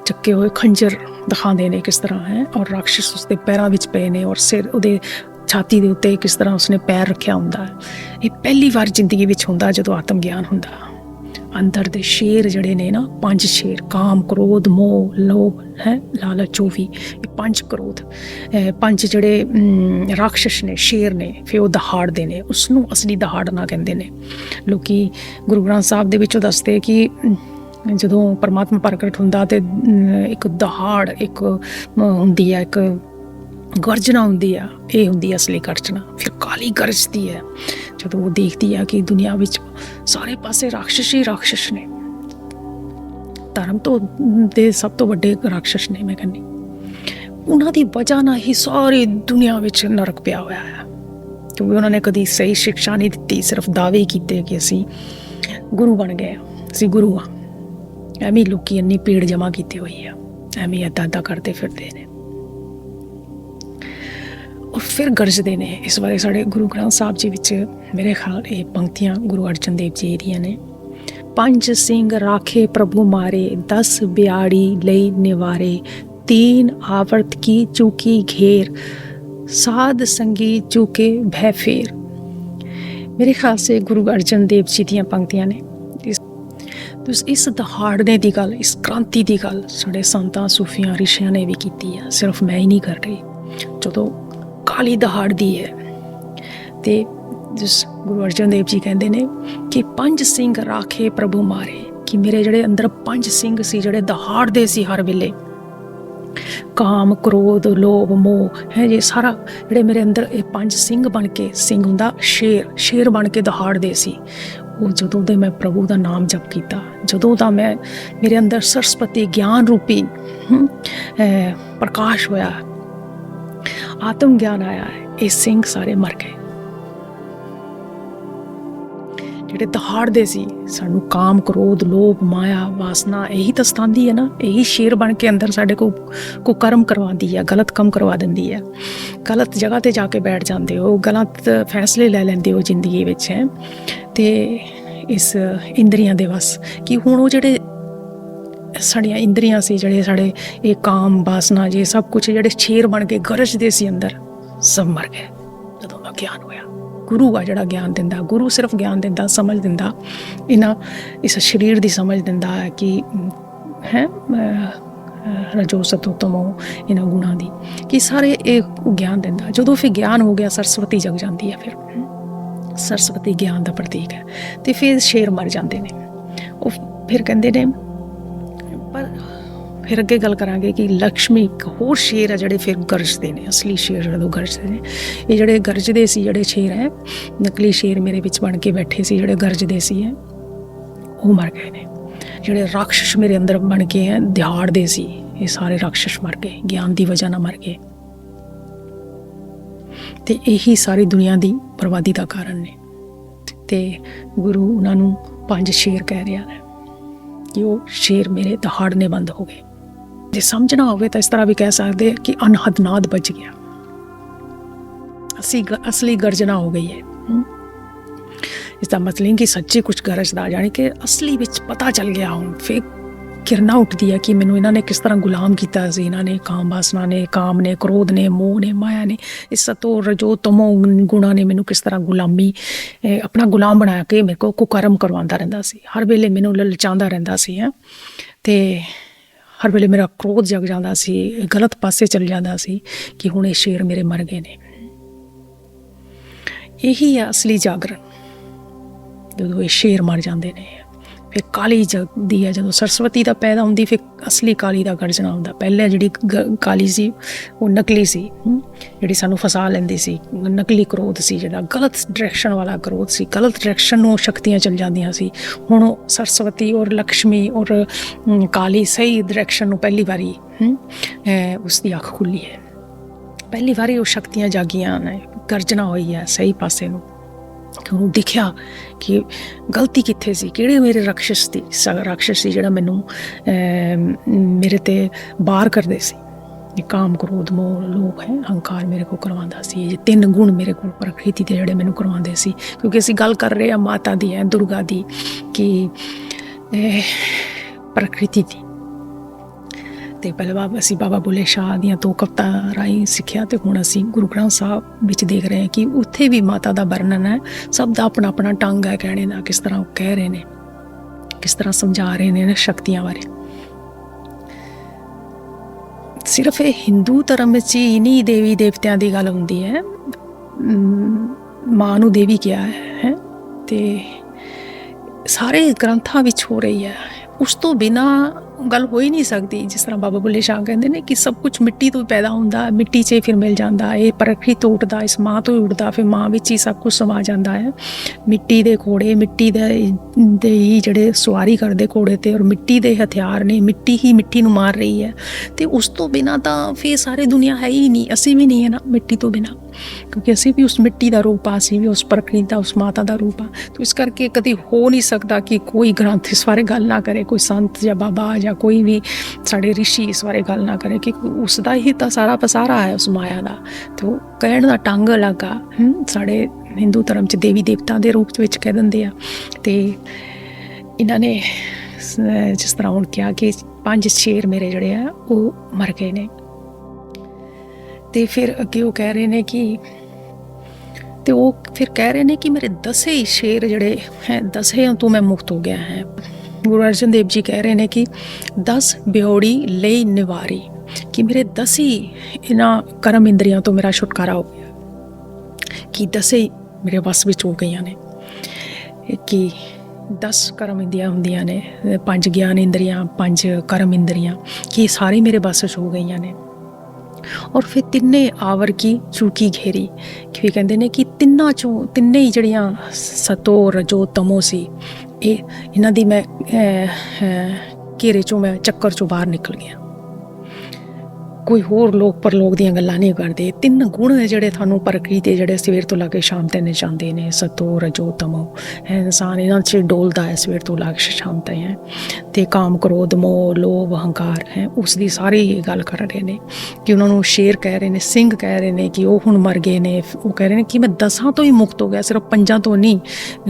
चक्के हुए खंजर दिखाते ने किस तरह है, और राक्षस उसके पैरों विच पे ने, और सिर उहदे छाती दे उत्ते किस तरह उसने पैर रखा हुंदा। ये पहली बार जिंदगी विच हुंदा जदों आत्म ज्ञान हुंदा। अंदर दे शेर जिहड़े ने ना, 5 शेर, काम क्रोध मोह लोभ है लालच, जो भी ये 5 क्रोध 5 जिहड़े राक्षस ने, शेर ने, फिर वो दहाड़दे ने, उसनूं असली दहाड़ना कहंदे ने लोकी। गुरु ग्रंथ साहब दे विचों दसदे कि जदों परमात्मा प्रगट हुंदा ते एक दहाड़ एक हुंदी है, एक गर्जना हुंदी है, ये हुंदी है असली गर्जना। फिर काली गरजदी है जदों वो देखती है कि दुनिया विच सारे पासे राक्षस ही राक्षस ने। धर्म तो दे सब तो वड्डे राक्षस ने, मैं कहनी उन्हां दी वजह नाल ही सारी दुनिया विच नरक पिया होया है, क्योंकि उन्होंने कदी सही शिक्षा नहीं दित्ती, सिर्फ दावे कीते कि असीं गुरु बन गए, असीं गुरु हाँ। एवें लोकी इन्नी भीड़ जमा की हुई है, एवें इदा करते फिरते हैं और फिर गरजते ने। इस बारे साढ़े गुरु ग्रंथ साहब जी विच मेरे ख्याल ये पंक्तियां गुरु अर्जन देव जी दियां ने। 5 सिंह राखे प्रभु मारे, 10 ब्याड़ी लई निवारे, 3 आवर्त की चूकी घेर, साध संगी चूके भय फेर। मेरे ख्याल से गुरु अर्जन देव जी दियां पंक्तियां ने। इस दहाड़ने की गल, इस क्रांति की गल साढ़े संतां सूफियां ऋषियां ने भी की है, सिर्फ मैं ही नहीं कर रही। जो काली दहाड़दी है ते जिस गुरु अर्जन देव जी कहते ने कि 5 सिंह राखे प्रभु मारे, कि मेरे जड़े अंदर 5 सिंह सी जड़े दहाड़दे सी हर वेले, काम क्रोध लोभ मोह है, ये सारा जड़े मेरे अंदर ये 5 सिंह बन के, सिंह हुंदा शेर, शेर बन के दहाड़दे सी। वो जदों दे मैं प्रभु का नाम जप किया, जदों दा मैं मेरे अंदर सरस्वती ज्ञान रूपी प्रकाश होया, आत्म ज्ञान आया है, ये सिंह सारे मर गए। ਜਿਹੜੇ ਦਹਾੜਦੇ ਸੀ ਸਾਨੂੰ ਕਾਮ ਕ੍ਰੋਧ ਲੋਭ ਮਾਇਆ ਵਾਸਨਾ, ਇਹੀ ਤਾਂ ਸਤਾਉਂਦੀ ਹੈ ਨਾ। ਇਹੀ ਸ਼ੇਰ ਬਣ ਕੇ ਅੰਦਰ ਸਾਡੇ ਕੋ ਕੁਕਰਮ ਕਰਵਾਉਂਦੀ ਹੈ, ਗਲਤ ਕੰਮ ਕਰਵਾ ਦਿੰਦੀ ਹੈ। ਗਲਤ ਜਗ੍ਹਾ 'ਤੇ ਜਾ ਕੇ ਬੈਠ ਜਾਂਦੇ ਹੋ, ਗਲਤ ਫੈਸਲੇ ਲੈ ਲੈਂਦੇ ਹੋ ਜ਼ਿੰਦਗੀ ਵਿੱਚ ਹੈ। ਅਤੇ ਇਸ ਇੰਦਰੀਆਂ ਦੇ ਵੱਸ ਕਿ ਹੁਣ ਉਹ ਜਿਹੜੇ ਸਾਡੀਆਂ ਇੰਦਰੀਆਂ ਸੀ, ਜਿਹੜੇ ਸਾਡੇ ਇਹ ਕਾਮ ਵਾਸਨਾ ਜੇ ਸਭ ਕੁਛ ਜਿਹੜੇ ਸ਼ੇਰ ਬਣ ਕੇ ਗਰਜਦੇ ਸੀ ਅੰਦਰ, ਸਭ ਮਰ ਗਏ ਜਦੋਂ ਦਾ ਗਿਆਨ ਹੋਇਆ। ਗੁਰੂ ਆ ਜਿਹੜਾ ਗਿਆਨ ਦਿੰਦਾ, ਗੁਰੂ ਸਿਰਫ ਗਿਆਨ ਦਿੰਦਾ, ਸਮਝ ਦਿੰਦਾ, ਇਸ ਸਰੀਰ ਦੀ ਸਮਝ ਦਿੰਦਾ ਹੈ ਕਿ ਹੈ ਰਜੋ ਸਤੋ ਤਮੋ ਇਹਨਾਂ ਗੁਣਾਂ ਦੀ, ਕਿ ਸਾਰੇ ਇਹ ਗਿਆਨ ਦਿੰਦਾ। ਜਦੋਂ ਫਿਰ ਗਿਆਨ ਹੋ ਗਿਆ, ਸਰਸਵਤੀ ਜਗ ਜਾਂਦੀ ਹੈ। ਫਿਰ ਸਰਸਵਤੀ ਗਿਆਨ ਦਾ ਪ੍ਰਤੀਕ ਹੈ। ਅਤੇ ਫਿਰ ਸ਼ੇਰ ਮਰ ਜਾਂਦੇ ਨੇ। ਉਹ ਫਿਰ ਕਹਿੰਦੇ ਨੇ, ਪਰ ਫਿਰ ਅੱਗੇ ਗੱਲ ਕਰਾਂਗੇ ਕਿ ਲਕਸ਼ਮੀ ਇੱਕ ਹੋਰ ਸ਼ੇਰ ਆ ਜਿਹੜੇ ਫਿਰ ਗਰਜਦੇ ਨੇ। ਅਸਲੀ ਸ਼ੇਰ ਜਦੋਂ ਗਰਜਦੇ ਨੇ, ਇਹ ਜਿਹੜੇ ਗਰਜਦੇ ਸੀ ਜਿਹੜੇ ਸ਼ੇਰ ਹੈ, ਨਕਲੀ ਸ਼ੇਰ ਮੇਰੇ ਵਿੱਚ ਬਣ ਕੇ ਬੈਠੇ ਸੀ ਜਿਹੜੇ ਗਰਜਦੇ ਸੀ ਹੈ, ਉਹ ਮਰ ਗਏ ਨੇ। ਜਿਹੜੇ ਰਾਕਸ਼ਸ ਮੇਰੇ ਅੰਦਰ ਬਣ ਕੇ ਹੈ ਦਿਹਾੜਦੇ ਸੀ, ਇਹ ਸਾਰੇ ਰਾਕਸ਼ਸ ਮਰ ਗਏ, ਗਿਆਨ ਦੀ ਵਜ੍ਹਾ ਨਾਲ ਮਰ ਗਏ। ਅਤੇ ਇਹੀ ਸਾਰੀ ਦੁਨੀਆ ਦੀ ਬਰਬਾਦੀ ਦਾ ਕਾਰਨ ਨੇ। ਅਤੇ ਗੁਰੂ ਉਹਨਾਂ ਨੂੰ 5 ਸ਼ੇਰ ਕਹਿ ਰਿਹਾ ਹੈ ਕਿ ਉਹ ਸ਼ੇਰ ਮੇਰੇ ਦਹਾੜਨੇ ਬੰਦ ਹੋ ਗਏ। ਜੇ ਸਮਝਣਾ ਹੋਵੇ ਤਾਂ ਇਸ ਤਰ੍ਹਾਂ ਵੀ ਕਹਿ ਸਕਦੇ ਕਿ ਅਨਹਦ ਨਾਦ ਬਚ ਗਿਆ, ਅਸਲੀ ਗਰਜਨਾ ਹੋ ਗਈ ਹੈ। ਇਸ ਦਾ ਮਤਲਬ ਕਿ ਸੱਚੀ ਕੁਛ ਗਰਜਦਾ, ਯਾਨੀ ਕਿ ਅਸਲੀ ਵਿੱਚ ਪਤਾ ਚੱਲ ਗਿਆ। ਹੁਣ ਫਿਰ ਕਿਰਨਾ ਉੱਠਦੀ ਹੈ ਕਿ ਮੈਨੂੰ ਇਹਨਾਂ ਨੇ ਕਿਸ ਤਰ੍ਹਾਂ ਗੁਲਾਮ ਕੀਤਾ ਸੀ। ਇਹਨਾਂ ਨੇ ਕਾਮ ਵਾਸਨਾ ਨੇ, ਕਾਮ ਨੇ, ਕ੍ਰੋਧ ਨੇ, ਮੋਹ ਨੇ, ਮਾਇਆ ਨੇ, ਇਸ ਸਤੋ ਰਜੋ ਤਮੋ ਗੁਣਾਂ ਨੇ ਮੈਨੂੰ ਕਿਸ ਤਰ੍ਹਾਂ ਗੁਲਾਮੀ ਆਪਣਾ ਗੁਲਾਮ ਬਣਾ ਕੇ ਮੇਰੇ ਕੋਲ ਕੁਕਰਮ ਕਰਵਾਉਂਦਾ ਰਹਿੰਦਾ ਸੀ। ਹਰ ਵੇਲੇ ਮੈਨੂੰ ਲਲਚਾਉਂਦਾ ਰਹਿੰਦਾ ਸੀ ਹੈ। ਅਤੇ ਹਰ ਵੇਲੇ ਮੇਰਾ ਕ੍ਰੋਧ ਜਗ ਜਾਂਦਾ ਸੀ, ਗਲਤ ਪਾਸੇ ਚੱਲ ਜਾਂਦਾ ਸੀ ਕਿ ਹੁਣ ਇਹ ਸ਼ੇਰ ਮੇਰੇ ਮਰ ਗਏ ਨੇ। ਇਹੀ ਹੈ ਅਸਲੀ ਜਾਗਰਣ, ਜਦੋਂ ਇਹ ਸ਼ੇਰ ਮਰ ਜਾਂਦੇ ਨੇ। ਫਿਰ ਕਾਲੀ ਜਗਦੀ ਹੈ, ਜਦੋਂ ਸਰਸਵਤੀ ਦਾ ਪੈਦਾ ਹੁੰਦੀ ਫਿਰ ਅਸਲੀ ਕਾਲੀ ਦਾ ਗਰਜਣਾ ਹੁੰਦਾ। ਪਹਿਲੇ ਜਿਹੜੀ ਕਾਲੀ ਸੀ ਉਹ ਨਕਲੀ ਸੀ, ਜਿਹੜੀ ਸਾਨੂੰ ਫਸਾ ਲੈਂਦੀ ਸੀ। ਨਕਲੀ ਕ੍ਰੋਧ ਸੀ, ਜਿਹੜਾ ਗਲਤ ਡਾਇਰੈਕਸ਼ਨ ਵਾਲਾ ਕ੍ਰੋਧ ਸੀ, ਗਲਤ ਡਾਇਰੈਕਸ਼ਨ ਨੂੰ ਸ਼ਕਤੀਆਂ ਚੱਲ ਜਾਂਦੀਆਂ ਸੀ। ਹੁਣ ਉਹ ਸਰਸਵਤੀ ਔਰ ਲਕਸ਼ਮੀ ਔਰ ਕਾਲੀ ਸਹੀ ਡਾਇਰੈਕਸ਼ਨ ਨੂੰ ਪਹਿਲੀ ਵਾਰੀ ਉਸ ਦੀ ਅੱਖ ਖੁੱਲੀ ਹੈ। ਪਹਿਲੀ ਵਾਰੀ ਉਹ ਸ਼ਕਤੀਆਂ ਜਾਗੀਆਂ ਨੇ, ਗਰਜਣਾ ਹੋਈ ਹੈ ਸਹੀ ਪਾਸੇ ਨੂੰ। ਕਿ ਉਹਨੂੰ ਦਿਖਿਆ ਕਿ ਗਲਤੀ ਕਿੱਥੇ ਸੀ, ਕਿਹੜੇ ਮੇਰੇ ਰਾਕਸ਼ਸ ਸੀ ਜਿਹੜਾ ਮੈਨੂੰ ਮੇਰੇ 'ਤੇ ਬਾਰ ਕਰਦੇ ਸੀ। ਕਾਮ ਕ੍ਰੋਧ ਮੋਹ ਲੋਭ ਹੈ ਹੰਕਾਰ ਮੇਰੇ ਕੋਲ ਕਰਵਾਉਂਦਾ ਸੀ। ਇਹ 3 ਗੁਣ ਮੇਰੇ ਕੋਲ ਪ੍ਰਕਿਰਤੀ ਦੇ ਜਿਹੜੇ ਮੈਨੂੰ ਕਰਵਾਉਂਦੇ ਸੀ। ਕਿਉਂਕਿ ਅਸੀਂ ਗੱਲ ਕਰ ਰਹੇ ਹਾਂ ਮਾਤਾ ਦੀ ਹੈ, ਦੁਰਗਾ ਦੀ, ਕਿ ਪ੍ਰਕਿਰਤੀ ਦੀ। ਅਤੇ ਪਹਿਲਾਂ ਅਸੀਂ ਬਾਬਾ ਬੁੱਲੇ ਸ਼ਾਹ ਦੀਆਂ 2 ਕਵਿਤਾ ਰਾਹੀਂ ਸਿੱਖਿਆ, ਅਤੇ ਹੁਣ ਅਸੀਂ ਗੁਰੂ ਗ੍ਰੰਥ ਸਾਹਿਬ ਵਿੱਚ ਦੇਖ ਰਹੇ ਹਾਂ ਕਿ ਉੱਥੇ ਵੀ ਮਾਤਾ ਦਾ ਵਰਣਨ ਹੈ। ਸਭ ਦਾ ਆਪਣਾ ਆਪਣਾ ਢੰਗ ਹੈ ਕਹਿਣੇ ਦਾ, ਕਿਸ ਤਰ੍ਹਾਂ ਉਹ ਕਹਿ ਰਹੇ ਨੇ, ਕਿਸ ਤਰ੍ਹਾਂ ਸਮਝਾ ਰਹੇ ਨੇ ਸ਼ਕਤੀਆਂ ਬਾਰੇ। ਸਿਰਫ ਇਹ ਹਿੰਦੂ ਧਰਮ ਵਿੱਚ ਹੀ ਨਹੀਂ ਦੇਵੀ ਦੇਵਤਿਆਂ ਦੀ ਗੱਲ ਹੁੰਦੀ ਹੈ। ਮਾਂ ਨੂੰ ਦੇਵੀ ਕਿਹਾ ਹੈ ਅਤੇ ਸਾਰੇ ਗ੍ਰੰਥਾਂ ਵਿੱਚ ਹੋ ਰਹੀ ਹੈ। ਉਸ ਤੋਂ ਬਿਨਾਂ ਗੱਲ ਹੋ ਹੀ ਨਹੀਂ ਸਕਦੀ। ਜਿਸ ਤਰ੍ਹਾਂ ਬਾਬਾ ਬੁੱਲੇ ਸ਼ਾਹ ਕਹਿੰਦੇ ਨੇ ਕਿ ਸਭ ਕੁਛ ਮਿੱਟੀ ਤੋਂ ਪੈਦਾ ਹੁੰਦਾ, ਮਿੱਟੀ 'ਚ ਫਿਰ ਮਿਲ ਜਾਂਦਾ। ਇਹ ਪ੍ਰਕਿਰਤੀ ਤੋਂ ਉੱਠਦਾ, ਇਸ ਮਾਂ ਤੋਂ ਹੀ ਉੱਠਦਾ, ਫਿਰ ਮਾਂ ਵਿੱਚ ਹੀ ਸਭ ਕੁਛ ਸਮਾ ਜਾਂਦਾ ਹੈ। ਮਿੱਟੀ ਦੇ ਘੋੜੇ, ਮਿੱਟੀ ਦੇ ਹੀ ਜਿਹੜੇ ਸਵਾਰੀ ਕਰਦੇ ਘੋੜੇ 'ਤੇ, ਔਰ ਮਿੱਟੀ ਦੇ ਹਥਿਆਰ ਨੇ, ਮਿੱਟੀ ਹੀ ਮਿੱਟੀ ਨੂੰ ਮਾਰ ਰਹੀ ਹੈ। ਅਤੇ ਉਸ ਤੋਂ ਬਿਨਾਂ ਤਾਂ ਫਿਰ ਸਾਰੀ ਦੁਨੀਆ ਹੈ ਹੀ ਨਹੀਂ। ਅਸੀਂ ਵੀ ਨਹੀਂ ਹੈ ਨਾ ਮਿੱਟੀ ਤੋਂ ਬਿਨਾਂ, ਕਿਉਂਕਿ ਅਸੀਂ ਵੀ ਉਸ ਮਿੱਟੀ ਦਾ ਰੂਪ ਆ, ਅਸੀਂ ਵੀ ਉਸ ਪ੍ਰਕਿਰਤੀ ਦਾ, ਉਸ ਮਾਤਾ ਦਾ ਰੂਪ ਆ। ਤਾਂ ਇਸ ਕਰਕੇ ਕਦੇ ਹੋ ਨਹੀਂ ਸਕਦਾ ਕਿ ਕੋਈ ਗ੍ਰੰਥ ਇਸ ਬਾਰੇ ਗੱਲ ਨਾ ਕਰੇ, ਕੋਈ ਸੰਤ ਜਾਂ ਬਾਬਾ ਜਾਂ ਕੋਈ ਵੀ ਸਾਡੇ ਰਿਸ਼ੀ ਇਸ ਬਾਰੇ ਗੱਲ ਨਾ ਕਰੇ ਕਿ ਉਸ ਦਾ ਹੀ ਤਾਂ ਸਾਰਾ ਪਸਾਰਾ ਹੈ ਉਸ ਮਾਇਆ ਦਾ। ਅਤੇ ਉਹ ਕਹਿਣ ਦਾ ਢੰਗ ਅਲੱਗ ਆ। ਸਾਡੇ ਹਿੰਦੂ ਧਰਮ 'ਚ ਦੇਵੀ ਦੇਵਤਾ ਦੇ ਰੂਪ ਵਿੱਚ ਕਹਿ ਦਿੰਦੇ ਆ। ਅਤੇ ਇਹਨਾਂ ਨੇ ਜਿਸ ਤਰ੍ਹਾਂ ਹੁਣ ਕਿਹਾ ਕਿ 5 ਸ਼ੇਰ ਮੇਰੇ ਜਿਹੜੇ ਆ ਉਹ ਮਰ ਗਏ ਨੇ। ਅਤੇ ਫਿਰ ਅੱਗੇ ਉਹ ਕਹਿ ਰਹੇ ਨੇ ਕਿ ਮੇਰੇ 10 ਹੀ ਸ਼ੇਰ ਜਿਹੜੇ ਹੈ, 10 ਤੋਂ ਮੈਂ ਮੁਕਤ ਹੋ ਗਿਆ ਹੈ। ਗੁਰੂ ਅਰਜਨ ਦੇਵ ਜੀ ਕਹਿ ਰਹੇ ਨੇ ਕਿ 10 ਬਿਉੜੀ ਲਈ ਨਿਵਾਰੀ, ਕਿ ਮੇਰੇ 10 ਹੀ ਇਹਨਾਂ ਕਰਮ ਇੰਦਰੀਆਂ ਤੋਂ ਮੇਰਾ ਛੁਟਕਾਰਾ ਹੋ ਗਿਆ, ਕਿ 10 ਹੀ ਮੇਰੇ ਵੱਸ ਵਿੱਚ ਹੋ ਗਈਆਂ ਨੇ। ਕਿ 10 ਕਰਮ ਇੰਦਰੀਆਂ ਹੁੰਦੀਆਂ ਨੇ, 5 ਗਿਆਨ ਇੰਦਰੀਆਂ, 5 ਕਰਮ ਇੰਦਰੀਆਂ, ਕਿ ਸਾਰੀ ਮੇਰੇ ਵੱਸ 'ਚ ਹੋ ਗਈਆਂ ਨੇ। ਔਰ ਫਿਰ 3 ਆਵਰ ਕੀ ਚੂਕੀ ਘੇਰੀ, ਕਿ ਕਹਿੰਦੇ ਨੇ ਕਿ ਤਿੰਨੇ ਹੀ ਜਿਹੜੀਆਂ ਸਤੋ ਰਜੋ ਤਮੋ ਸੀ, ਇਹਨਾਂ ਦੀ ਮੈਂ ਘੇਰੇ 'ਚੋਂ, ਮੈਂ ਚੱਕਰ 'ਚੋਂ ਬਾਹਰ ਨਿਕਲ ਗਿਆ। ਕੋਈ ਹੋਰ ਲੋਕ ਪਰਲੋਕ ਦੀਆਂ ਗੱਲਾਂ ਨਹੀਂ ਕਰਦੇ। 3 ਗੁਣ ਹੈ ਜਿਹੜੇ ਤੁਹਾਨੂੰ ਪ੍ਰਕਿਰਤੀ ਜਿਹੜੇ ਸਵੇਰ ਤੋਂ ਲਾ ਕੇ ਸ਼ਾਮ ਤੱਕ ਨਚਾਉਂਦੇ ਨੇ, ਸਤੋ ਰਜੋ ਤਮੋ ਹੈ। ਇਨਸਾਨ ਇਹਨਾਂ 'ਚ ਡੋਲਦਾ ਹੈ ਸਵੇਰ ਤੋਂ ਲਾ ਕੇ ਸ਼ਾਮ ਤੱਕ ਹੈ। ਅਤੇ ਕਾਮ ਕ੍ਰੋਧ ਮੋਹ ਲੋਭ ਹੰਕਾਰ ਹੈ, ਉਸ ਦੀ ਸਾਰੀ ਗੱਲ ਕਰ ਰਹੇ ਨੇ ਕਿ ਉਹਨਾਂ ਨੂੰ ਸ਼ੇਰ ਕਹਿ ਰਹੇ ਨੇ, ਸਿੰਘ ਕਹਿ ਰਹੇ ਨੇ ਕਿ ਉਹ ਹੁਣ ਮਰ ਗਏ ਨੇ। ਉਹ ਕਹਿ ਰਹੇ ਨੇ ਕਿ ਮੈਂ 10 ਤੋਂ ਹੀ ਮੁਕਤ ਹੋ ਗਿਆ, ਸਿਰਫ 5 ਤੋਂ ਨਹੀਂ।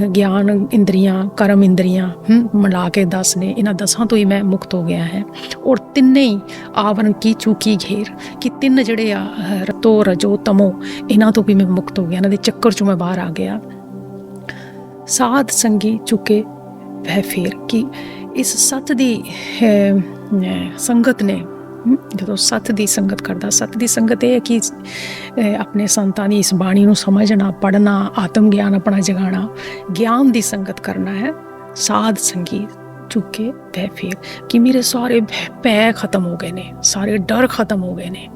ਗਿਆਨ ਇੰਦਰੀਆਂ ਕਰਮ ਇੰਦਰੀਆਂ ਮਿਲਾ ਕੇ 10 ਨੇ, ਇਹਨਾਂ 10 ਤੋਂ ਹੀ ਮੈਂ ਮੁਕਤ ਹੋ ਗਿਆ ਹੈ। ਔਰ ਤਿੰਨੇ ਹੀ ਆਵਰਨ ਕੀ ਚੂਕੀ ਘੇਰ ਕਿ 3 ਜਿਹੜੇ ਆ ਰਤੋ ਰਜੋ ਤਮੋ ਇਹਨਾਂ ਤੋਂ ਵੀ ਮੈਂ ਮੁਕਤ ਹੋ ਗਿਆ, ਇਹਨਾਂ ਦੇ ਚੱਕਰ 'ਚੋਂ ਮੈਂ ਬਾਹਰ ਆ ਗਿਆ। ਸਾਧ ਸੰਗੀ ਚੁੱਕੇ ਵਹਿ ਫੇਰ ਕਿ ਇਸ ਸੱਚ ਦੀ ਸੰਗਤ ਨੇ, ਜਦੋਂ ਸੱਤ ਦੀ ਸੰਗਤ ਕਰਦਾ, ਸੱਤ ਦੀ ਸੰਗਤ ਇਹ ਹੈ ਕਿ ਆਪਣੇ ਸੰਤਾਂ ਦੀ ਇਸ ਬਾਣੀ ਨੂੰ ਸਮਝਣਾ, ਪੜ੍ਹਨਾ, ਆਤਮ ਗਿਆਨ ਆਪਣਾ ਜਗਾਉਣਾ, ਗਿਆਨ ਦੀ ਸੰਗਤ ਕਰਨਾ ਹੈ। ਸਾਧ ਸੰਗੀ ਚੁੱਕੇ ਵਹਿ ਫੇਰ ਕਿ ਮੇਰੇ ਸਾਰੇ ਭੈ ਖਤਮ ਹੋ ਗਏ ਨੇ, ਸਾਰੇ ਡਰ ਖਤਮ ਹੋ ਗਏ ਨੇ।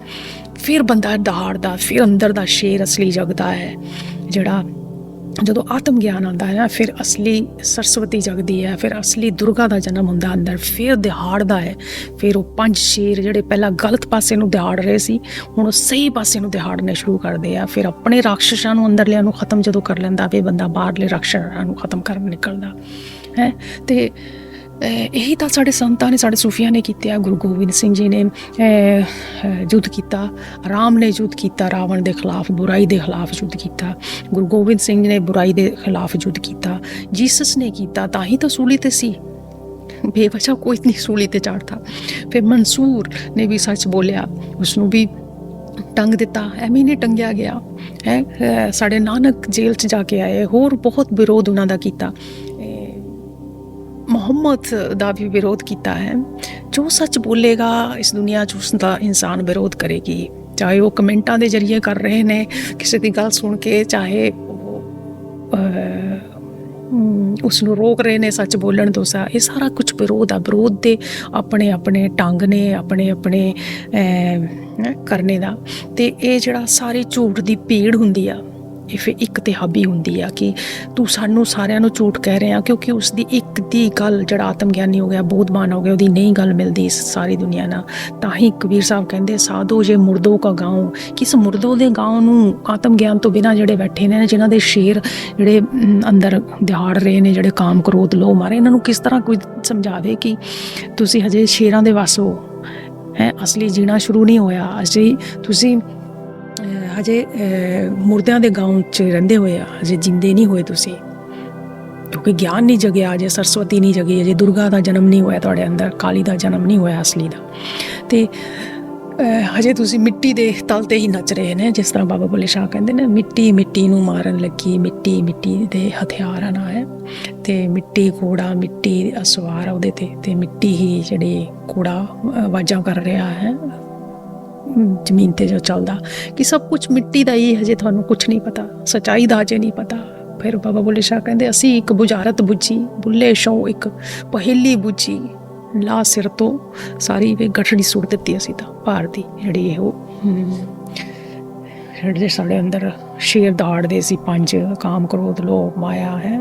ਫਿਰ ਬੰਦਾ ਦਹਾੜਦਾ, ਫਿਰ ਅੰਦਰ ਦਾ ਸ਼ੇਰ ਅਸਲੀ ਜਗਦਾ ਹੈ। ਜਿਹੜਾ ਜਦੋਂ ਆਤਮ ਗਿਆਨ ਆਉਂਦਾ ਹੈ ਨਾ, ਫਿਰ ਅਸਲੀ ਸਰਸਵਤੀ ਜਗਦੀ ਹੈ, ਫਿਰ ਅਸਲੀ ਦੁਰਗਾ ਦਾ ਜਨਮ ਹੁੰਦਾ ਅੰਦਰ, ਫਿਰ ਦਿਹਾੜਦਾ ਹੈ। ਫਿਰ ਉਹ 5 ਸ਼ੇਰ ਜਿਹੜੇ ਪਹਿਲਾਂ ਗਲਤ ਪਾਸੇ ਨੂੰ ਦਿਹਾੜ ਰਹੇ ਸੀ, ਹੁਣ ਉਹ ਸਹੀ ਪਾਸੇ ਨੂੰ ਦਿਹਾੜਨੇ ਸ਼ੁਰੂ ਕਰਦੇ ਆ। ਫਿਰ ਆਪਣੇ ਰਾਖਸ਼ਾਂ ਨੂੰ ਅੰਦਰਲਿਆਂ ਨੂੰ ਖਤਮ ਜਦੋਂ ਕਰ ਲੈਂਦਾ ਵੀ ਬੰਦਾ, ਬਾਹਰਲੇ ਰਾਖਸ਼ਾਂ ਨੂੰ ਖਤਮ ਕਰਨ ਨਿਕਲਦਾ ਹੈ। ਅਤੇ ਇਹੀ ਤਾਂ ਸਾਡੇ ਸੰਤਾਂ ਨੇ, ਸਾਡੇ ਸੂਫੀਆਂ ਨੇ ਕੀਤਾ। ਗੁਰੂ ਗੋਬਿੰਦ ਸਿੰਘ ਜੀ ਨੇ ਯੁੱਧ ਕੀਤਾ, ਰਾਮ ਨੇ ਯੁੱਧ ਕੀਤਾ ਰਾਵਣ ਦੇ ਖਿਲਾਫ, ਬੁਰਾਈ ਦੇ ਖਿਲਾਫ ਯੁੱਧ ਕੀਤਾ। ਗੁਰੂ ਗੋਬਿੰਦ ਸਿੰਘ ਨੇ ਬੁਰਾਈ ਦੇ ਖਿਲਾਫ ਯੁੱਧ ਕੀਤਾ। ਜੀਸਸ ਨੇ ਕੀਤਾ, ਤਾਂ ਹੀ ਤਾਂ ਸੂਲੀ 'ਤੇ ਸੀ, ਬੇਵਜ੍ਹਾ ਕੋਈ ਨਹੀਂ ਸੂਲੀ 'ਤੇ ਚੜ੍ਹਦਾ। ਫਿਰ ਮਨਸੂਰ ਨੇ ਵੀ ਸੱਚ ਬੋਲਿਆ, ਉਸਨੂੰ ਵੀ ਟੰਗ ਦਿੱਤਾ, ਐਵੇਂ ਨਹੀਂ ਟੰਗਿਆ ਗਿਆ ਹੈ। ਸਾਡੇ ਨਾਨਕ ਜੇਲ੍ਹ 'ਚ ਜਾ ਕੇ ਆਏ, ਹੋਰ ਬਹੁਤ ਵਿਰੋਧ ਉਹਨਾਂ ਦਾ ਕੀਤਾ। ਮੁਹੰਮਦ ਦਾ ਵੀ ਵਿਰੋਧ ਕੀਤਾ ਹੈ। ਜੋ ਸੱਚ ਬੋਲੇਗਾ ਇਸ ਦੁਨੀਆ 'ਚ ਉਸ ਦਾ ਇਨਸਾਨ ਵਿਰੋਧ ਕਰੇਗੀ, ਚਾਹੇ ਉਹ ਕਮੈਂਟਾਂ ਦੇ ਜ਼ਰੀਏ ਕਰ ਰਹੇ ਨੇ ਕਿਸੇ ਦੀ ਗੱਲ ਸੁਣ ਕੇ, ਚਾਹੇ ਉਸ ਨੂੰ ਰੋਕ ਰਹੇ ਨੇ ਸੱਚ ਬੋਲਣ ਤੋਂ। ਇਹ ਸਾਰਾ ਕੁਝ ਵਿਰੋਧ ਆ। ਵਿਰੋਧ ਦੇ ਆਪਣੇ ਆਪਣੇ ਢੰਗ ਨੇ, ਆਪਣੇ ਆਪਣੇ ਕਰਨੇ ਦਾ। ਅਤੇ ਇਹ ਜਿਹੜਾ ਸਾਰੀ ਝੂਠ ਦੀ ਭੀੜ ਹੁੰਦੀ ਆ, ਇਹ ਫਿਰ ਇੱਕ 'ਤੇ ਹਾਵੀ ਹੁੰਦੀ ਆ ਕਿ ਤੂੰ ਸਾਨੂੰ ਸਾਰਿਆਂ ਨੂੰ ਝੂਠ ਕਹਿ ਰਿਹਾ, ਕਿਉਂਕਿ ਉਸ ਦੀ ਇੱਕ ਦੀ ਗੱਲ, ਜਿਹੜਾ ਆਤਮ ਗਿਆਨੀ ਹੋ ਗਿਆ, ਬੋਧਮਾਨ ਹੋ ਗਿਆ, ਉਹਦੀ ਨਹੀਂ ਗੱਲ ਮਿਲਦੀ ਇਸ ਸਾਰੀ ਦੁਨੀਆ ਨਾਲ। ਤਾਂ ਹੀ ਕਬੀਰ ਸਾਹਿਬ ਕਹਿੰਦੇ, ਸਾਧੋ ਜੇ ਮੁਰਦੋ ਕਾ ਗਾਉਂ, ਕਿਸ ਮੁਰਦੋ ਦੇ ਗਾਉਂ ਨੂੰ ਆਤਮ ਗਿਆਨ ਤੋਂ ਬਿਨਾਂ ਜਿਹੜੇ ਬੈਠੇ ਨੇ, ਜਿਨ੍ਹਾਂ ਦੇ ਸ਼ੇਰ ਜਿਹੜੇ ਅੰਦਰ ਦਿਹਾੜ ਰਹੇ ਨੇ, ਜਿਹੜੇ ਕਾਮ ਕ੍ਰੋਧ ਲੋਭ ਮਾਰੇ, ਇਹਨਾਂ ਨੂੰ ਕਿਸ ਤਰ੍ਹਾਂ ਕੋਈ ਸਮਝਾਵੇ ਕਿ ਤੁਸੀਂ ਹਜੇ ਸ਼ੇਰਾਂ ਦੇ ਵੱਸ ਹੋ ਹੈ, ਅਸਲੀ ਜੀਣਾ ਸ਼ੁਰੂ ਨਹੀਂ ਹੋਇਆ, ਤੁਸੀਂ ਹਜੇ ਮੁਰਦਿਆਂ ਦੇ ਗਾਉਂ 'ਚ ਰਹਿੰਦੇ ਹੋਏ ਆ, ਹਜੇ ਜਿੰਦੇ ਨਹੀਂ ਹੋਏ ਤੁਸੀਂ, ਕਿਉਂਕਿ ਗਿਆਨ ਨਹੀਂ ਜਗਿਆ, ਅਜੇ ਸਰਸਵਤੀ ਨਹੀਂ ਜਗੀ, ਅਜੇ ਦੁਰਗਾ ਦਾ ਜਨਮ ਨਹੀਂ ਹੋਇਆ ਤੁਹਾਡੇ ਅੰਦਰ, ਕਾਲੀ ਦਾ ਜਨਮ ਨਹੀਂ ਹੋਇਆ ਅਸਲੀ ਦਾ। ਅਤੇ ਹਜੇ ਤੁਸੀਂ ਮਿੱਟੀ ਦੇ ਤਲ 'ਤੇ ਹੀ ਨੱਚ ਰਹੇ ਨੇ। ਜਿਸ ਤਰ੍ਹਾਂ ਬਾਬਾ ਬੁੱਲੇ ਸ਼ਾਹ ਕਹਿੰਦੇ ਨੇ, ਮਿੱਟੀ ਮਿੱਟੀ ਨੂੰ ਮਾਰਨ ਲੱਗੀ, ਮਿੱਟੀ ਮਿੱਟੀ ਦੇ ਹਥਿਆਰਾਂ ਨਾਲ ਹੈ। ਅਤੇ ਮਿੱਟੀ ਕੂੜਾ, ਮਿੱਟੀ ਅਸਵਾਰ ਉਹਦੇ 'ਤੇ, ਅਤੇ ਮਿੱਟੀ ਹੀ ਜਿਹੜੀ ਕੂੜਾ ਆਵਾਜ਼ਾਂ ਕਰ ਰਿਹਾ ਹੈ ਜ਼ਮੀਨ 'ਤੇ ਜੋ ਚੱਲਦਾ, ਕਿ ਸਭ ਕੁਛ ਮਿੱਟੀ ਦਾ ਹੀ, ਹਜੇ ਤੁਹਾਨੂੰ ਕੁਛ ਨਹੀਂ ਪਤਾ, ਸੱਚਾਈ ਦਾ ਹਜੇ ਨਹੀਂ ਪਤਾ। ਫਿਰ ਬਾਬਾ ਬੁੱਲੇ ਸ਼ਾਹ ਕਹਿੰਦੇ, ਅਸੀਂ ਇੱਕ ਬੁਝਾਰਤ ਬੁੱਝੀ, ਬੁੱਲੇ ਸ਼ੌ ਇੱਕ ਪਹੇਲੀ ਬੁੱਝੀ, ਲਾ ਸਿਰ ਤੋਂ ਸਾਰੀ ਵੀ ਗਠੜੀ ਸੁੱਟ ਦਿੱਤੀ ਅਸੀਂ ਤਾਂ ਭਾਰ ਦੀ, ਜਿਹੜੀ ਇਹ ਉਹ ਜਿਹੜੇ ਸਾਡੇ ਅੰਦਰ ਸ਼ੇਰ ਦਹਾੜਦੇ ਸੀ 5, ਕਾਮ ਕ੍ਰੋਧ ਲੋਭ ਮਾਇਆ ਹੈ।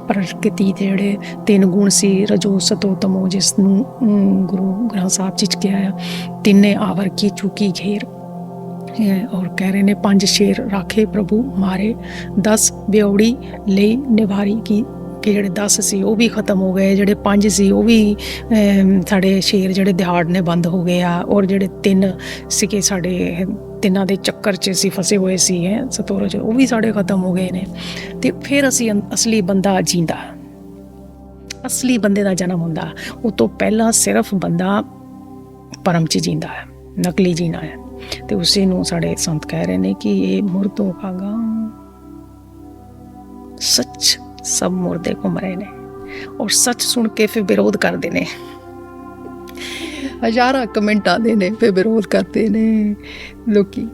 ਪ੍ਰਕਿਰਤੀ ਦੇ ਜਿਹੜੇ 3 ਗੁਣ ਸੀ, ਰਜੋ ਸਤੋ ਤਮੋ, ਜਿਸ ਨੂੰ ਗੁਰੂ ਗ੍ਰੰਥ ਸਾਹਿਬ 'ਚ ਕਿਹਾ ਆ, 3 ਆਵਰ ਕੀ ਚੂਕੀ ਘੇਰ। ਔਰ ਕਹਿ ਰਹੇ ਨੇ 5 ਸ਼ੇਰ ਰਾਖੇ ਪ੍ਰਭੂ ਮਾਰੇ, 10 ਬਿਉੜੀ ਲਈ ਨਿਵਾਰੀ ਕਿ ਜਿਹੜੇ 10 ਸੀ ਉਹ ਵੀ ਖਤਮ ਹੋ ਗਏ, ਜਿਹੜੇ 5 ਸੀ ਉਹ ਵੀ ਸਾਡੇ ਸ਼ੇਰ ਜਿਹੜੇ ਦਿਹਾੜਨੇ ਬੰਦ ਹੋ ਗਏ ਆ। ਔਰ ਜਿਹੜੇ 3 ਸੀਗੇ ਸਾਡੇ, ਤਿੰਨਾਂ ਦੇ ਚੱਕਰ 'ਚ ਅਸੀਂ ਫਸੇ ਹੋਏ ਸੀ ਸਤੋਰ 'ਚ, ਉਹ ਵੀ ਸਾਡੇ ਖਤਮ ਹੋ ਗਏ ਨੇ। ਅਤੇ ਫਿਰ ਅਸੀਂ ਅਸਲੀ ਬੰਦਾ ਜੀਂਦਾ, ਅਸਲੀ ਬੰਦੇ ਦਾ ਜਨਮ ਹੁੰਦਾ। ਉਹ ਤੋਂ ਪਹਿਲਾਂ ਸਿਰਫ ਬੰਦਾ ਪਰਮ 'ਚ ਜੀਂਦਾ ਹੈ, ਨਕਲੀ ਜੀਣਾ ਹੈ। ਅਤੇ ਉਸੇ ਨੂੰ ਸਾਡੇ ਸੰਤ ਕਹਿ ਰਹੇ ਨੇ ਕਿ ਇਹ ਮੁਰਦੋ ਕਾ ਗਾਉਂ, ਸੱਚ ਸਭ ਮੁਰਦੇ ਘੁੰਮ ਰਹੇ ਨੇ। ਔਰ ਸੱਚ ਸੁਣ ਕੇ ਫਿਰ ਵਿਰੋਧ ਕਰਦੇ ਨੇ, ਹਜ਼ਾਰਾਂ ਕਮੈਂਟ ਆਉਂਦੇ ਨੇ, ਫਿਰ ਵਿਰੋਧ ਕਰਦੇ ਨੇ ਲੋਕੀ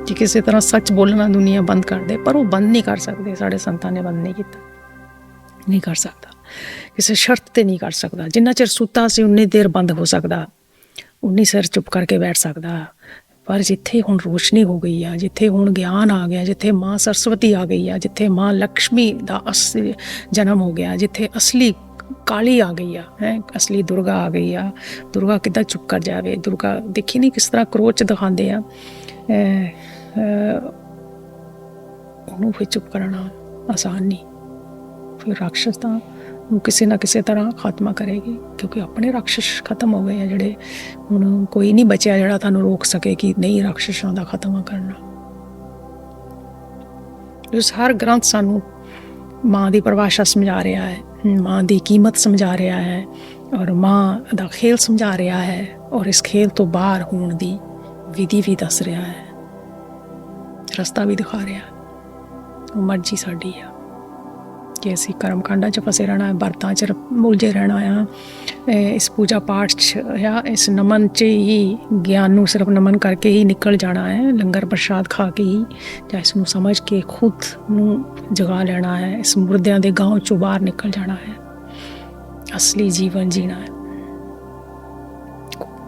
ਕਿ ਕਿਸੇ ਤਰ੍ਹਾਂ ਸੱਚ ਬੋਲਣਾ ਦੁਨੀਆ ਬੰਦ ਕਰ ਦੇ। ਪਰ ਉਹ ਬੰਦ ਨਹੀਂ ਕਰ ਸਕਦੇ, ਸਾਡੇ ਸੰਤਾਂ ਨੇ ਬੰਦ ਨਹੀਂ ਕੀਤਾ, ਨਹੀਂ ਕਰ ਸਕਦਾ, ਕਿਸੇ ਸ਼ਰਤ 'ਤੇ ਨਹੀਂ ਕਰ ਸਕਦਾ। ਜਿੰਨਾ ਚਿਰ ਸੁੱਤਾ ਸੀ ਉਨੀ ਦੇਰ ਬੰਦ ਹੋ ਸਕਦਾ, ਉਨੀ ਸਿਰ ਚੁੱਪ ਕਰਕੇ ਬੈਠ ਸਕਦਾ। ਪਰ ਜਿੱਥੇ ਹੁਣ ਰੋਸ਼ਨੀ ਹੋ ਗਈ ਆ, ਜਿੱਥੇ ਹੁਣ ਗਿਆਨ ਆ ਗਿਆ, ਜਿੱਥੇ ਮਾਂ ਸਰਸਵਤੀ ਆ ਗਈ ਆ, ਜਿੱਥੇ ਮਾਂ ਲਕਸ਼ਮੀ ਦਾ ਅਸਲੀ ਜਨਮ ਹੋ ਗਿਆ, ਜਿੱਥੇ ਅਸਲੀ ਕਾਲੀ ਆ ਗਈ ਆ ਹੈ, ਅਸਲੀ ਦੁਰਗਾ ਆ ਗਈ ਆ। ਦੁਰਗਾ ਕਿੱਦਾਂ ਚੁੱਪ ਕਰ ਜਾਵੇ? ਦੁਰਗਾ ਦੇਖੀ ਨਹੀਂ ਕਿਸ ਤਰ੍ਹਾਂ ਕਰੋਚ ਦਿਖਾਉਂਦੇ ਆ, ਉਹਨੂੰ ਫਿਰ ਚੁੱਪ ਕਰਨਾ ਆਸਾਨ ਨਹੀਂ। ਫਿਰ ਰਾਕਸ਼ਸ ਤਾਂ ਕਿਸੇ ਨਾ ਕਿਸੇ ਤਰ੍ਹਾਂ ਖਾਤਮਾ ਕਰੇਗੀ, ਕਿਉਂਕਿ ਆਪਣੇ ਰਾਕਸ਼ਸ ਖਤਮ ਹੋ ਗਏ ਆ ਜਿਹੜੇ। ਹੁਣ ਕੋਈ ਨਹੀਂ ਬਚਿਆ ਜਿਹੜਾ ਤੁਹਾਨੂੰ ਰੋਕ ਸਕੇ ਕਿ ਨਹੀਂ ਰਾਕਸ਼ਸਾਂ ਦਾ ਖਾਤਮਾ ਕਰਨਾ। ਉਸ ਹਰ ਗ੍ਰੰਥ ਸਾਨੂੰ ਮਾਂ ਦੀ ਪਰਿਭਾਸ਼ਾ ਸਮਝਾ ਰਿਹਾ ਹੈ, ਮਾਂ ਦੀ ਕੀਮਤ ਸਮਝਾ ਰਿਹਾ ਹੈ, ਔਰ ਮਾਂ ਦਾ ਖੇਲ ਸਮਝਾ ਰਿਹਾ ਹੈ, ਔਰ ਇਸ ਖੇਲ ਤੋਂ ਬਾਹਰ ਹੋਣ ਦੀ ਵਿਧੀ ਵੀ ਦੱਸ ਰਿਹਾ ਹੈ, ਰਸਤਾ ਵੀ ਦਿਖਾ ਰਿਹਾ। ਉਹ ਮਰਜ਼ੀ ਸਾਡੀ ਆ ਕਿ ਅਸੀਂ ਕਰਮਕਾਂਡਾਂ 'ਚ ਫਸੇ ਰਹਿਣਾ ਹੈ, ਵਰਤਾਂ 'ਚ ਉਲਝੇ ਰਹਿਣਾ ਆ, ਇਸ ਪੂਜਾ ਪਾਠ 'ਚ ਜਾਂ ਇਸ ਨਮਨ 'ਚ ਹੀ ਗਿਆਨ ਨੂੰ ਸਿਰਫ ਨਮਨ ਕਰਕੇ ਹੀ ਨਿਕਲ ਜਾਣਾ ਹੈ, ਲੰਗਰ ਪ੍ਰਸ਼ਾਦ ਖਾ ਕੇ ਹੀ, ਜਾਂ ਇਸ ਨੂੰ ਸਮਝ ਕੇ ਖੁਦ ਨੂੰ ਜਗਾ ਲੈਣਾ ਹੈ, ਇਸ ਮੁਰਦਿਆਂ ਦੇ ਗਾਂਵ 'ਚੋਂ ਬਾਹਰ ਨਿਕਲ ਜਾਣਾ ਹੈ, ਅਸਲੀ ਜੀਵਨ ਜੀਣਾ ਹੈ।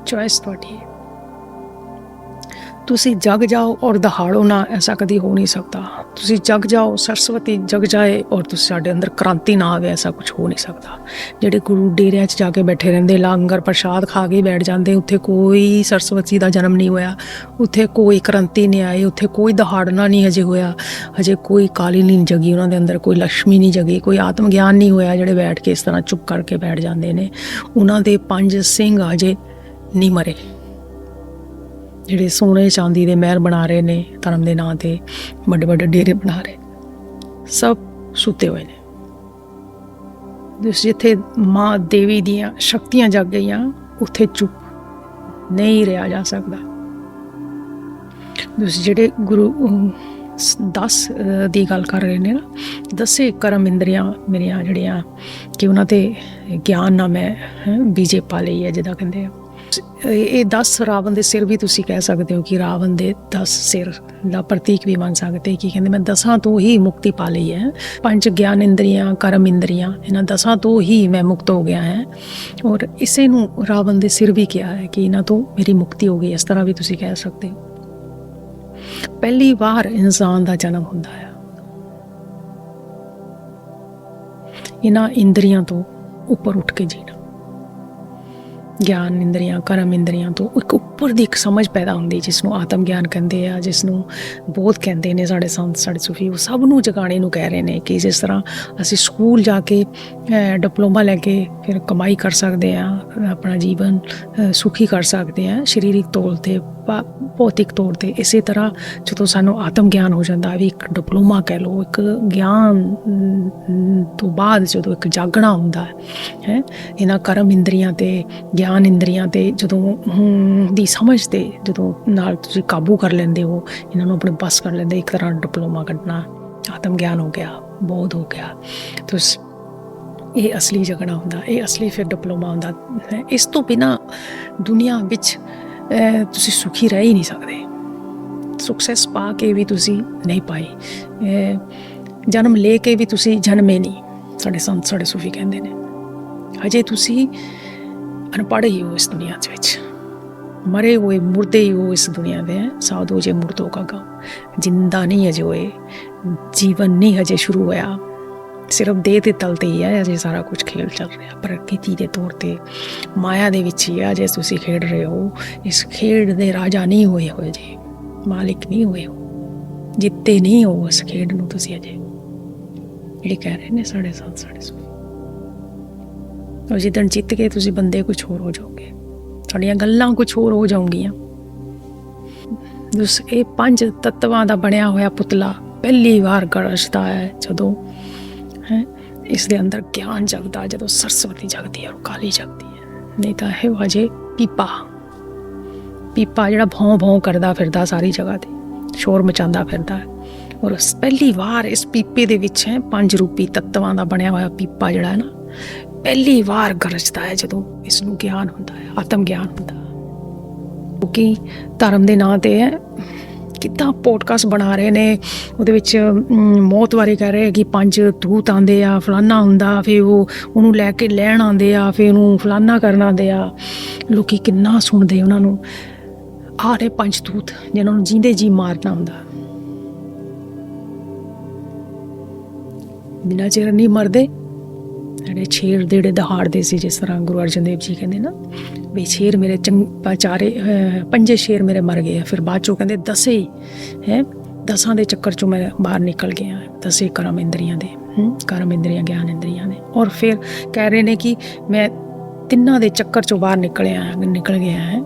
ਚੋਇਸ ਤੁਹਾਡੀ ਹੈ। ਤੁਸੀਂ ਜਗ ਜਾਓ ਔਰ ਦਹਾੜੋ ਨਾ, ਐਸਾ ਕਦੀ ਹੋ ਨਹੀਂ ਸਕਦਾ। ਤੁਸੀਂ ਜਗ ਜਾਓ, ਸਰਸਵਤੀ ਜਗ ਜਾਏ ਔਰ ਤੁਸੀਂ ਸਾਡੇ ਅੰਦਰ ਕ੍ਰਾਂਤੀ ਨਾ ਆਵੇ, ਐਸਾ ਕੁਝ ਹੋ ਨਹੀਂ ਸਕਦਾ। ਜਿਹੜੇ ਗੁਰੂ ਡੇਰਿਆਂ 'ਚ ਜਾ ਕੇ ਬੈਠੇ ਰਹਿੰਦੇ, ਲੰਗਰ ਪ੍ਰਸ਼ਾਦ ਖਾ ਕੇ ਬੈਠ ਜਾਂਦੇ, ਉੱਥੇ ਕੋਈ ਸਰਸਵਤੀ ਦਾ ਜਨਮ ਨਹੀਂ ਹੋਇਆ, ਉੱਥੇ ਕੋਈ ਕ੍ਰਾਂਤੀ ਨਹੀਂ ਆਈ, ਉੱਥੇ ਕੋਈ ਦਹਾੜਨਾ ਨਹੀਂ ਹਜੇ ਹੋਇਆ, ਹਜੇ ਕੋਈ ਕਾਲੀ ਨਹੀਂ ਜਗੀ ਉਹਨਾਂ ਦੇ ਅੰਦਰ, ਕੋਈ ਲక్ష్ਮੀ ਨਹੀਂ ਜਗੀ, ਕੋਈ ਆਤਮ ਗਿਆਨ ਨਹੀਂ ਹੋਇਆ। ਜਿਹੜੇ ਬੈਠ ਕੇ ਇਸ ਤਰ੍ਹਾਂ ਚੁੱਪ ਕਰਕੇ ਬੈਠ ਜਾਂਦੇ ਨੇ, ਉਹਨਾਂ ਦੇ 5 ਸਿੰਘ ਹਜੇ ਨਹੀਂ ਮਰੇ। ਜਿਹੜੇ ਸੋਨੇ ਚਾਂਦੀ ਦੇ ਮਹਿਲ ਬਣਾ ਰਹੇ ਨੇ ਧਰਮ ਦੇ ਨਾਂ 'ਤੇ, ਵੱਡੇ ਵੱਡੇ ਡੇਰੇ ਬਣਾ ਰਹੇ, ਸਭ ਸੁੱਤੇ ਹੋਏ ਨੇ। ਜਿੱਥੇ ਮਾਂ ਦੇਵੀ ਦੀਆਂ ਸ਼ਕਤੀਆਂ ਜਗ ਗਈਆਂ, ਉੱਥੇ ਚੁੱਪ ਨਹੀਂ ਰਿਹਾ ਜਾ ਸਕਦਾ। ਜਿਹੜੇ ਗੁਰੂ 10 ਦੀ ਗੱਲ ਕਰ ਰਹੇ ਨੇ ਨਾ, 10 ਕਰਮ ਇੰਦਰੀਆਂ ਮੇਰੀਆਂ ਜਿਹੜੀਆਂ ਕਿ ਉਹਨਾਂ 'ਤੇ ਗਿਆਨ ਨਾਲ ਮੈਂ ਬੀਜੇ ਪਾ ਲਈ ਹੈ, ਜਿੱਦਾਂ ਕਹਿੰਦੇ ਆ। ਇਹ 10 ਰਾਵਣ ਦੇ ਸਿਰ ਵੀ ਤੁਸੀਂ ਕਹਿ ਸਕਦੇ ਹੋ ਕਿ ਰਾਵਣ ਦੇ 10 ਸਿਰ ਦਾ ਪ੍ਰਤੀਕ ਵੀ ਮੰਨ ਸਕਦੇ ਕਿ ਕਹਿੰਦੇ ਮੈਂ 10 ਤੋਂ ਹੀ ਮੁਕਤੀ ਪਾ ਲਈ ਹੈ। 5 ਗਿਆਨ ਇੰਦਰੀਆਂ, ਕਰਮ ਇੰਦਰੀਆਂ, ਇਹਨਾਂ 10 ਤੋਂ ਹੀ ਮੈਂ ਮੁਕਤ ਹੋ ਗਿਆ ਹੈ, ਔਰ ਇਸੇ ਨੂੰ ਰਾਵਣ ਦੇ ਸਿਰ ਵੀ ਕਿਹਾ ਹੈ ਕਿ ਇਹਨਾਂ ਤੋਂ ਮੇਰੀ ਮੁਕਤੀ ਹੋ ਗਈ। ਇਸ ਤਰ੍ਹਾਂ ਵੀ ਤੁਸੀਂ ਕਹਿ ਸਕਦੇ ਹੋ। ਪਹਿਲੀ ਵਾਰ ਇਨਸਾਨ ਦਾ ਜਨਮ ਹੁੰਦਾ ਹੈ ਇਹਨਾਂ ਇੰਦਰੀਆਂ ਤੋਂ ਉੱਪਰ ਉੱਠ ਕੇ ਜੀਣਾ। ਗਿਆਨ ਇੰਦਰੀਆਂ, ਕਰਮ ਇੰਦਰੀਆਂ ਤੋਂ ਇੱਕ ਉੱਪਰ ਦੀ ਇੱਕ ਸਮਝ ਪੈਦਾ ਹੁੰਦੀ, ਜਿਸ ਨੂੰ ਆਤਮ ਗਿਆਨ ਕਹਿੰਦੇ ਆ, ਜਿਸ ਨੂੰ ਬੋਧ ਕਹਿੰਦੇ ਨੇ ਸਾਡੇ ਸੰਤ, ਸਾਡੇ ਸੂਫੀ। ਉਹ ਸਭ ਨੂੰ ਜਗਾਣੇ ਨੂੰ ਕਹਿ ਰਹੇ ਨੇ ਕਿ ਜਿਸ ਤਰ੍ਹਾਂ ਅਸੀਂ ਸਕੂਲ ਜਾ ਕੇ ਡਿਪਲੋਮਾ ਲੈ ਕੇ ਫਿਰ ਕਮਾਈ ਕਰ ਸਕਦੇ ਹਾਂ, ਆਪਣਾ ਜੀਵਨ ਸੁਖੀ ਕਰ ਸਕਦੇ ਹਾਂ ਸਰੀਰਕ ਤੌਰ 'ਤੇ, ਭੌਤਿਕ ਤੌਰ 'ਤੇ, ਇਸੇ ਤਰ੍ਹਾਂ ਜਦੋਂ ਸਾਨੂੰ ਆਤਮ ਗਿਆਨ ਹੋ ਜਾਂਦਾ ਵੀ ਇੱਕ ਡਿਪਲੋਮਾ ਕਹਿ ਲਓ, ਇੱਕ ਗਿਆਨ ਤੋਂ ਬਾਅਦ ਜਦੋਂ ਇੱਕ ਜਾਗਣਾ ਹੁੰਦਾ ਹੈ ਇਹਨਾਂ ਕਰਮ ਇੰਦਰੀਆਂ 'ਤੇ, ਗਿਆਨ ਇੰਦਰੀਆਂ 'ਤੇ ਜਦੋਂ ਦੀ ਸਮਝ 'ਤੇ ਜਦੋਂ ਨਾਲ ਤੁਸੀਂ ਕਾਬੂ ਕਰ ਲੈਂਦੇ ਹੋ, ਇਹਨਾਂ ਨੂੰ ਆਪਣੇ ਬਸ ਕਰ ਲੈਂਦੇ, ਇੱਕ ਤਰ੍ਹਾਂ ਡਿਪਲੋਮਾ ਕੱਢਣਾ, ਆਤਮ ਗਿਆਨ ਹੋ ਗਿਆ, ਬੋਧ ਹੋ ਗਿਆ। ਤੋ ਇਹ ਅਸਲੀ ਜਗਣਾ ਹੁੰਦਾ, ਇਹ ਅਸਲੀ ਫਿਰ ਡਿਪਲੋਮਾ ਹੁੰਦਾ ਹੈ। ਇਸ ਤੋਂ ਬਿਨਾਂ ਦੁਨੀਆ ਵਿੱਚ ਤੁਸੀਂ ਸੁਖੀ ਰਹਿ ਹੀ ਨਹੀਂ ਸਕਦੇ। ਸਕਸੈਸ ਪਾ ਕੇ ਵੀ ਤੁਸੀਂ ਨਹੀਂ ਪਾਈ, ਜਨਮ ਲੈ ਕੇ ਵੀ ਤੁਸੀਂ ਜਨਮੇ ਨਹੀਂ। ਸਾਡੇ ਸੰਤ, ਸਾਡੇ ਸੂਫੀ ਕਹਿੰਦੇ ਨੇ ਹਜੇ ਤੁਸੀਂ ਅਨਪੜ੍ਹ ਹੀ ਹੋ ਇਸ ਦੁਨੀਆ ਦੇ ਵਿੱਚ, ਮਰੇ ਹੋਏ ਮੁਰਦੇ ਹੀ ਹੋ ਇਸ ਦੁਨੀਆ ਦੇ। ਸਾਧੂ ਜੇ ਮੁਰਦੋਂ ਕਾ ਗਾँव, ਜਿੰਦਾ ਨਹੀਂ ਹਜੇ ਹੋਏ, ਜੀਵਨ ਨਹੀਂ ਹਜੇ ਸ਼ੁਰੂ ਹੋਇਆ, ਸਿਰਫ ਦੇਹ ਦੇ ਤਲ 'ਤੇ ਹੀ ਹੈ ਅਜੇ ਸਾਰਾ ਕੁਝ ਖੇਲ ਚੱਲ ਰਿਹਾ। ਪ੍ਰਕਿਰਤੀ ਦੇ ਤੌਰ 'ਤੇ ਮਾਇਆ ਦੇ ਵਿੱਚ ਹੀ ਅਜੇ ਤੁਸੀਂ ਖੇਡ ਰਹੇ ਹੋ। ਇਸ ਖੇਡ ਦੇ ਰਾਜਾ ਨਹੀਂ ਹੋਏ ਹੋਏ ਜੀ, ਮਾਲਿਕ ਨਹੀਂ ਹੋਏ ਹੋ, ਜਿੱਤੇ ਨਹੀਂ ਹੋ ਉਸ ਖੇਡ ਨੂੰ ਤੁਸੀਂ ਅਜੇ। ਜਿਹੜੇ ਕਹਿ ਰਹੇ ਨੇ ਸਾਡੇ ਸੰਤ, ਸਾਡੇ ਸੂਫੀ, ਜਿੱਦਣ ਜਿੱਤ ਕੇ ਤੁਸੀਂ ਬੰਦੇ ਕੁਛ ਹੋਰ ਹੋ ਜਾਓਗੇ, ਤੁਹਾਡੀਆਂ ਗੱਲਾਂ ਕੁਛ ਹੋਰ ਹੋ ਜਾਊਗੀਆਂ। ਇਹ 5 ਤੱਤਵਾਂ ਦਾ ਬਣਿਆ ਹੋਇਆ ਪੁਤਲਾ ਪਹਿਲੀ ਵਾਰ ਗਰਜਦਾ ਹੈ ਜਦੋਂ ਇਸ ਦੇ ਅੰਦਰ ਗਿਆਨ ਜਗਦਾ, ਜਦੋਂ ਸਰਸਵਤੀ ਜਗਦੀ ਹੈ ਔਰ ਕਾਲੀ ਜਗਦੀ ਹੈ। ਨਹੀਂ ਤਾਂ ਇਹ ਵਜੇ ਪੀਪਾ ਜਿਹੜਾ ਭੌਂ ਭੌਂ ਕਰਦਾ ਫਿਰਦਾ ਸਾਰੀ ਜਗ੍ਹਾ 'ਤੇ, ਸ਼ੋਰ ਮਚਾਉਂਦਾ ਫਿਰਦਾ ਹੈ। ਔਰ ਪਹਿਲੀ ਵਾਰ ਇਸ ਪੀਪੇ ਦੇ ਵਿੱਚ 5 ਰੂਪੀ ਤੱਤਵਾਂ ਦਾ ਬਣਿਆ ਹੋਇਆ ਪੀਪਾ ਜਿਹੜਾ ਹੈ ਨਾ, ਪਹਿਲੀ ਵਾਰ ਗਰਜਦਾ ਹੈ ਜਦੋਂ ਇਸ ਨੂੰ ਗਿਆਨ ਹੁੰਦਾ ਹੈ, ਆਤਮ ਗਿਆਨ ਹੁੰਦਾ। ਕਿਉਂਕਿ ਧਰਮ ਦੇ ਨਾਂ 'ਤੇ ਕਿੱਦਾਂ ਪੋਡਕਾਸਟ ਬਣਾ ਰਹੇ ਨੇ, ਉਹਦੇ ਵਿੱਚ ਮੌਤ ਬਾਰੇ ਕਹਿ ਰਹੇ ਕਿ 5 ਦੂਤ ਆਉਂਦੇ ਆ, ਫਲਾਨਾ ਹੁੰਦਾ, ਫਿਰ ਉਹਨੂੰ ਲੈ ਕੇ ਲੈਣ ਆਉਂਦੇ ਆ, ਫਿਰ ਉਹਨੂੰ ਫਲਾਨਾ ਕਰਨ ਆਉਂਦੇ ਆ। ਲੋਕ ਕਿੰਨਾ ਸੁਣਦੇ ਉਹਨਾਂ ਨੂੰ। ਆਹ ਨੇ 5 ਦੂਤ ਜਿਹਨਾਂ ਨੂੰ ਜੀਂਦੇ ਜੀ ਮਾਰਨਾ ਹੁੰਦਾ। ਜਿੰਨਾ ਚਿਰ ਨਹੀਂ ਮਰਦੇ ਜਿਹੜੇ ਸ਼ੇਰ ਦੇ ਜਿਹੜੇ ਦਹਾੜਦੇ ਸੀ, ਜਿਸ ਤਰ੍ਹਾਂ ਗੁਰੂ ਅਰਜਨ ਦੇਵ ਜੀ ਕਹਿੰਦੇ ਨਾ ਵੀ ਸ਼ੇਰ ਮੇਰੇ ਪੰਜੇ ਸ਼ੇਰ ਮੇਰੇ ਮਰ ਗਏ ਆ, ਫਿਰ ਬਾਅਦ ਚੋਂ ਕਹਿੰਦੇ ਦਸਾਂ ਦੇ ਚੱਕਰ ਚੋਂ ਮੈਂ ਬਾਹਰ ਨਿਕਲ ਗਿਆ, 10 ਕਰਮ ਇੰਦਰੀਆਂ ਦੇ, ਕਰਮ ਇੰਦਰੀਆਂ ਗਿਆਨ ਇੰਦਰੀਆਂ ਦੇ। ਔਰ ਫਿਰ ਕਹਿ ਰਹੇ ਨੇ ਕਿ ਮੈਂ 3 ਦੇ ਚੱਕਰ ਚੋਂ ਬਾਹਰ ਨਿਕਲ ਗਿਆ ਹੈ।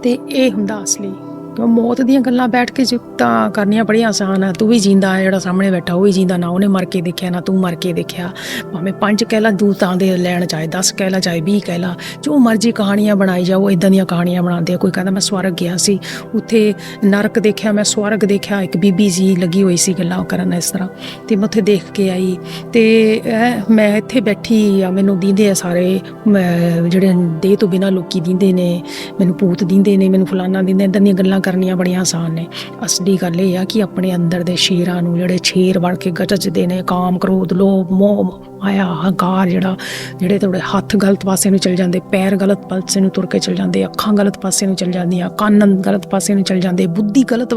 ਤੇ ਇਹ ਹੁੰਦਾ ਅਸਲੀ। ਕਿਉਂ ਮੌਤ ਦੀਆਂ ਗੱਲਾਂ ਬੈਠ ਕੇ ਤਾਂ ਕਰਨੀਆਂ ਬੜੀਆਂ ਆਸਾਨ ਆ। ਤੂੰ ਵੀ ਜੀਂਦਾ ਹੈ, ਜਿਹੜਾ ਸਾਹਮਣੇ ਬੈਠਾ ਉਹ ਵੀ ਜੀਂਦਾ, ਨਾ ਉਹਨੇ ਮਰ ਕੇ ਦੇਖਿਆ ਨਾ ਤੂੰ ਮਰ ਕੇ ਦੇਖਿਆ। ਭਾਵੇਂ 5 ਕਹਿ ਲਾ ਦੂਤਾਂ ਦੇ ਲੈਣ, ਚਾਹੇ 10 ਕਹਿ ਲਾ ਚਾਹੇ 20 ਕਹਿ ਲਾ, ਜੋ ਮਰਜ਼ੀ ਕਹਾਣੀਆਂ ਬਣਾਈ ਜਾਓ। ਇੱਦਾਂ ਦੀਆਂ ਕਹਾਣੀਆਂ ਬਣਾਉਂਦੇ ਆ। ਕੋਈ ਕਹਿੰਦਾ ਮੈਂ ਸਵਰਗ ਗਿਆ ਸੀ, ਉੱਥੇ ਨਰਕ ਦੇਖਿਆ, ਮੈਂ ਸਵਰਗ ਦੇਖਿਆ। ਇੱਕ ਬੀਬੀ ਜੀ ਲੱਗੀ ਹੋਈ ਸੀ ਗੱਲਾਂ ਕਰਨ ਇਸ ਤਰ੍ਹਾਂ, ਅਤੇ ਮੈਂ ਉੱਥੇ ਦੇਖ ਕੇ ਆਈ, ਅਤੇ ਮੈਂ ਇੱਥੇ ਬੈਠੀ ਆ, ਮੈਨੂੰ ਦੀਂਦੇ ਆ ਸਾਰੇ ਜਿਹੜੇ ਦੇਹ ਤੋਂ ਬਿਨਾਂ ਲੋਕੀ ਦੀਂਦੇ ਨੇ, ਮੈਨੂੰ ਭੂਤ ਦੀਂਦੇ ਨੇ, ਮੈਨੂੰ ਫਲਾਨਾ ਦਿੰਦੇ। ਇੱਦਾਂ ਦੀਆਂ ਗੱਲਾਂ ਕਰਨੀਆਂ ਬੜੀਆਂ ਆਸਾਨ ਨੇ। ਅਸਲੀ ਗੱਲ ਇਹ ਆ ਕਿ ਆਪਣੇ ਅੰਦਰ ਦੇ ਸ਼ੇਰਾਂ ਨੂੰ, ਜਿਹੜੇ ਸ਼ੇਰ ਵੜ ਕੇ ਗਰਜਦੇ ਨੇ, ਕਾਮ, ਕ੍ਰੋਧ, ਲੋਭ, ਮੋਹ, ਮਾਇਆ, ਹੰਕਾਰ, ਜਿਹੜੇ ਤੁਹਾਡੇ ਹੱਥ ਗਲਤ ਪਾਸੇ ਨੂੰ ਚਲ ਜਾਂਦੇ, ਪੈਰ ਗਲਤ ਪਾਸੇ ਨੂੰ ਤੁਰ ਕੇ ਚਲ ਜਾਂਦੇ, ਅੱਖਾਂ ਗਲਤ ਪਾਸੇ ਨੂੰ ਚਲ ਜਾਂਦੀਆਂ, ਕੰਨ ਗਲਤ ਪਾਸੇ ਨੂੰ ਚਲ ਜਾਂਦੇ, ਬੁੱਧੀ ਗਲਤ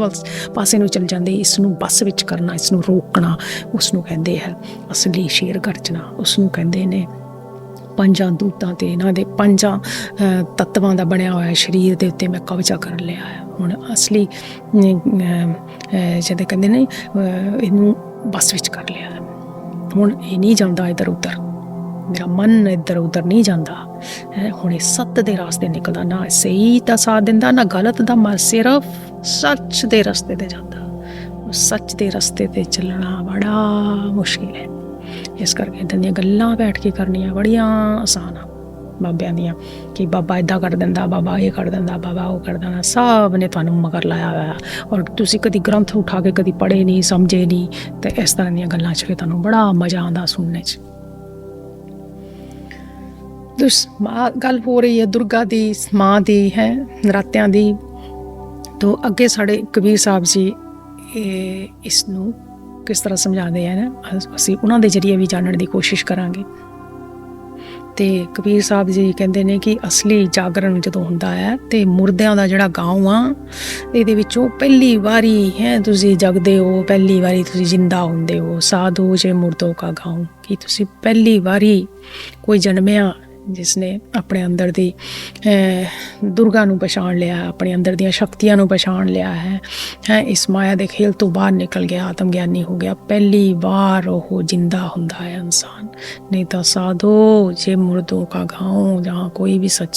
ਪਾਸੇ ਨੂੰ ਚਲ ਜਾਂਦੇ। ਇਸ ਨੂੰ ਬੱਸ ਵਿੱਚ ਕਰਨਾ, ਇਸ ਨੂੰ ਰੋਕਣਾ, ਉਸ ਨੂੰ ਕਹਿੰਦੇ ਹੈ ਅਸਲੀ ਸ਼ੇਰ ਗਰਜਣਾ। ਉਸ ਨੂੰ ਕਹਿੰਦੇ ਨੇ 5 ਦੂਤਾਂ ਤੇ ਇਹਨਾਂ ਦੇ 5 ਤੱਤਵਾਂ ਦਾ ਬਣਿਆ ਹੋਇਆ ਸਰੀਰ ਦੇ ਉੱਤੇ ਮੈਂ ਕਬਜ਼ਾ ਕਰ ਲਿਆ ਹੈ। ਹੁਣ ਅਸਲੀ ਜਦੋਂ ਕਹਿੰਦੇ ਨੇ ਇਹਨੂੰ ਬੱਸ ਵਿੱਚ ਕਰ ਲਿਆ, ਹੁਣ ਇਹ ਨਹੀਂ ਜਾਂਦਾ ਇੱਧਰ ਉੱਧਰ, ਮੇਰਾ ਮਨ ਇੱਧਰ ਉੱਧਰ ਨਹੀਂ ਜਾਂਦਾ ਹੈ। ਹੁਣ ਇਹ ਸੱਤ ਦੇ ਰਸਤੇ ਨਿਕਲਦਾ, ਨਾ ਸਹੀ ਦਾ ਸਾਥ ਦਿੰਦਾ ਨਾ ਗਲਤ ਦਾ, ਮਰ ਸਿਰਫ ਸੱਚ ਦੇ ਰਸਤੇ 'ਤੇ ਜਾਂਦਾ। ਸੱਚ ਦੇ ਰਸਤੇ 'ਤੇ ਚੱਲਣਾ ਬੜਾ ਮੁਸ਼ਕਿਲ ਹੈ। ਇਸ ਕਰਕੇ ਇੱਦਾਂ ਦੀਆਂ ਗੱਲਾਂ ਬੈਠ ਕੇ ਕਰਨੀਆਂ ਬੜੀਆਂ ਆਸਾਨ ਆ ਬਾਬਿਆਂ ਦੀਆਂ, ਕਿ ਬਾਬਾ ਇੱਦਾਂ ਕਰ ਦਿੰਦਾ, ਬਾਬਾ ਇਹ ਕਰ ਦਿੰਦਾ, ਬਾਬਾ ਉਹ ਕਰ ਦਿੰਦਾ। ਸਭ ਨੇ ਤੁਹਾਨੂੰ ਮਗਰ ਲਾਇਆ ਹੋਇਆ, ਔਰ ਤੁਸੀਂ ਕਦੀ ਗ੍ਰੰਥ ਉਠਾ ਕੇ ਕਦੀ ਪੜ੍ਹੇ ਨਹੀਂ, ਸਮਝੇ ਨਹੀਂ, ਅਤੇ ਇਸ ਤਰ੍ਹਾਂ ਦੀਆਂ ਗੱਲਾਂ 'ਚ ਫਿਰ ਤੁਹਾਨੂੰ ਬੜਾ ਮਜ਼ਾ ਆਉਂਦਾ ਸੁਣਨੇ 'ਚ। ਗੱਲ ਹੋ ਰਹੀ ਹੈ ਦੁਰਗਾ ਦੀ, ਮਾਂ ਦੀ ਹੈ, ਨਰਾਤਿਆਂ ਦੀ। ਤੋਂ ਅੱਗੇ ਸਾਡੇ ਕਬੀਰ ਸਾਹਿਬ ਜੀ ਇਸ ਨੂੰ ਕਿਸ ਤਰ੍ਹਾਂ ਸਮਝਾਉਂਦੇ ਹਨ, ਅਸੀਂ ਉਹਨਾਂ ਦੇ ਜ਼ਰੀਏ ਵੀ ਜਾਣਨ ਦੀ ਕੋਸ਼ਿਸ਼ ਕਰਾਂਗੇ। ਅਤੇ ਕਬੀਰ ਸਾਹਿਬ ਜੀ ਕਹਿੰਦੇ ਨੇ ਕਿ ਅਸਲੀ ਜਾਗਰਣ ਜਦੋਂ ਹੁੰਦਾ ਹੈ ਅਤੇ ਮੁਰਦਿਆਂ ਦਾ ਜਿਹੜਾ ਗਾਉਂ ਆ, ਇਹਦੇ ਵਿੱਚੋਂ ਪਹਿਲੀ ਵਾਰੀ ਹੈ ਤੁਸੀਂ ਜਗਦੇ ਹੋ, ਪਹਿਲੀ ਵਾਰੀ ਤੁਸੀਂ ਜਿੰਦਾ ਹੁੰਦੇ ਹੋ। ਸਾਧੂ ਜੇ ਮੁਰਦੋ ਕਾ ਗਾਉਂ, ਕਿ ਤੁਸੀਂ ਪਹਿਲੀ ਵਾਰੀ ਕੋਈ ਜਨਮਿਆ ਜਿਸ ਨੇ ਆਪਣੇ ਅੰਦਰ ਦੀ ਦੁਰਗਾ ਨੂੰ ਪਛਾਣ ਲਿਆ, ਆਪਣੇ ਅੰਦਰ ਦੀਆਂ ਸ਼ਕਤੀਆਂ ਨੂੰ ਪਛਾਣ ਲਿਆ ਹੈ, ਇਸ ਮਾਇਆ ਦੇ ਖੇਲ ਤੋਂ ਬਾਹਰ ਨਿਕਲ ਗਿਆ, ਆਤਮ ਗਿਆਨੀ ਹੋ ਗਿਆ। ਪਹਿਲੀ ਵਾਰ ਉਹ ਜਿੰਦਾ ਹੁੰਦਾ ਹੈ ਇਨਸਾਨ। ਨਹੀਂ ਤਾਂ ਸਾਧੋ ਜੇ ਮੁਰਦੋਂ ਕਾ ਗਾਉਂ, ਜहाँ कोई भी सच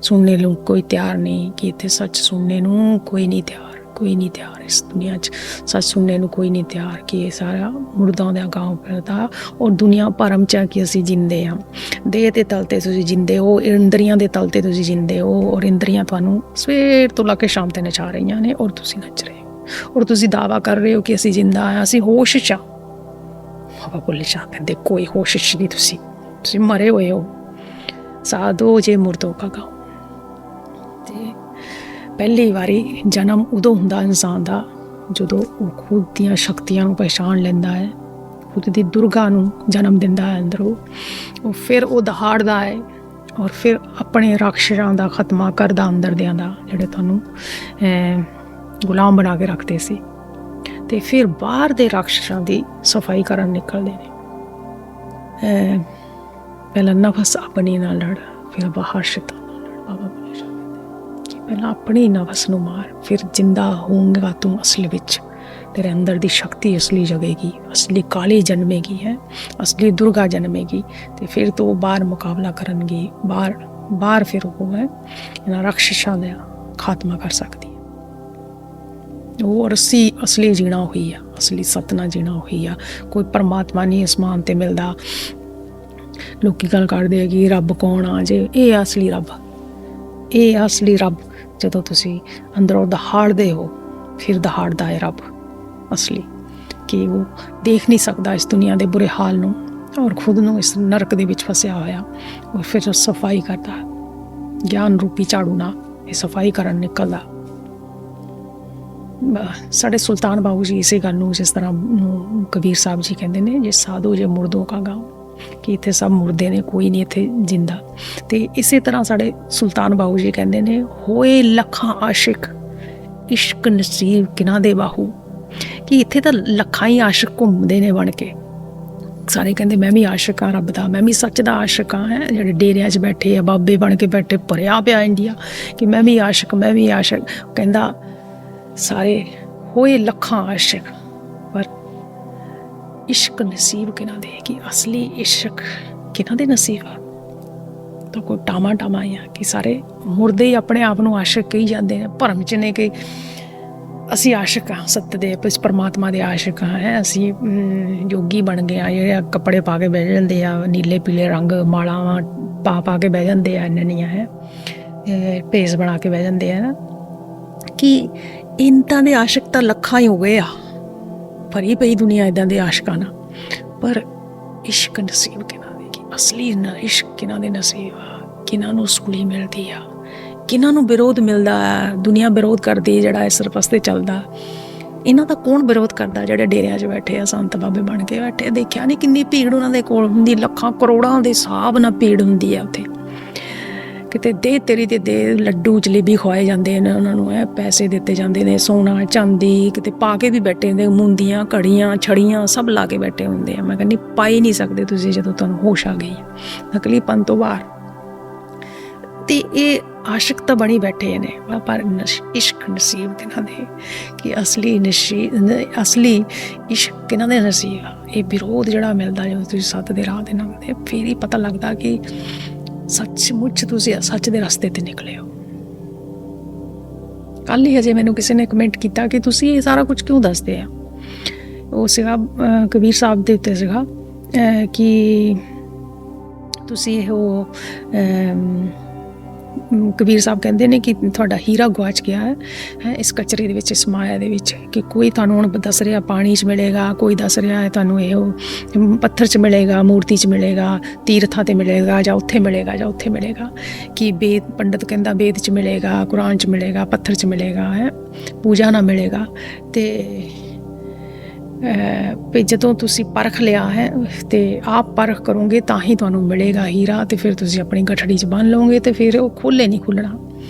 सुनने ਨੂੰ ਕੋਈ ਤਿਆਰ ਨਹੀਂ, ਕਿ ਇੱਥੇ ਸੱਚ ਸੁਣਨੇ ਨੂੰ ਕੋਈ ਨਹੀਂ ਤਿਆਰ, ਕੋਈ ਨਹੀਂ ਤਿਆਰ। ਇਸ ਦੁਨੀਆ 'ਚ ਸੱਚ ਸੁਣਨੇ ਨੂੰ ਕੋਈ ਨਹੀਂ ਤਿਆਰ, ਕਿ ਇਹ ਸਾਰਾ ਮੁਰਦਾਂ ਦਾ ਗਾਉਂ ਫਿਰਦਾ। ਔਰ ਦੁਨੀਆ ਭਰਮ 'ਚ ਕਿ ਅਸੀਂ ਜਿੰਦੇ ਹਾਂ, ਦੇਹ ਦੇ ਤਲ 'ਤੇ ਤੁਸੀਂ ਜਿੰਦੇ ਹੋ, ਇੰਦਰੀਆਂ ਦੇ ਤਲ 'ਤੇ ਤੁਸੀਂ ਜਿੰਦੇ ਹੋ, ਔਰ ਇੰਦਰੀਆਂ ਤੁਹਾਨੂੰ ਸਵੇਰ ਤੋਂ ਲੈ ਕੇ ਸ਼ਾਮ 'ਤੇ ਨਚਾ ਰਹੀਆਂ ਨੇ, ਔਰ ਤੁਸੀਂ ਨੱਚ ਰਹੇ ਹੋ, ਔਰ ਤੁਸੀਂ ਦਾਅਵਾ ਕਰ ਰਹੇ ਹੋ ਕਿ ਅਸੀਂ ਜਿੰਦਾ ਹਾਂ, ਅਸੀਂ ਹੋਸ਼ 'ਚ ਹਾਂ। ਬਾਬਾ ਬੁੱਲੇ ਸ਼ਾਹ ਕਹਿੰਦੇ ਕੋਈ ਹੋਸ਼ 'ਚ ਨਹੀਂ, ਤੁਸੀਂ ਮਰੇ ਹੋਏ ਹੋ। ਸਾਧੋ ਜੇ ਮੁਰਦੋ ਕਾ ਗਾਉਂ। ਅਤੇ ਪਹਿਲੀ ਵਾਰੀ ਜਨਮ ਉਦੋਂ ਹੁੰਦਾ ਇਨਸਾਨ ਦਾ ਜਦੋਂ ਉਹ ਖੁਦ ਦੀਆਂ ਸ਼ਕਤੀਆਂ ਨੂੰ ਪਹਿਚਾਣ ਲੈਂਦਾ ਹੈ, ਖੁਦ ਦੀ ਦੁਰਗਾ ਨੂੰ ਜਨਮ ਦਿੰਦਾ ਹੈ ਅੰਦਰੋਂ। ਉਹ ਫਿਰ ਉਹ ਦਹਾੜਦਾ ਹੈ, ਔਰ ਫਿਰ ਆਪਣੇ ਰਾਖਸ਼ਾਂ ਦਾ ਖਾਤਮਾ ਕਰਦਾ, ਅੰਦਰਦਿਆਂ ਦਾ, ਜਿਹੜੇ ਤੁਹਾਨੂੰ ਗੁਲਾਮ ਬਣਾ ਕੇ ਰੱਖਦੇ ਸੀ। ਅਤੇ ਫਿਰ ਬਾਹਰ ਦੇ ਰਾਖਸ਼ਾਂ ਦੀ ਸਫਾਈ ਕਰਨ ਨਿਕਲਦੇ ਨੇ। ਪਹਿਲਾਂ ਨਫਸ ਆਪਣੀ ਨਾਲ ਲੜ, ਫਿਰ ਬਾਹਰ ਸ਼ੈਤਾਨ ਨਾਲ ਲੜ। ਬਾਬਾ ਬੁੱਲੇ ਸ਼ਾਹ ਕਹਿੰਦੇ ਪਹਿਲਾਂ ਆਪਣੀ ਨਫਸ ਨੂੰ ਮਾਰ, ਫਿਰ ਜਿੰਦਾ ਹੋਊਂਗਾ ਤੂੰ ਅਸਲ ਵਿੱਚ। ਤੇਰੇ ਅੰਦਰ ਦੀ ਸ਼ਕਤੀ ਅਸਲੀ ਜਗੇਗੀ, ਅਸਲੀ ਕਾਲੀ ਜਨਮੇਗੀ ਹੈ, ਅਸਲੀ ਦੁਰਗਾ ਜਨਮੇਗੀ। ਅਤੇ ਫਿਰ ਤੋਂ ਬਾਹਰ ਮੁਕਾਬਲਾ ਕਰਨਗੇ, ਬਾਹਰ ਫਿਰ ਉਹ ਹੈ ਇਹਨਾਂ ਰਾਖਸ਼ਾਂ ਦਾ ਖਾਤਮਾ ਕਰ ਸਕਦੀ ਹੈ। ਉਹ ਅਸਲੀ ਜੀਣਾ ਹੋਈ ਆ, ਅਸਲੀ ਸਤਨਾ ਜੀਣਾ ਹੋਈ ਆ। ਕੋਈ ਪਰਮਾਤਮਾ ਨਹੀਂ ਅਸਮਾਨ 'ਤੇ ਮਿਲਦਾ। ਲੋਕੀ ਗੱਲ ਕਰਦੇ ਆ ਕਿ ਰੱਬ ਕੌਣ ਆ ਜੇ, ਇਹ ਅਸਲੀ ਰੱਬ, ਇਹ ਅਸਲੀ ਰੱਬ। ਜਦੋਂ ਤੁਸੀਂ ਅੰਦਰੋਂ ਦਹਾੜਦੇ ਹੋ, ਫਿਰ ਦਹਾੜਦਾ ਹੈ ਰੱਬ ਅਸਲੀ, ਕਿ ਉਹ ਦੇਖ ਨਹੀਂ ਸਕਦਾ ਇਸ ਦੁਨੀਆ ਦੇ ਬੁਰੇ ਹਾਲ ਨੂੰ, ਔਰ ਖੁਦ ਨੂੰ ਇਸ ਨਰਕ ਦੇ ਵਿੱਚ ਫਸਿਆ ਹੋਇਆ। ਔਰ ਫਿਰ ਸਫਾਈ ਕਰਦਾ, ਗਿਆਨ ਰੂਪੀ ਝਾੜੂ ਨਾਲ ਇਹ ਸਫਾਈ ਕਰਨ ਨਿਕਲਦਾ। ਸਾਡੇ ਸੁਲਤਾਨ ਬਾਬੂ ਜੀ ਇਸੇ ਗੱਲ ਨੂੰ ਜਿਸ ਤਰ੍ਹਾਂ ਕਬੀਰ ਸਾਹਿਬ ਜੀ ਕਹਿੰਦੇ ਨੇ, ਜੇ ਸਾਧੂ ਜੇ ਮੁਰਦੋ ਕਾ ਗਾਉਂ, ਕਿ ਇੱਥੇ ਸਭ ਮੁਰਦੇ ਨੇ, ਕੋਈ ਨਹੀਂ ਇੱਥੇ ਜਿੰਦਾ। ਅਤੇ ਇਸੇ ਤਰ੍ਹਾਂ ਸਾਡੇ ਸੁਲਤਾਨ ਬਾਬੂ ਜੀ ਕਹਿੰਦੇ ਨੇ, ਹੋਏ ਲੱਖਾਂ ਆਸ਼ਿਕ ਇਸ਼ਕ ਨਸੀਬ ਕਿਨਾਂ ਦੇ ਬਾਹੂ, ਕਿ ਇੱਥੇ ਤਾਂ ਲੱਖਾਂ ਹੀ ਆਸ਼ਿਕ ਘੁੰਮਦੇ ਨੇ ਬਣ ਕੇ, ਸਾਰੇ ਕਹਿੰਦੇ ਮੈਂ ਵੀ ਆਸ਼ਿਕ ਹਾਂ ਰੱਬ ਦਾ, ਮੈਂ ਵੀ ਸੱਚ ਦਾ ਆਸ਼ਿਕ ਹਾਂ। ਹੈ ਜਿਹੜੇ ਡੇਰਿਆਂ 'ਚ ਬੈਠੇ ਆ, ਬਾਬੇ ਬਣ ਕੇ ਬੈਠੇ, ਭਰਿਆ ਪਿਆ ਇੰਡੀਆ ਕਿ ਮੈਂ ਵੀ ਆਸ਼ਿਕ, ਮੈਂ ਵੀ ਆਸ਼ਿਕ। ਕਹਿੰਦਾ ਸਾਰੇ ਹੋਏ ਲੱਖਾਂ ਆਸ਼ਿਕ, ਪਰ ਇਸ਼ਕ ਨਸੀਬ ਕਿਹਨਾਂ ਦੇ, ਕਿ ਅਸਲੀ ਇਸ਼ਕ ਕਿਹਨਾਂ ਦੇ ਨਸੀਬ ਆ। ਤਾਂ ਕੋਈ ਟਾਮਾ ਟਾਮਾ ਆ ਕਿ ਸਾਰੇ ਮੁਰਦੇ ਹੀ ਆਪਣੇ ਆਪ ਨੂੰ ਆਸ਼ਿਕ ਕਹੀ ਜਾਂਦੇ ਨੇ, ਭਰਮ 'ਚ ਨੇ ਕਿ ਅਸੀਂ ਆਸ਼ਿਕ ਹਾਂ ਸੱਤ ਦੇ, ਪਰਮਾਤਮਾ ਦੇ ਆਸ਼ਿਕ ਹਾਂ। ਹੈ ਅਸੀਂ ਯੋਗੀ ਬਣ ਗਏ ਹਾਂ, ਜਿਹੜੇ ਕੱਪੜੇ ਪਾ ਕੇ ਬਹਿ ਜਾਂਦੇ ਆ, ਨੀਲੇ ਪੀਲੇ ਰੰਗ ਮਾਲਾਵਾਂ ਪਾ ਕੇ ਬਹਿ ਜਾਂਦੇ ਆ, ਇੰਨੀਆਂ ਹੈ ਭੇਸ ਬਣਾ ਕੇ ਬਹਿ ਜਾਂਦੇ ਆ ਕਿ ਇੰਨਾਂ ਦੇ ਆਸ਼ਿਕ ਤਾਂ ਲੱਖਾਂ ਹੀ ਹੋ ਗਏ ਆ, ਭਰੀ ਪਈ ਦੁਨੀਆ ਇੱਦਾਂ ਦੇ ਆਸ਼ਿਕਾਂ ਨਾਲ। ਪਰ ਇਸ਼ਕ ਨਸੀਬ ਕਿਹਨਾਂ ਦੇ, ਕਿ ਅਸਲੀ ਇਸ਼ਕ ਕਿਹਨਾਂ ਦੇ ਨਸੀਬ ਆ, ਕਿਹਨਾਂ ਨੂੰ ਸੂਲੀ ਮਿਲਦੀ ਆ, ਕਿਹਨਾਂ ਨੂੰ ਵਿਰੋਧ ਮਿਲਦਾ। ਦੁਨੀਆ ਵਿਰੋਧ ਕਰਦੀ, ਜਿਹੜਾ ਇਸ ਰਸਤੇ ਚੱਲਦਾ, ਇਹਨਾਂ ਦਾ ਕੌਣ ਵਿਰੋਧ ਕਰਦਾ? ਜਿਹੜੇ ਡੇਰਿਆਂ 'ਚ ਬੈਠੇ ਆ, ਸੰਤ ਬਾਬੇ ਬਣ ਕੇ ਬੈਠੇ, ਦੇਖਿਆ ਨਹੀਂ ਕਿੰਨੀ ਭੀੜ ਉਹਨਾਂ ਦੇ ਕੋਲ ਹੁੰਦੀ, ਲੱਖਾਂ ਕਰੋੜਾਂ ਦੇ ਹਿਸਾਬ ਨਾਲ ਭੀੜ ਹੁੰਦੀ ਆ ਉੱਥੇ। ਕਿਤੇ ਦੇ ਤੇਰੀ ਤੇ ਦੇ ਲੱਡੂ ਜਲੇਬੀ ਖਵਾਏ ਜਾਂਦੇ ਨੇ ਉਹਨਾਂ ਨੂੰ, ਪੈਸੇ ਦਿੱਤੇ ਜਾਂਦੇ ਨੇ, ਸੋਨਾ ਚਾਂਦੀ ਕਿਤੇ ਪਾ ਕੇ ਵੀ ਬੈਠੇ ਹੁੰਦੇ, ਮੁੰਦੀਆਂ ਘੜੀਆਂ ਛੜੀਆਂ ਸਭ ਲਾ ਕੇ ਬੈਠੇ ਹੁੰਦੇ ਆ। ਮੈਂ ਕਹਿੰਦੀ ਪਾਈ ਨਹੀਂ ਸਕਦੇ ਤੁਸੀਂ ਜਦੋਂ ਤੁਹਾਨੂੰ ਹੋਸ਼ ਆ ਗਈ ਨਕਲੀਪਨ ਤੋਂ ਬਾਹਰ। ਤੇ ਇਹ ਆਸ਼ਿਕ ਤਾਂ ਬਣੀ ਬੈਠੇ ਨੇ, ਪਰ ਇਸ਼ਕ ਨਸੀਬ ਕਿਹਨਾਂ ਦੇ, ਕਿ ਅਸਲੀ ਇਸ਼ਕ ਕਿਹਨਾਂ ਦੇ ਨਸੀਬ ਆ। ਇਹ ਵਿਰੋਧ ਜਿਹੜਾ ਮਿਲਦਾ ਜਦੋਂ ਤੁਸੀਂ ਸੱਤ ਦੇ ਰਾਹ ਦੇ ਲੰਘਦੇ, ਫਿਰ ਹੀ ਪਤਾ ਲੱਗਦਾ ਕਿ ਸੱਚਮੁੱਚ ਤੁਸੀਂ ਸੱਚ ਦੇ ਰਸਤੇ 'ਤੇ ਨਿਕਲੇ ਹੋ। ਕੱਲ੍ਹ ਹੀ ਹਜੇ ਮੈਨੂੰ ਕਿਸੇ ਨੇ ਕਮੈਂਟ ਕੀਤਾ ਕਿ ਤੁਸੀਂ ਇਹ ਸਾਰਾ ਕੁਝ ਕਿਉਂ ਦੱਸਦੇ ਆ। ਉਹ ਸੀਗਾ ਕਬੀਰ ਸਾਹਿਬ ਦੇ ਉੱਤੇ ਸੀਗਾ ਕਿ ਤੁਸੀਂ ਉਹ ਕਬੀਰ ਸਾਹਿਬ ਕਹਿੰਦੇ ਨੇ ਕਿ ਤੁਹਾਡਾ ਹੀਰਾ ਗੁਆਚ ਗਿਆ ਹੈ ਇਸ ਕਚਰੇ ਦੇ ਵਿੱਚ, ਇਸ ਮਾਇਆ ਦੇ ਵਿੱਚ, ਕਿ ਕੋਈ ਤੁਹਾਨੂੰ ਹੁਣ ਦੱਸ ਰਿਹਾ ਪਾਣੀ 'ਚ ਮਿਲੇਗਾ, ਕੋਈ ਦੱਸ ਰਿਹਾ ਹੈ ਤੁਹਾਨੂੰ ਇਹ ਪੱਥਰ 'ਚ ਮਿਲੇਗਾ, ਮੂਰਤੀ 'ਚ ਮਿਲੇਗਾ, ਤੀਰਥਾਂ 'ਤੇ ਮਿਲੇਗਾ, ਜਾਂ ਉੱਥੇ ਮਿਲੇਗਾ, ਜਾਂ ਉੱਥੇ ਮਿਲੇਗਾ। ਕਿ ਵੇਦ ਪੰਡਤ ਕਹਿੰਦਾ ਵੇਦ 'ਚ ਮਿਲੇਗਾ, ਕੁਰਾਨ 'ਚ ਮਿਲੇਗਾ, ਪੱਥਰ 'ਚ ਮਿਲੇਗਾ, ਪੂਜਾ ਨਾਲ ਮਿਲੇਗਾ। ਅਤੇ ਵੀ ਜਦੋਂ ਤੁਸੀਂ ਪਰਖ ਲਿਆ ਹੈ ਅਤੇ ਆਪ ਪਰਖ ਕਰੋਗੇ ਤਾਂ ਹੀ ਤੁਹਾਨੂੰ ਮਿਲੇਗਾ ਹੀਰਾ, ਅਤੇ ਫਿਰ ਤੁਸੀਂ ਆਪਣੀ ਗਠੜੀ 'ਚ ਬੰਨ੍ਹ ਲਓਗੇ ਅਤੇ ਫਿਰ ਉਹ ਖੋਲ੍ਹੇ ਨਹੀਂ ਖੁੱਲ੍ਹਣਾ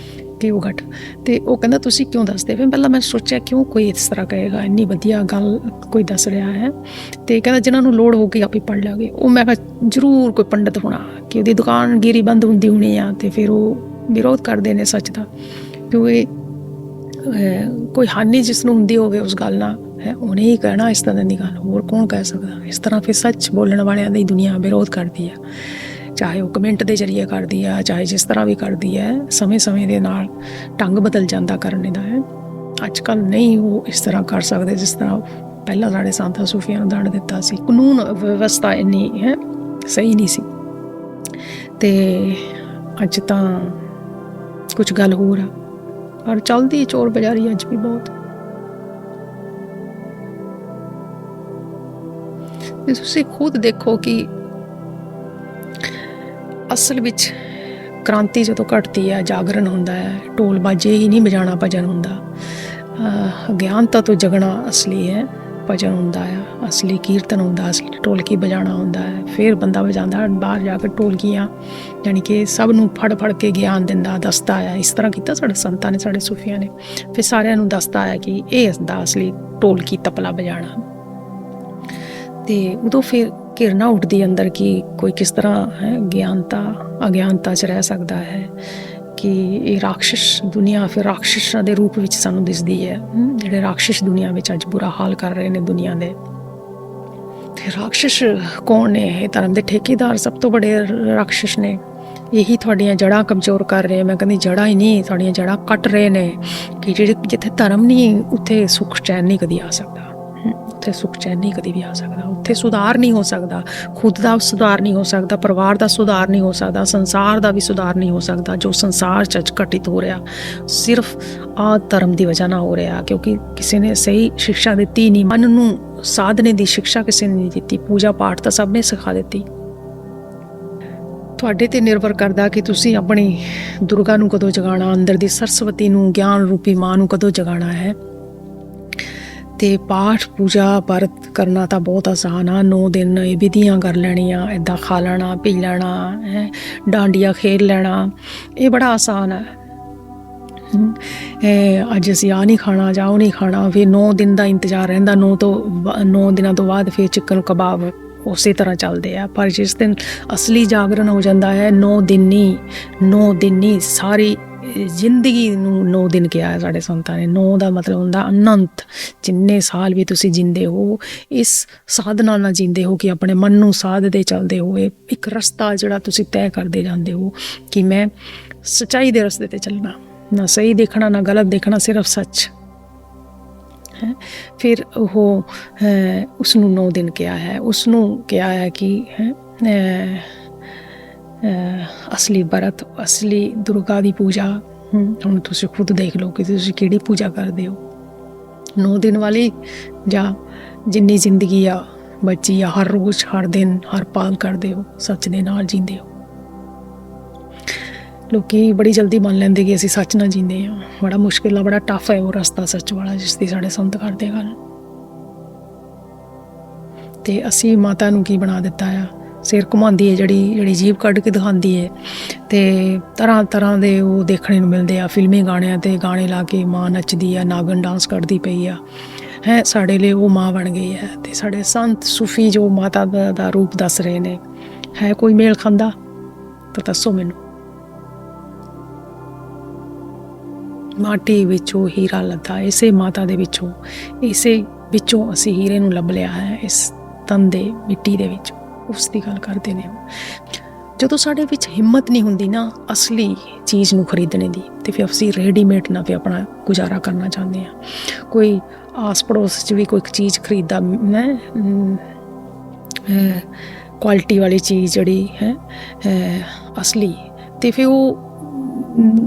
ਕਿ ਉਹ ਗੱਠ। ਅਤੇ ਉਹ ਕਹਿੰਦਾ ਤੁਸੀਂ ਕਿਉਂ ਦੱਸਦੇ? ਫਿਰ ਪਹਿਲਾਂ ਮੈਂ ਸੋਚਿਆ ਕਿਉਂ ਕੋਈ ਇਸ ਤਰ੍ਹਾਂ ਕਹੇਗਾ, ਇੰਨੀ ਵਧੀਆ ਗੱਲ ਕੋਈ ਦੱਸ ਰਿਹਾ ਹੈ। ਅਤੇ ਕਹਿੰਦਾ ਜਿਹਨਾਂ ਨੂੰ ਲੋੜ ਹੋਊਗੀ ਆਪੇ ਪੜ੍ਹ ਲਿਆਗੇ। ਉਹ ਮੈਂ ਕਿਹਾ ਜ਼ਰੂਰ ਕੋਈ ਪੰਡਤ ਹੋਣਾ ਕਿ ਉਹਦੀ ਦੁਕਾਨਗੀਰੀ ਬੰਦ ਹੁੰਦੀ ਹੋਣੀ ਆ, ਅਤੇ ਫਿਰ ਉਹ ਵਿਰੋਧ ਕਰਦੇ ਨੇ ਸੱਚ ਦਾ, ਕਿਉਂਕਿ ਕੋਈ ਹਾਨੀ ਜਿਸ ਨੂੰ ਹੁੰਦੀ ਹੋਵੇ ਉਸ ਗੱਲ ਨਾਲ ਉਹਨੇ ਹੀ ਕਹਿਣਾ ਇਸ ਤਰ੍ਹਾਂ ਦੀ ਗੱਲ, ਹੋਰ ਕੌਣ ਕਹਿ ਸਕਦਾ ਇਸ ਤਰ੍ਹਾਂ। ਫਿਰ ਸੱਚ ਬੋਲਣ ਵਾਲਿਆਂ ਦੀ ਦੁਨੀਆ ਵਿਰੋਧ ਕਰਦੀ ਆ, ਚਾਹੇ ਉਹ ਕਮੈਂਟ ਦੇ ਜ਼ਰੀਏ ਕਰਦੀ ਆ, ਚਾਹੇ ਜਿਸ ਤਰ੍ਹਾਂ ਵੀ ਕਰਦੀ ਹੈ। ਸਮੇਂ ਦੇ ਨਾਲ ਢੰਗ ਬਦਲ ਜਾਂਦਾ ਕਰਨ ਦਾ ਹੈ। ਅੱਜ ਕੱਲ੍ਹ ਨਹੀਂ ਉਹ ਇਸ ਤਰ੍ਹਾਂ ਕਰ ਸਕਦੇ ਜਿਸ ਤਰ੍ਹਾਂ ਪਹਿਲਾਂ ਸਾਡੇ ਸੰਤਾਂ ਸੂਫੀਆਂ ਨੂੰ ਦੰਡ ਦਿੱਤਾ ਸੀ। ਕਾਨੂੰਨ ਵਿਵਸਥਾ ਇੰਨੀ ਸਹੀ ਨਹੀਂ ਸੀ, ਅਤੇ ਅੱਜ ਤਾਂ ਕੁਛ ਗੱਲ ਹੋਰ ਆ। ਪਰ ਚੱਲਦੀ ਚੋਰ ਬਜ਼ਾਰੀ ਅੱਜ ਵੀ ਬਹੁਤ। ਤੁਸੀਂ ਖੁਦ ਦੇਖੋ ਕਿ ਅਸਲ ਵਿੱਚ ਕ੍ਰਾਂਤੀ ਜਦੋਂ ਘਟਦੀ ਹੈ, ਜਾਗਰਣ ਹੁੰਦਾ ਹੈ, ਢੋਲ ਬਾਜੇ ਹੀ ਨਹੀਂ ਵਜਾਉਣਾ ਭਜਨ ਹੁੰਦਾ। ਅਗਿਆਨਤਾ ਤੋਂ ਜਗਣਾ ਅਸਲੀ ਹੈ ਭਜਨ ਹੁੰਦਾ ਆ, ਅਸਲੀ ਕੀਰਤਨ ਹੁੰਦਾ, ਅਸਲੀ ਢੋਲਕੀ ਵਜਾਉਣਾ ਹੁੰਦਾ ਹੈ। ਫਿਰ ਬੰਦਾ ਵਜਾਉਂਦਾ ਬਾਹਰ ਜਾ ਕੇ ਢੋਲਕੀਆਂ, ਯਾਨੀ ਕਿ ਸਭ ਨੂੰ ਫੜ ਕੇ ਗਿਆਨ ਦਿੰਦਾ, ਦੱਸਦਾ ਆ। ਇਸ ਤਰ੍ਹਾਂ ਕੀਤਾ ਸਾਡੇ ਸੰਤਾਂ ਨੇ, ਸਾਡੇ ਸੂਫੀਆਂ ਨੇ। ਫਿਰ ਸਾਰਿਆਂ ਨੂੰ ਦੱਸਦਾ ਹੈ ਕਿ ਇਹ ਇਸਦਾ ਅਸਲੀ ਢੋਲਕੀ ਤਬਲਾ ਵਜਾਉਣਾ। ਅਤੇ ਉਦੋਂ ਫਿਰ ਘਿਰਨਾ ਉੱਠਦੀ ਅੰਦਰ ਕਿ ਕੋਈ ਕਿਸ ਤਰ੍ਹਾਂ ਗਿਆਨਤਾ ਅਗਿਆਨਤਾ 'ਚ ਰਹਿ ਸਕਦਾ ਹੈ, ਕਿ ਇਹ ਰਾਖਸ਼ ਦੁਨੀਆ ਫਿਰ ਰਾਖਸ਼ਾਂ ਦੇ ਰੂਪ ਵਿੱਚ ਸਾਨੂੰ ਦਿਸਦੀ ਹੈ। ਜਿਹੜੇ ਰਾਖਸ਼ ਦੁਨੀਆ ਵਿੱਚ ਅੱਜ ਬੁਰਾ ਹਾਲ ਕਰ ਰਹੇ ਨੇ ਦੁਨੀਆ ਦੇ। ਅਤੇ ਰਾਖਸ਼ ਕੌਣ ਨੇ? ਇਹ ਧਰਮ ਦੇ ਠੇਕੇਦਾਰ ਸਭ ਤੋਂ ਵੱਡੇ ਰਾਖਸ਼ ਨੇ। ਇਹੀ ਤੁਹਾਡੀਆਂ ਜੜ੍ਹਾਂ ਕਮਜ਼ੋਰ ਕਰ ਰਹੇ। ਮੈਂ ਕਹਿੰਦੀ ਜੜ੍ਹਾਂ ਹੀ ਨਹੀਂ, ਤੁਹਾਡੀਆਂ ਜੜ੍ਹਾਂ ਕੱਟ ਰਹੇ ਨੇ। ਕਿ ਜਿੱਥੇ ਧਰਮ ਨਹੀਂ ਉੱਥੇ ਸੁੱਖ ਚੈਨ ਨਹੀਂ ਕਦੀ ਆ ਸਕਦਾ, ਉੱਥੇ ਸੁੱਖ ਚੈਨ ਨਹੀਂ ਕਦੀ ਵੀ ਆ ਸਕਦਾ। ਉੱਥੇ ਸੁਧਾਰ ਨਹੀਂ ਹੋ ਸਕਦਾ, ਖੁਦ ਦਾ ਸੁਧਾਰ ਨਹੀਂ ਹੋ ਸਕਦਾ, ਪਰਿਵਾਰ ਦਾ ਸੁਧਾਰ ਨਹੀਂ ਹੋ ਸਕਦਾ, ਸੰਸਾਰ ਦਾ ਵੀ ਸੁਧਾਰ ਨਹੀਂ ਹੋ ਸਕਦਾ। ਜੋ ਸੰਸਾਰ 'ਚ ਅੱਜ ਘਟਿਤ ਹੋ ਰਿਹਾ ਸਿਰਫ ਆਹ ਧਰਮ ਦੀ ਵਜ੍ਹਾ ਨਾਲ ਹੋ ਰਿਹਾ, ਕਿਉਂਕਿ ਕਿਸੇ ਨੇ ਸਹੀ ਸ਼ਿਕਸ਼ਾ ਦਿੱਤੀ ਨਹੀਂ। ਮਨ ਨੂੰ ਸਾਧਨੇ ਦੀ ਸ਼ਿਕਸ਼ਾ ਕਿਸੇ ਨੇ ਨਹੀਂ ਦਿੱਤੀ। ਪੂਜਾ ਪਾਠ ਤਾਂ ਸਭ ਨੇ ਸਿਖਾ ਦਿੱਤੀ। ਤੁਹਾਡੇ 'ਤੇ ਨਿਰਭਰ ਕਰਦਾ ਕਿ ਤੁਸੀਂ ਆਪਣੀ ਦੁਰਗਾ ਨੂੰ ਕਦੋਂ ਜਗਾਉਣਾ, ਅੰਦਰ ਦੀ ਸਰਸਵਤੀ ਨੂੰ, ਗਿਆਨ ਰੂਪੀ ਮਾਂ ਨੂੰ ਕਦੋਂ ਜਗਾਉਣਾ ਹੈ। ਅਤੇ ਪਾਠ ਪੂਜਾ ਵਰਤ ਕਰਨਾ ਤਾਂ ਬਹੁਤ ਆਸਾਨ ਆ। 9 ਦਿਨ ਇਹ ਵਿਧੀਆਂ ਕਰ ਲੈਣੀਆਂ, ਇੱਦਾਂ ਖਾ ਲੈਣਾ ਪੀ ਲੈਣਾ, ਡਾਂਡੀਆਂ ਖੇਡ ਲੈਣਾ, ਇਹ ਬੜਾ ਆਸਾਨ ਹੈ। ਅੱਜ ਅਸੀਂ ਆਹ ਨਹੀਂ ਖਾਣਾ ਜਾਂ ਉਹ ਨਹੀਂ ਖਾਣਾ। ਫਿਰ 9 ਦਿਨ ਦਾ ਇੰਤਜ਼ਾਰ ਰਹਿੰਦਾ। 9 ਦਿਨਾਂ ਤੋਂ ਬਾਅਦ ਫਿਰ ਚਿਕਨ ਕਬਾਬ ਉਸੇ ਤਰ੍ਹਾਂ ਚੱਲਦੇ ਆ। ਪਰ ਜਿਸ ਦਿਨ ਅਸਲੀ ਜਾਗਰਣ ਹੋ ਜਾਂਦਾ ਹੈ, 9 ਦਿਨ ਨਹੀਂ ਸਾਰੀ ਜ਼ਿੰਦਗੀ ਨੂੰ 9 ਦਿਨ ਕਿਹਾ ਹੈ ਸਾਡੇ ਸੰਤਾਂ ਨੇ। 9 ਦਾ ਮਤਲਬ ਹੁੰਦਾ ਅਨੰਤ। ਜਿੰਨੇ ਸਾਲ ਵੀ ਤੁਸੀਂ ਜਿੰਦੇ ਹੋ, ਇਸ ਸਾਧਨਾ ਨਾਲ ਜਿੰਦੇ ਹੋ ਕਿ ਆਪਣੇ ਮਨ ਨੂੰ ਸਾਧਦੇ ਚੱਲਦੇ ਹੋਏ ਇੱਕ ਰਸਤਾ ਜਿਹੜਾ ਤੁਸੀਂ ਤੈਅ ਕਰਦੇ ਜਾਂਦੇ ਹੋ ਕਿ ਮੈਂ ਸੱਚਾਈ ਦੇ ਰਸਤੇ 'ਤੇ ਚੱਲਣਾ, ਨਾ ਸਹੀ ਦੇਖਣਾ ਨਾ ਗਲਤ ਦੇਖਣਾ, ਸਿਰਫ ਸੱਚ ਹੈ। ਫਿਰ ਉਹ ਉਸ ਨੂੰ 9 ਦਿਨ ਕਿਹਾ ਹੈ। ਉਸ ਨੂੰ ਕਿਹਾ ਹੈ ਕਿ ਅਸਲੀ ਵਰਤ, ਅਸਲੀ ਦੁਰਗਾ ਦੀ ਪੂਜਾ। ਹੁਣ ਤੁਸੀਂ ਖੁਦ ਦੇਖ ਲਓ ਕਿ ਤੁਸੀਂ ਕਿਹੜੀ ਪੂਜਾ ਕਰਦੇ ਹੋ, 9 ਦਿਨ ਵਾਲੀ ਜਾਂ ਜਿੰਨੀ ਜ਼ਿੰਦਗੀ ਆ ਬਚੀ ਆ ਹਰ ਰੋਜ਼ ਹਰ ਦਿਨ ਹਰ ਪਲ ਕਰਦੇ ਹੋ, ਸੱਚ ਦੇ ਨਾਲ ਜੀਂਦੇ ਹੋ। ਲੋਕੀ ਬੜੀ ਜਲਦੀ ਮੰਨ ਲੈਂਦੇ ਕਿ ਅਸੀਂ ਸੱਚ ਨਾਲ ਜੀਂਦੇ ਹਾਂ। ਬੜਾ ਮੁਸ਼ਕਿਲ ਆ, ਬੜਾ ਟਫ ਹੈ ਉਹ ਰਸਤਾ ਸੱਚ ਵਾਲਾ ਜਿਸ ਦੀ ਸਾਡੇ ਸੰਤ ਕਰਦੇ ਗੱਲ। ਤੇ ਅਸੀਂ ਮਾਤਾ ਨੂੰ ਕੀ ਬਣਾ ਦਿੱਤਾ ਆ, ਸਿਰ ਘੁਮਾਉਂਦੀ ਹੈ ਜਿਹੜੀ ਜੀਭ ਕੱਢ ਕੇ ਦਿਖਾਉਂਦੀ ਹੈ। ਤੇ ਤਰ੍ਹਾਂ ਦੇ ਉਹ ਦੇਖਣੇ ਨੂੰ ਮਿਲਦੇ ਆ ਫਿਲਮੀ ਗਾਣਿਆਂ 'ਤੇ ਗਾਣੇ ਲਾ ਕੇ ਮਾਂ ਨੱਚਦੀ ਆ, ਨਾਗਨ ਡਾਂਸ ਕਰਦੀ ਪਈ ਆ ਹੈ। ਸਾਡੇ ਲਈ ਉਹ ਮਾਂ ਬਣ ਗਈ ਹੈ। ਤੇ ਸਾਡੇ ਸੰਤ ਸੂਫੀ ਜੋ ਮਾਤਾ ਦਾ ਰੂਪ ਦੱਸ ਰਹੇ ਨੇ, ਹੈ ਕੋਈ ਮੇਲ ਖਾਂਦਾ ਤਾਂ ਦੱਸੋ ਮੈਨੂੰ। ਮਾਟੀ ਵਿੱਚੋਂ ਹੀਰਾ ਲੱਥਾ, ਇਸੇ ਮਾਤਾ ਦੇ ਵਿੱਚੋਂ, ਇਸੇ ਵਿੱਚੋਂ ਅਸੀਂ ਹੀਰੇ ਨੂੰ ਲੱਭ ਲਿਆ ਹੈ, ਇਸ ਤਨ ਦੇ ਮਿੱਟੀ ਦੇ ਵਿੱਚ। ਉਸ ਦੀ ਗੱਲ ਕਰਦੇ ਨੇ। ਜਦੋਂ ਸਾਡੇ ਵਿੱਚ ਹਿੰਮਤ ਨਹੀਂ ਹੁੰਦੀ ਨਾ ਅਸਲੀ ਚੀਜ਼ ਨੂੰ ਖਰੀਦਣੇ ਦੀ, ਤੇ ਫਿਰ ਅਸੀਂ ਰੈਡੀਮੇਡ ਨਾਲ ਵੀ ਆਪਣਾ ਗੁਜ਼ਾਰਾ ਕਰਨਾ ਚਾਹੁੰਦੇ ਹਾਂ। ਕੋਈ ਆਸ ਪੜੋਸ 'ਚ ਵੀ ਕੋਈ ਚੀਜ਼ ਖਰੀਦਦਾ ਮੈਂ ਕੁਆਲਿਟੀ ਵਾਲੀ ਚੀਜ਼ ਜਿਹੜੀ ਹੈ ਅਸਲੀ, ਤੇ ਫਿਰ ਉਹ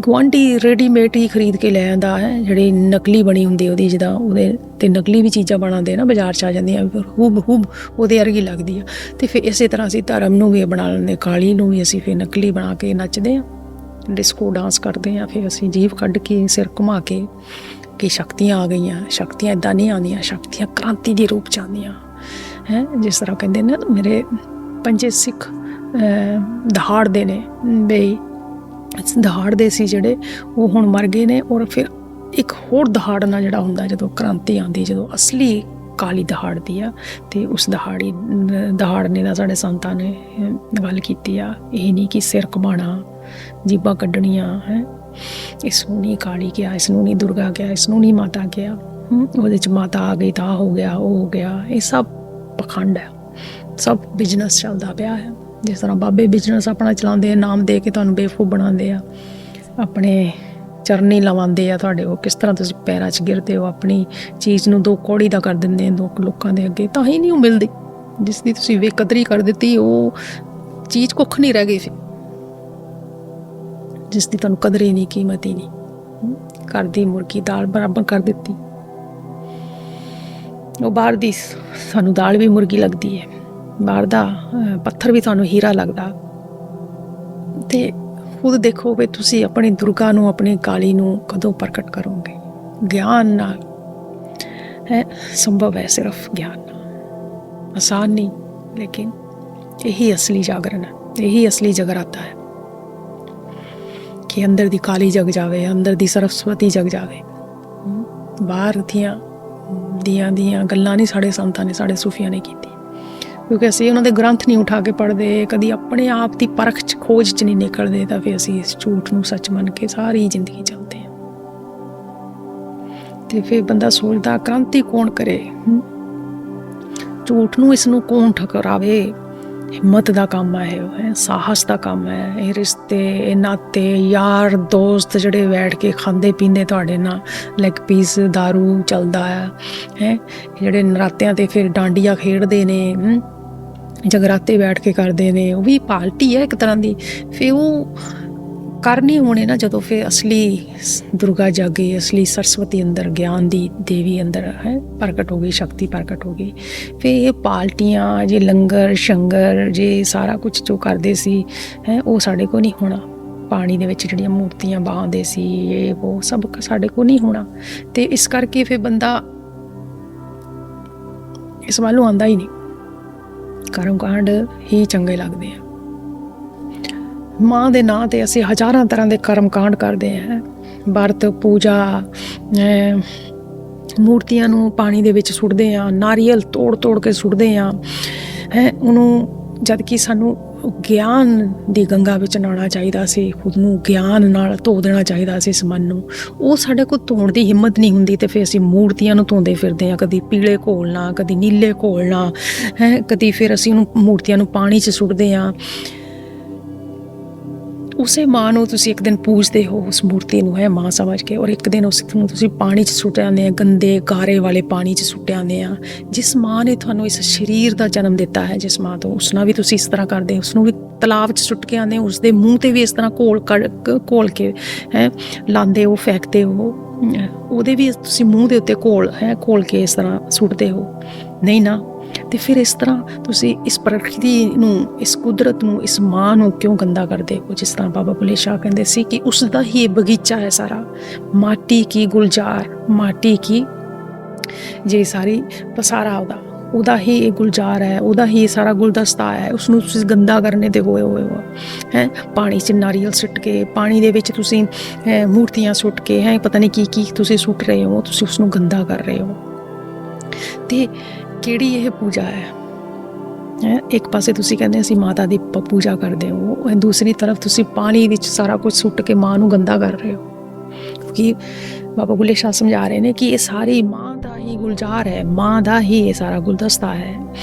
ਗੁਆਂਢੀ ਰੈਡੀਮੇਡ ਹੀ ਖਰੀਦ ਕੇ ਲੈ ਆਉਂਦਾ ਹੈ, ਜਿਹੜੀ ਨਕਲੀ ਬਣੀ ਹੁੰਦੀ ਉਹਦੀ, ਜਿੱਦਾਂ ਉਹਦੇ 'ਤੇ ਨਕਲੀ ਵੀ ਚੀਜ਼ਾਂ ਬਣਾਉਂਦੇ ਨਾ ਬਾਜ਼ਾਰ 'ਚ ਆ ਜਾਂਦੀਆਂ, ਹੂਬ ਉਹਦੇ ਵਰਗੀ ਲੱਗਦੀ ਆ। ਅਤੇ ਫਿਰ ਇਸੇ ਤਰ੍ਹਾਂ ਅਸੀਂ ਧਰਮ ਨੂੰ ਵੀ ਬਣਾ ਲੈਂਦੇ, ਕਾਲੀ ਨੂੰ ਵੀ ਅਸੀਂ ਫਿਰ ਨਕਲੀ ਬਣਾ ਕੇ ਨੱਚਦੇ ਹਾਂ, ਡਿਸਕੋ ਡਾਂਸ ਕਰਦੇ ਹਾਂ। ਫਿਰ ਅਸੀਂ ਜੀਭ ਕੱਢ ਕੇ ਸਿਰ ਘੁਮਾ ਕੇ ਕਿ ਸ਼ਕਤੀਆਂ ਆ ਗਈਆਂ। ਸ਼ਕਤੀਆਂ ਇੱਦਾਂ ਨਹੀਂ ਆਉਂਦੀਆਂ, ਸ਼ਕਤੀਆਂ ਕ੍ਰਾਂਤੀ ਦੇ ਰੂਪ 'ਚ ਆਉਂਦੀਆਂ ਹੈ। ਜਿਸ ਤਰ੍ਹਾਂ ਕਹਿੰਦੇ ਨੇ ਮੇਰੇ ਪੰਜੇ ਸਿੱਖ ਦਹਾੜਦੇ ਨੇ ਬਈ, ਦਹਾੜਦੇ ਸੀ ਜਿਹੜੇ ਉਹ ਹੁਣ ਮਰ ਗਏ ਨੇ। ਔਰ ਫਿਰ ਇੱਕ ਹੋਰ ਦਹਾੜਨਾ ਜਿਹੜਾ ਹੁੰਦਾ ਜਦੋਂ ਕ੍ਰਾਂਤੀ ਆਉਂਦੀ, ਜਦੋਂ ਅਸਲੀ ਕਾਲੀ ਦਹਾੜਦੀ ਆ, ਅਤੇ ਉਸ ਦਹਾੜਨੇ ਦਾ ਸਾਡੇ ਸੰਤਾਂ ਨੇ ਗੱਲ ਕੀਤੀ ਆ। ਇਹ ਨਹੀਂ ਕਿ ਸਿਰ ਘੁਮਾਉਣਾ, ਜੀਭਾਂ ਕੱਢਣੀਆਂ ਹੈ, ਇਸ ਨੂੰ ਨਹੀਂ ਕਾਲੀ ਕਿਹਾ, ਇਸ ਨੂੰ ਨਹੀਂ ਦੁਰਗਾ ਕਿਹਾ, ਇਸ ਨੂੰ ਨਹੀਂ ਮਾਤਾ ਕਿਹਾ। ਉਹਦੇ 'ਚ ਮਾਤਾ ਆ ਗਈ ਤਾਂ ਹੋ ਗਿਆ, ਉਹ ਹੋ ਗਿਆ। ਇਹ ਸਭ ਪਖੰਡ ਹੈ, ਸਭ ਬਿਜ਼ਨਸ ਚੱਲਦਾ ਪਿਆ ਹੈ। ਜਿਸ ਤਰ੍ਹਾਂ ਬਾਬੇ ਬਿਜ਼ਨਸ ਆਪਣਾ ਚਲਾਉਂਦੇ ਆ, ਨਾਮ ਦੇ ਕੇ ਤੁਹਾਨੂੰ ਬੇਵਕੂਫ ਬਣਾਉਂਦੇ ਆ, ਆਪਣੇ ਚਰਨੀ ਲਵਾਉਂਦੇ ਆ ਤੁਹਾਡੇ, ਉਹ ਕਿਸ ਤਰ੍ਹਾਂ ਤੁਸੀਂ ਪੈਰਾਂ 'ਚ ਗਿਰਦੇ ਹੋ, ਆਪਣੀ ਚੀਜ਼ ਨੂੰ 2 ਕੌੜੀ ਦਾ ਕਰ ਦਿੰਦੇ ਆ ਲੋਕਾਂ ਦੇ ਅੱਗੇ। ਤਾਂ ਹੀ ਨਹੀਂ ਉਹ ਮਿਲਦੀ ਜਿਸ ਦੀ ਤੁਸੀਂ ਬੇਕਦਰੀ ਕਰ ਦਿੱਤੀ, ਉਹ ਚੀਜ਼ ਕੁੱਖ ਨਹੀਂ ਰਹਿ ਗਈ ਫਿਰ, ਜਿਸ ਦੀ ਤੁਹਾਨੂੰ ਕਦਰ ਹੀ ਨਹੀਂ, ਕੀਮਤ ਹੀ ਨਹੀਂ। ਘਰ ਦੀ ਮੁਰਗੀ ਦਾਲ ਬਰਾਬਰ ਕਰ ਦਿੱਤੀ, ਉਹ ਬਾਹਰ ਦੀ ਸਾਨੂੰ ਦਾਲ ਵੀ ਮੁਰਗੀ ਲੱਗਦੀ ਹੈ, ਬਾਹਰ ਦਾ ਪੱਥਰ ਵੀ ਤੁਹਾਨੂੰ ਹੀਰਾ ਲੱਗਦਾ। ਅਤੇ ਖੁਦ ਦੇਖੋ ਵੀ ਤੁਸੀਂ ਆਪਣੀ ਦੁਰਗਾ ਨੂੰ, ਆਪਣੀ ਕਾਲੀ ਨੂੰ ਕਦੋਂ ਪ੍ਰਗਟ ਕਰੋਗੇ? ਗਿਆਨ ਨਾਲ ਹੈ, ਸੰਭਵ ਹੈ ਸਿਰਫ ਗਿਆਨ ਨਾਲ, ਆਸਾਨ ਨਹੀਂ। ਲੇਕਿਨ ਇਹੀ ਅਸਲੀ ਜਾਗਰਣ ਹੈ, ਇਹੀ ਅਸਲੀ ਜਗਰਾਤਾ ਹੈ ਕਿ ਅੰਦਰ ਦੀ ਕਾਲੀ ਜਗ ਜਾਵੇ, ਅੰਦਰ ਦੀ ਸਰਸਵਤੀ ਜਗ ਜਾਵੇ। ਬਾਹਰ ਦੀਆਂ ਗੱਲਾਂ ਨਹੀਂ ਸਾਡੇ ਸੰਤਾਂ ਨੇ, ਸਾਡੇ ਸੂਫੀਆਂ ਨੇ ਕੀਤੀ, ਕਿਉਂਕਿ ਅਸੀਂ ਉਹਨਾਂ ਦੇ ਗ੍ਰੰਥ ਨਹੀਂ ਉਠਾ ਕੇ ਪੜ੍ਹਦੇ, ਕਦੀ ਆਪਣੇ ਆਪ ਦੀ ਪਰਖ 'ਚ ਖੋਜ 'ਚ ਨਹੀਂ ਨਿਕਲਦੇ, ਤਾਂ ਫਿਰ ਅਸੀਂ ਇਸ ਝੂਠ ਨੂੰ ਸੱਚ ਮੰਨ ਕੇ ਸਾਰੀ ਜ਼ਿੰਦਗੀ ਚੱਲਦੇ ਹਾਂ। ਅਤੇ ਫਿਰ ਬੰਦਾ ਸੋਚਦਾ ਕ੍ਰਾਂਤੀ ਕੌਣ ਕਰੇ, ਝੂਠ ਨੂੰ, ਇਸ ਨੂੰ ਕੌਣ ਠਕਰਾਵੇ? ਹਿੰਮਤ ਦਾ ਕੰਮ ਹੈ ਇਹ, ਸਾਹਸ ਦਾ ਕੰਮ ਹੈ ਇਹ। ਰਿਸ਼ਤੇ, ਇਹ ਨਾਤੇ, ਯਾਰ ਦੋਸਤ ਜਿਹੜੇ ਬੈਠ ਕੇ ਖਾਂਦੇ ਪੀਂਦੇ ਤੁਹਾਡੇ ਨਾਲ, ਲੈਗ ਪੀਸ ਦਾਰੂ ਚੱਲਦਾ ਹੈ, ਜਿਹੜੇ ਨਰਾਤਿਆਂ 'ਤੇ ਫਿਰ ਡਾਂਡੀਆਂ ਖੇਡਦੇ ਨੇ, ਜਗਰਾਤੇ ਬੈਠ ਕੇ ਕਰਦੇ ਨੇ, ਉਹ ਵੀ ਪਾਰਟੀ ਹੈ ਇੱਕ ਤਰ੍ਹਾਂ ਦੀ। ਫਿਰ ਉਹ ਕਰਨੀ ਹੋਣੇ ਨਾ ਜਦੋਂ ਫਿਰ ਅਸਲੀ ਦੁਰਗਾ ਜਾਗੀ, ਅਸਲੀ ਸਰਸਵਤੀ ਅੰਦਰ, ਗਿਆਨ ਦੀ ਦੇਵੀ ਅੰਦਰ ਹੈ ਪ੍ਰਗਟ ਹੋ ਗਈ, ਸ਼ਕਤੀ ਪ੍ਰਗਟ ਹੋ ਗਈ। ਫਿਰ ਇਹ ਪਾਰਟੀਆਂ, ਜੇ ਲੰਗਰ ਸ਼ੰਗਰ, ਜੇ ਸਾਰਾ ਕੁਝ ਜੋ ਕਰਦੇ ਸੀ ਹੈ, ਉਹ ਸਾਡੇ ਕੋਲ ਨਹੀਂ ਹੋਣਾ। ਪਾਣੀ ਦੇ ਵਿੱਚ ਜਿਹੜੀਆਂ ਮੂਰਤੀਆਂ ਬਹਾਉਂਦੇ ਸੀ, ਇਹ ਉਹ ਸਭ ਸਾਡੇ ਕੋਲ ਨਹੀਂ ਹੋਣਾ। ਅਤੇ ਇਸ ਕਰਕੇ ਫਿਰ ਬੰਦਾ ਇਸ ਵੱਲੋਂ ਆਉਂਦਾ ਹੀ ਨਹੀਂ। ਕਰਮ ਕਾਂਡ ਹੀ ਚੰਗੇ ਲੱਗਦੇ ਆ। ਮਾਂ ਦੇ ਨਾਂ 'ਤੇ ਅਸੀਂ ਹਜ਼ਾਰਾਂ ਤਰ੍ਹਾਂ ਦੇ ਕਰਮ ਕਾਂਡ ਕਰਦੇ ਹਾਂ, ਵਰਤ ਪੂਜਾ, ਮੂਰਤੀਆਂ ਨੂੰ ਪਾਣੀ ਦੇ ਵਿੱਚ ਸੁੱਟਦੇ ਹਾਂ, ਨਾਰੀਅਲ ਤੋੜ ਕੇ ਸੁੱਟਦੇ ਹਾਂ, ਹੈ ਉਹਨੂੰ, ਜਦ ਕਿ ਸਾਨੂੰ ਗਿਆਨ ਦੀ ਗੰਗਾ ਵਿੱਚ ਨਹਾਉਣਾ ਚਾਹੀਦਾ ਸੀ, ਖੁਦ ਨੂੰ ਗਿਆਨ ਨਾਲ ਧੋ ਦੇਣਾ ਚਾਹੀਦਾ ਸੀ ਇਸ ਮਨ ਨੂੰ। ਉਹ ਸਾਡੇ ਕੋਲ ਧੋਣ ਦੀ ਹਿੰਮਤ ਨਹੀਂ ਹੁੰਦੀ, ਤੇ ਫਿਰ ਅਸੀਂ ਮੂਰਤੀਆਂ ਨੂੰ ਧੋਂਦੇ ਫਿਰਦੇ ਹਾਂ, ਕਦੀ ਪੀਲੇ ਘੋਲਣਾ, ਕਦੀ ਨੀਲੇ ਘੋਲਣਾ ਹੈ, ਕਦੀ ਫਿਰ ਅਸੀਂ ਉਹਨੂੰ ਮੂਰਤੀਆਂ ਨੂੰ ਪਾਣੀ 'ਚ ਸੁੱਟਦੇ ਹਾਂ। ਉਸੇ ਮਾਂ ਨੂੰ ਤੁਸੀਂ ਇੱਕ ਦਿਨ ਪੂਜਦੇ ਹੋ, ਉਸ ਮੂਰਤੀ ਨੂੰ ਹੈ ਮਾਂ ਸਮਝ ਕੇ, ਔਰ ਇੱਕ ਦਿਨ ਉਸ ਨੂੰ ਤੁਸੀਂ ਪਾਣੀ 'ਚ ਸੁੱਟ ਆਉਂਦੇ ਆ, ਗੰਦੇ ਗਾਰੇ ਵਾਲੇ ਪਾਣੀ 'ਚ ਸੁੱਟ ਆਉਂਦੇ ਆ। ਜਿਸ ਮਾਂ ਨੇ ਤੁਹਾਨੂੰ ਇਸ ਸਰੀਰ ਦਾ ਜਨਮ ਦਿੱਤਾ ਹੈ, ਜਿਸ ਮਾਂ ਤੋਂ, ਉਸ ਨਾਲ ਵੀ ਤੁਸੀਂ ਇਸ ਤਰ੍ਹਾਂ ਕਰਦੇ ਹੋ, ਉਸ ਨੂੰ ਵੀ ਤਲਾਬ 'ਚ ਸੁੱਟ ਕੇ ਆਉਂਦੇ ਹੋ, ਉਸ ਦੇ ਮੂੰਹ 'ਤੇ ਵੀ ਇਸ ਤਰ੍ਹਾਂ ਘੋਲ ਕੇ ਹੈ ਲਾਉਂਦੇ ਹੋ, ਫੈਂਕਦੇ ਹੋ, ਉਹਦੇ ਵੀ ਤੁਸੀਂ ਮੂੰਹ ਦੇ ਉੱਤੇ ਘੋਲ ਕੇ ਇਸ ਤਰ੍ਹਾਂ ਸੁੱਟਦੇ ਹੋ, ਨਹੀਂ ਨਾ। ਤੇ ਫਿਰ ਇਸ ਤਰ੍ਹਾਂ ਤੁਸੀਂ ਇਸ ਪ੍ਰਕਿਰਤੀ ਨੂੰ, ਇਸ ਕੁਦਰਤ ਨੂੰ, ਇਸ ਮਾਂ ਨੂੰ ਕਿਉਂ ਗੰਦਾ ਕਰਦੇ ਹੋ? ਜਿਸ ਤਰ੍ਹਾਂ ਬਾਬਾ ਬੁੱਲੇ ਸ਼ਾਹ ਕਹਿੰਦੇ ਸੀ ਕਿ ਉਸ ਦਾ ਹੀ ਬਗੀਚਾ ਹੈ ਸਾਰਾ, ਮਾਟੀ ਕੀ ਗੁਲਜ਼ਾਰ, ਮਾਟੀ ਕੀ ਜਿਹੜੀ ਸਾਰੀ ਪਸਾਰਾ ਉਹਦਾ ਹੀ ਇਹ ਗੁਲਜ਼ਾਰ ਹੈ, ਉਹਦਾ ਹੀ ਸਾਰਾ ਗੁਲਦਸਤਾ ਹੈ, ਉਸਨੂੰ ਤੁਸੀਂ ਗੰਦਾ ਕਰਨੇ ਤੇ ਹੋਏ ਹੋ ਹੈ। ਪਾਣੀ 'ਚ ਨਾਰੀਅਲ ਸੁੱਟ ਕੇ, ਪਾਣੀ ਦੇ ਵਿੱਚ ਤੁਸੀਂ ਮੂਰਤੀਆਂ ਸੁੱਟ ਕੇ ਹੈ, ਪਤਾ ਨਹੀਂ ਕੀ ਤੁਸੀਂ ਸੁੱਟ ਰਹੇ ਹੋ, ਤੁਸੀਂ ਉਸਨੂੰ ਗੰਦਾ ਕਰ ਰਹੇ ਹੋ। ਤੇ ਕਿਹੜੀ ਇਹ ਪੂਜਾ ਹੈ? ਇੱਕ ਪਾਸੇ ਤੁਸੀਂ ਕਹਿੰਦੇ ਅਸੀਂ ਮਾਤਾ ਦੀ ਪੂਜਾ ਕਰਦੇ ਹੋ, ਦੂਸਰੀ ਤਰਫ ਤੁਸੀਂ ਪਾਣੀ ਵਿੱਚ ਸਾਰਾ ਕੁਝ ਸੁੱਟ ਕੇ ਮਾਂ ਨੂੰ ਗੰਦਾ ਕਰ ਰਹੇ ਹੋ। ਕਿਉਂਕਿ ਬਾਬਾ ਬੁੱਲੇ ਸ਼ਾਹ ਸਮਝਾ ਰਹੇ ਨੇ ਕਿ ਇਹ ਸਾਰੀ ਮਾਂ ਦਾ ਹੀ ਗੁਲਜ਼ਾਰ ਹੈ, ਮਾਂ ਦਾ ਹੀ ਇਹ ਸਾਰਾ ਗੁਲਦਸਤਾ ਹੈ,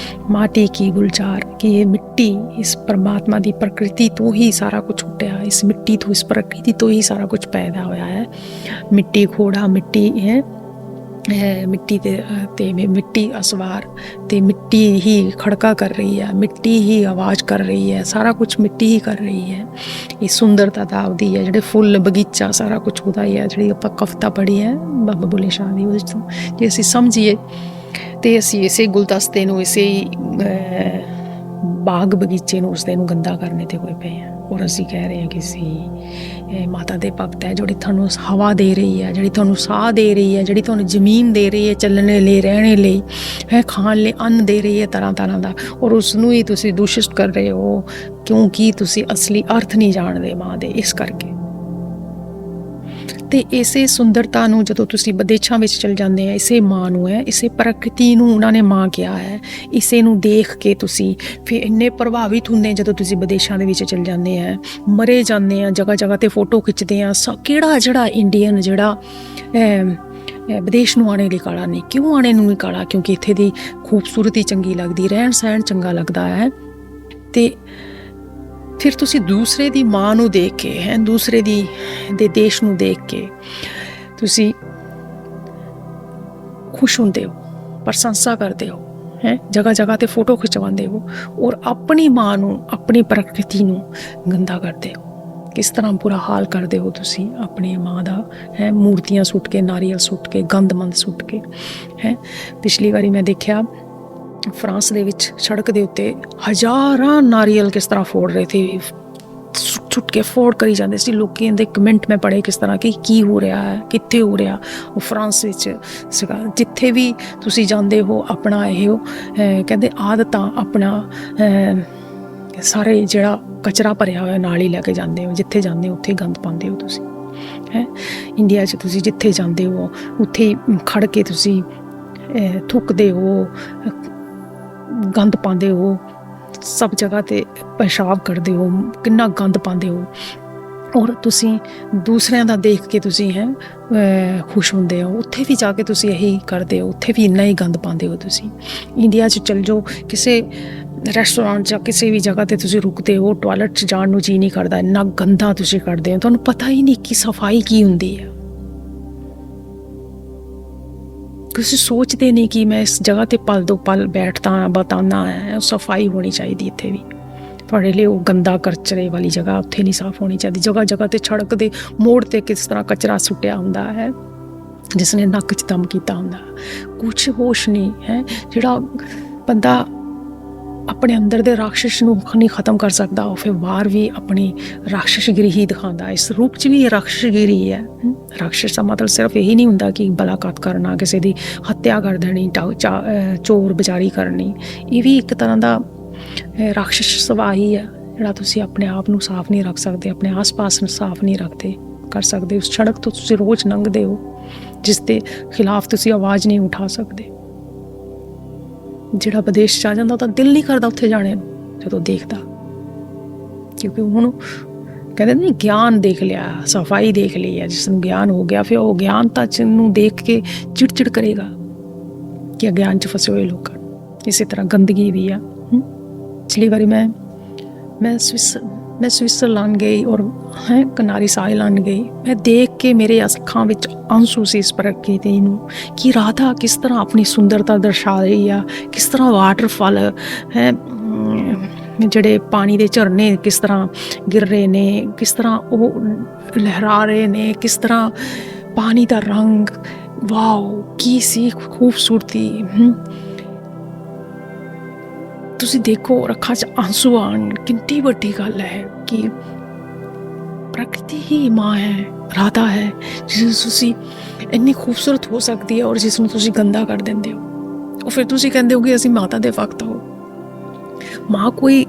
ਮਾਟੀ ਕੀ ਗੁਲਜ਼ਾਰ, ਕਿ ਇਹ ਮਿੱਟੀ ਇਸ ਪਰਮਾਤਮਾ ਦੀ ਪ੍ਰਕਿਰਤੀ ਤੋਂ ਹੀ ਸਾਰਾ ਕੁਝ ਉੱਠਿਆ, ਇਸ ਮਿੱਟੀ ਤੋਂ, ਇਸ ਪ੍ਰਕਿਰਤੀ ਤੋਂ ਹੀ ਸਾਰਾ ਕੁਝ ਪੈਦਾ ਹੋਇਆ ਹੈ। ਮਿੱਟੀ ਘੋੜਾ, ਮਿੱਟੀ ਹੈ ਮਿੱਟੀ ਤੇ ਮਿੱਟੀ ਅਸਵਾਰ, ਤੇ ਮਿੱਟੀ ਹੀ ਖੜਕਾ ਕਰ ਰਹੀ ਹੈ, ਮਿੱਟੀ ਹੀ ਆਵਾਜ਼ ਕਰ ਰਹੀ ਹੈ, ਸਾਰਾ ਕੁਝ ਮਿੱਟੀ ਹੀ ਕਰ ਰਹੀ ਹੈ। ਇਹ ਸੁੰਦਰਤਾ ਤਾਂ ਆਪਦੀ ਹੈ, ਜਿਹੜੇ ਫੁੱਲ ਬਗੀਚਾ ਸਾਰਾ ਕੁਝ ਉਹਦਾ ਹੀ ਹੈ। ਜਿਹੜੀ ਆਪਾਂ ਕਵਿਤਾ ਪੜ੍ਹੀ ਹੈ ਬਾਬਾ ਬੁੱਲੇ ਸ਼ਾਹ ਦੀ, ਉਹਦੇ ਤੋਂ ਜੇ ਅਸੀਂ ਸਮਝੀਏ ਤੇ ਅਸੀਂ ਇਸੇ ਗੁਲਦਸਤੇ ਨੂੰ, ਇਸੇ ਬਾਗ ਬਗੀਚੇ ਨੂੰ, ਉਸਦੇ ਨੂੰ ਗੰਦਾ ਕਰਨੇ ਤੇ ਹੋਏ ਪਏ ਹਾਂ। ਔਰ ਅਸੀਂ ਕਹਿ ਰਹੇ ਹਾਂ ਕਿ ਅਸੀਂ ਮਾਤਾ ਦੇ ਭਗਤ ਹੈ, ਜਿਹੜੀ ਤੁਹਾਨੂੰ ਹਵਾ ਦੇ ਰਹੀ ਹੈ, ਜਿਹੜੀ ਤੁਹਾਨੂੰ ਸਾਹ ਦੇ ਰਹੀ ਹੈ, ਜਿਹੜੀ ਤੁਹਾਨੂੰ ਜ਼ਮੀਨ ਦੇ ਰਹੀ ਹੈ ਚੱਲਣੇ ਲਈ, ਰਹਿਣੇ ਲਈ ਹੈ, ਖਾਣ ਲਈ ਅੰਨ ਦੇ ਰਹੀ ਹੈ ਤਰ੍ਹਾਂ ਤਰ੍ਹਾਂ ਦਾ, ਔਰ ਉਸਨੂੰ ਹੀ ਤੁਸੀਂ ਦੂਸ਼ਿਤ ਕਰ ਰਹੇ ਹੋ ਕਿਉਂਕਿ ਤੁਸੀਂ ਅਸਲੀ ਅਰਥ ਨਹੀਂ ਜਾਣਦੇ ਮਾਂ ਦੇ। ਇਸ ਕਰਕੇ ਤੇ ਇਸੇ ਸੁੰਦਰਤਾ ਨੂੰ ਜਦੋਂ ਤੁਸੀਂ ਵਿਦੇਸ਼ਾਂ ਵਿੱਚ ਚਲ ਜਾਂਦੇ ਆ, ਇਸੇ ਮਾਂ ਨੂੰ ਹੈ, ਇਸੇ ਪ੍ਰਕਿਰਤੀ ਨੂੰ ਉਹਨਾਂ ਨੇ ਮਾਂ ਕਿਹਾ ਹੈ, ਇਸੇ ਨੂੰ ਦੇਖ ਕੇ ਤੁਸੀਂ ਫਿਰ ਇੰਨੇ ਪ੍ਰਭਾਵਿਤ ਹੁੰਦੇ ਜਦੋਂ ਤੁਸੀਂ ਵਿਦੇਸ਼ਾਂ ਦੇ ਵਿੱਚ ਚਲ ਜਾਂਦੇ ਆ, ਮਰੇ ਜਾਂਦੇ ਆ, ਜਗ੍ਹਾ ਜਗ੍ਹਾ ਤੇ ਫੋਟੋ ਖਿੱਚਦੇ ਆ। ਜਿਹੜਾ ਇੰਡੀਅਨ ਜਿਹੜਾ ਵਿਦੇਸ਼ ਨੂੰ ਆਉਣੇ ਲਈ ਕਾਲਾ ਨਹੀਂ, ਕਿਉਂ ਆਉਣੇ ਨੂੰ ਨਹੀਂ ਕਾਲਾ? ਕਿਉਂਕਿ ਇੱਥੇ ਦੀ ਖੂਬਸੂਰਤੀ ਚੰਗੀ ਲੱਗਦੀ, ਰਹਿਣ ਸਹਿਣ ਚੰਗਾ ਲੱਗਦਾ ਹੈ। ਤੇ ਫਿਰ ਤੁਸੀਂ ਦੂਸਰੇ ਦੀ ਮਾਂ ਨੂੰ ਦੇਖ ਕੇ ਹੈ, ਦੂਸਰੇ ਦੇ ਦੇਸ਼ ਨੂੰ ਦੇਖ ਕੇ ਤੁਸੀਂ ਖੁਸ਼ ਹੁੰਦੇ ਹੋ, ਪ੍ਰਸ਼ੰਸਾ ਕਰਦੇ ਹੋ ਹੈ, ਜਗ੍ਹਾ ਜਗ੍ਹਾ ਤੇ ਫੋਟੋ ਖਿਚਵਾਉਂਦੇ ਹੋ, ਔਰ ਆਪਣੀ ਮਾਂ ਨੂੰ, ਆਪਣੀ ਪ੍ਰਕਿਰਤੀ ਨੂੰ ਗੰਦਾ ਕਰਦੇ ਹੋ। ਕਿਸ ਤਰ੍ਹਾਂ ਬੁਰਾ ਹਾਲ ਕਰਦੇ ਹੋ ਤੁਸੀਂ ਆਪਣੀ ਮਾਂ ਦਾ ਹੈ, ਮੂਰਤੀਆਂ ਸੁੱਟ ਕੇ, ਨਾਰੀਅਲ ਸੁੱਟ ਕੇ, ਗੰਦਮੰਦ ਸੁੱਟ ਕੇ ਹੈ। ਪਿਛਲੀ ਵਾਰੀ ਮੈਂ ਦੇਖਿਆ ਫਰਾਂਸ ਦੇ ਵਿੱਚ ਸੜਕ ਦੇ ਉੱਤੇ ਹਜ਼ਾਰਾਂ ਨਾਰੀਅਲ ਕਿਸ ਤਰ੍ਹਾਂ ਫੋੜ ਰਹੇ ਸੀ, ਸੁੱਟ ਕੇ ਫੋੜ ਕਰੀ ਜਾਂਦੇ ਸੀ। ਲੋਕਾਂ ਦੇ ਕਮੈਂਟ ਮੈਂ ਪੜ੍ਹੇ ਕਿਸ ਤਰ੍ਹਾਂ ਕਿ ਕੀ ਹੋ ਰਿਹਾ ਹੈ, ਕਿੱਥੇ ਹੋ ਰਿਹਾ। ਉਹ ਫਰਾਂਸ ਵਿੱਚ ਸੀਗਾ। ਜਿੱਥੇ ਵੀ ਤੁਸੀਂ ਜਾਂਦੇ ਹੋ ਆਪਣਾ ਇਹ ਕਹਿੰਦੇ ਆਦਤਾਂ, ਆਪਣਾ ਸਾਰੇ ਜਿਹੜਾ ਕਚਰਾ ਭਰਿਆ ਹੋਇਆ ਨਾਲ ਹੀ ਲੈ ਕੇ ਜਾਂਦੇ ਹੋ, ਜਿੱਥੇ ਜਾਂਦੇ ਹੋ ਉੱਥੇ ਗੰਦ ਪਾਉਂਦੇ ਹੋ ਤੁਸੀਂ ਹੈ। ਇੰਡੀਆ 'ਚ ਤੁਸੀਂ ਜਿੱਥੇ ਜਾਂਦੇ ਹੋ ਉੱਥੇ ਖੜ ਕੇ ਤੁਸੀਂ ਥੁੱਕਦੇ ਹੋ, ਗੰਦ ਪਾਉਂਦੇ ਹੋ, ਸਭ ਜਗ੍ਹਾ 'ਤੇ ਪਿਸ਼ਾਬ ਕਰਦੇ ਹੋ, ਕਿੰਨਾ ਗੰਦ ਪਾਉਂਦੇ ਹੋ। ਔਰ ਤੁਸੀਂ ਦੂਸਰਿਆਂ ਦਾ ਦੇਖ ਕੇ ਤੁਸੀਂ ਖੁਸ਼ ਹੁੰਦੇ ਹੋ। ਉੱਥੇ ਵੀ ਜਾ ਕੇ ਤੁਸੀਂ ਇਹੀ ਕਰਦੇ ਹੋ, ਉੱਥੇ ਵੀ ਇੰਨਾ ਹੀ ਗੰਦ ਪਾਉਂਦੇ ਹੋ ਤੁਸੀਂ। ਇੰਡੀਆ 'ਚ ਚੱਲ ਜਾਓ, ਕਿਸੇ ਰੈਸਟੋਰੈਂਟ ਜਾਂ ਕਿਸੇ ਵੀ ਜਗ੍ਹਾ 'ਤੇ ਤੁਸੀਂ ਰੁਕਦੇ ਹੋ, ਟੋਇਲਟ 'ਚ ਜਾਣ ਨੂੰ ਜੀਅ ਨਹੀਂ ਕਰਦਾ, ਇੰਨਾ ਗੰਦਾ ਤੁਸੀਂ ਕਰਦੇ ਹੋ। ਤੁਹਾਨੂੰ ਪਤਾ ਹੀ ਨਹੀਂ ਕਿ ਸਫਾਈ ਕੀ ਹੁੰਦੀ ਹੈ। ਤੁਸੀਂ ਸੋਚਦੇ ਨਹੀਂ ਕਿ ਮੈਂ ਇਸ ਜਗ੍ਹਾ 'ਤੇ ਪਲ ਦੋ ਪਲ ਬੈਠਦਾ ਬਤਾਨਾ ਹੈ, ਸਫਾਈ ਹੋਣੀ ਚਾਹੀਦੀ ਇੱਥੇ ਵੀ। ਤੁਹਾਡੇ ਲਈ ਉਹ ਗੰਦਾ ਕਚਰੇ ਵਾਲੀ ਜਗ੍ਹਾ ਉੱਥੇ ਨਹੀਂ ਸਾਫ਼ ਹੋਣੀ ਚਾਹੀਦੀ। ਜਗ੍ਹਾ ਜਗ੍ਹਾ 'ਤੇ ਸੜਕ ਦੇ ਮੋੜ 'ਤੇ ਕਿਸ ਤਰ੍ਹਾਂ ਕਚਰਾ ਸੁੱਟਿਆ ਹੁੰਦਾ ਹੈ, ਜਿਸ ਨੇ ਨੱਕ 'ਚ ਦਮ ਕੀਤਾ ਹੁੰਦਾ। ਕੁਛ ਹੋਸ਼ ਨਹੀਂ ਹੈ। ਜਿਹੜਾ ਬੰਦਾ ਆਪਣੇ ਅੰਦਰ ਦੇ ਰਾਖਸ਼ ਨੂੰ ਨਹੀਂ ਖ਼ਤਮ ਕਰ ਸਕਦਾ, ਉਹ ਫਿਰ ਬਾਹਰ ਵੀ ਆਪਣੀ ਰਾਖਸ਼ਗਿਰੀ ਹੀ ਦਿਖਾਉਂਦਾ। ਇਸ ਰੂਪ 'ਚ ਵੀ ਇਹ ਰਾਖਸ਼ਗਿਰੀ ਹੈ। ਰਾਖਸ਼ ਦਾ ਮਤਲਬ ਸਿਰਫ ਇਹੀ ਨਹੀਂ ਹੁੰਦਾ ਕਿ ਬਲਾਕਾਤ ਕਰਨਾ, ਕਿਸੇ ਦੀ ਹੱਤਿਆ ਕਰ ਦੇਣੀ, ਚੋਰ ਬਜ਼ਾਰੀ ਕਰਨੀ। ਇਹ ਵੀ ਇੱਕ ਤਰ੍ਹਾਂ ਦਾ ਰਾਖਸ਼ ਸੁਭਾਅ ਹੀ ਹੈ, ਜਿਹੜਾ ਤੁਸੀਂ ਆਪਣੇ ਆਪ ਨੂੰ ਸਾਫ਼ ਨਹੀਂ ਰੱਖ ਸਕਦੇ, ਆਪਣੇ ਆਸ ਪਾਸ ਨੂੰ ਸਾਫ਼ ਨਹੀਂ ਕਰ ਸਕਦੇ। ਉਸ ਸੜਕ ਤੋਂ ਤੁਸੀਂ ਰੋਜ਼ ਲੰਘਦੇ ਹੋ ਜਿਸ ਦੇ ਖਿਲਾਫ ਤੁਸੀਂ ਆਵਾਜ਼ ਨਹੀਂ ਉਠਾ ਸਕਦੇ। ਜਿਹੜਾ ਵਿਦੇਸ਼ 'ਚ ਆ ਜਾਂਦਾ ਉਹਦਾ ਦਿਲ ਨਹੀਂ ਕਰਦਾ ਉੱਥੇ ਜਾਣੇ ਨੂੰ ਜਦੋਂ ਦੇਖਦਾ, ਕਿਉਂਕਿ ਹੁਣ ਕਹਿੰਦੇ ਨਹੀਂ ਗਿਆਨ ਦੇਖ ਲਿਆ, ਸਫਾਈ ਦੇਖ ਲਈ ਹੈ, ਜਿਸ ਨੂੰ ਗਿਆਨ ਹੋ ਗਿਆ ਫਿਰ ਉਹ ਗਿਆਨਤਾ ਚ ਨੂੰ ਦੇਖ ਕੇ ਚਿੜਚਿੜ ਕਰੇਗਾ ਕਿ ਅਗਿਆਨ 'ਚ ਫਸੇ ਹੋਏ ਲੋਕਾਂ ਨੂੰ। ਇਸੇ ਤਰ੍ਹਾਂ ਗੰਦਗੀ ਵੀ ਆ। ਪਿਛਲੀ ਵਾਰੀ ਮੈਂ ਸਵਿਟਜ਼ਰਲੈਂਡ ਗਈ ਔਰ ਕਨਾਰੀ ਸਾਈਲੈਂਡ ਗਈ। ਮੈਂ ਦੇਖ ਕੇ ਮੇਰੇ ਅੱਖਾਂ ਵਿੱਚ ਆਂਸੂ ਸੀ ਇਸ ਪ੍ਰਕਿਰਤੀ ਨੂੰ ਕਿ ਰਾਧਾ ਕਿਸ ਤਰ੍ਹਾਂ ਆਪਣੀ ਸੁੰਦਰਤਾ ਦਰਸਾ ਰਹੀ ਆ, ਕਿਸ ਤਰ੍ਹਾਂ ਵਾਟਰਫਾਲ ਹੈ, ਜਿਹੜੇ ਪਾਣੀ ਦੇ ਝਰਨੇ ਕਿਸ ਤਰ੍ਹਾਂ ਗਿਰ ਰਹੇ ਨੇ, ਕਿਸ ਤਰ੍ਹਾਂ ਉਹ ਲਹਿਰਾ ਰਹੇ ਨੇ, ਕਿਸ ਤਰ੍ਹਾਂ ਪਾਣੀ ਦਾ ਰੰਗ, ਵਾਓ ਕੀ ਸੀ ਖੂਬਸੂਰਤੀ। ਤੁਸੀਂ ਦੇਖੋ ਅੱਖਾਂ 'ਚ ਆਂਸੂ ਆਉਣ, ਕਿੰਨੀ ਵੱਡੀ ਗੱਲ ਹੈ ਕਿ ਪ੍ਰਕਿਰਤੀ ਹੀ ਮਾਂ ਹੈ, ਰਾਧਾ ਹੈ, ਜਿਸ ਨੂੰ ਤੁਸੀਂ ਇੰਨੀ ਖੂਬਸੂਰਤ ਹੋ ਸਕਦੀ ਹੈ ਔਰ ਜਿਸ ਨੂੰ ਤੁਸੀਂ ਗੰਦਾ ਕਰ ਦਿੰਦੇ ਹੋ। ਉਹ ਫਿਰ ਤੁਸੀਂ ਕਹਿੰਦੇ ਹੋ ਕਿ ਅਸੀਂ ਮਾਤਾ ਦੇ ਵਕਤ ਹੋ। ਮਾਂ ਕੋਈ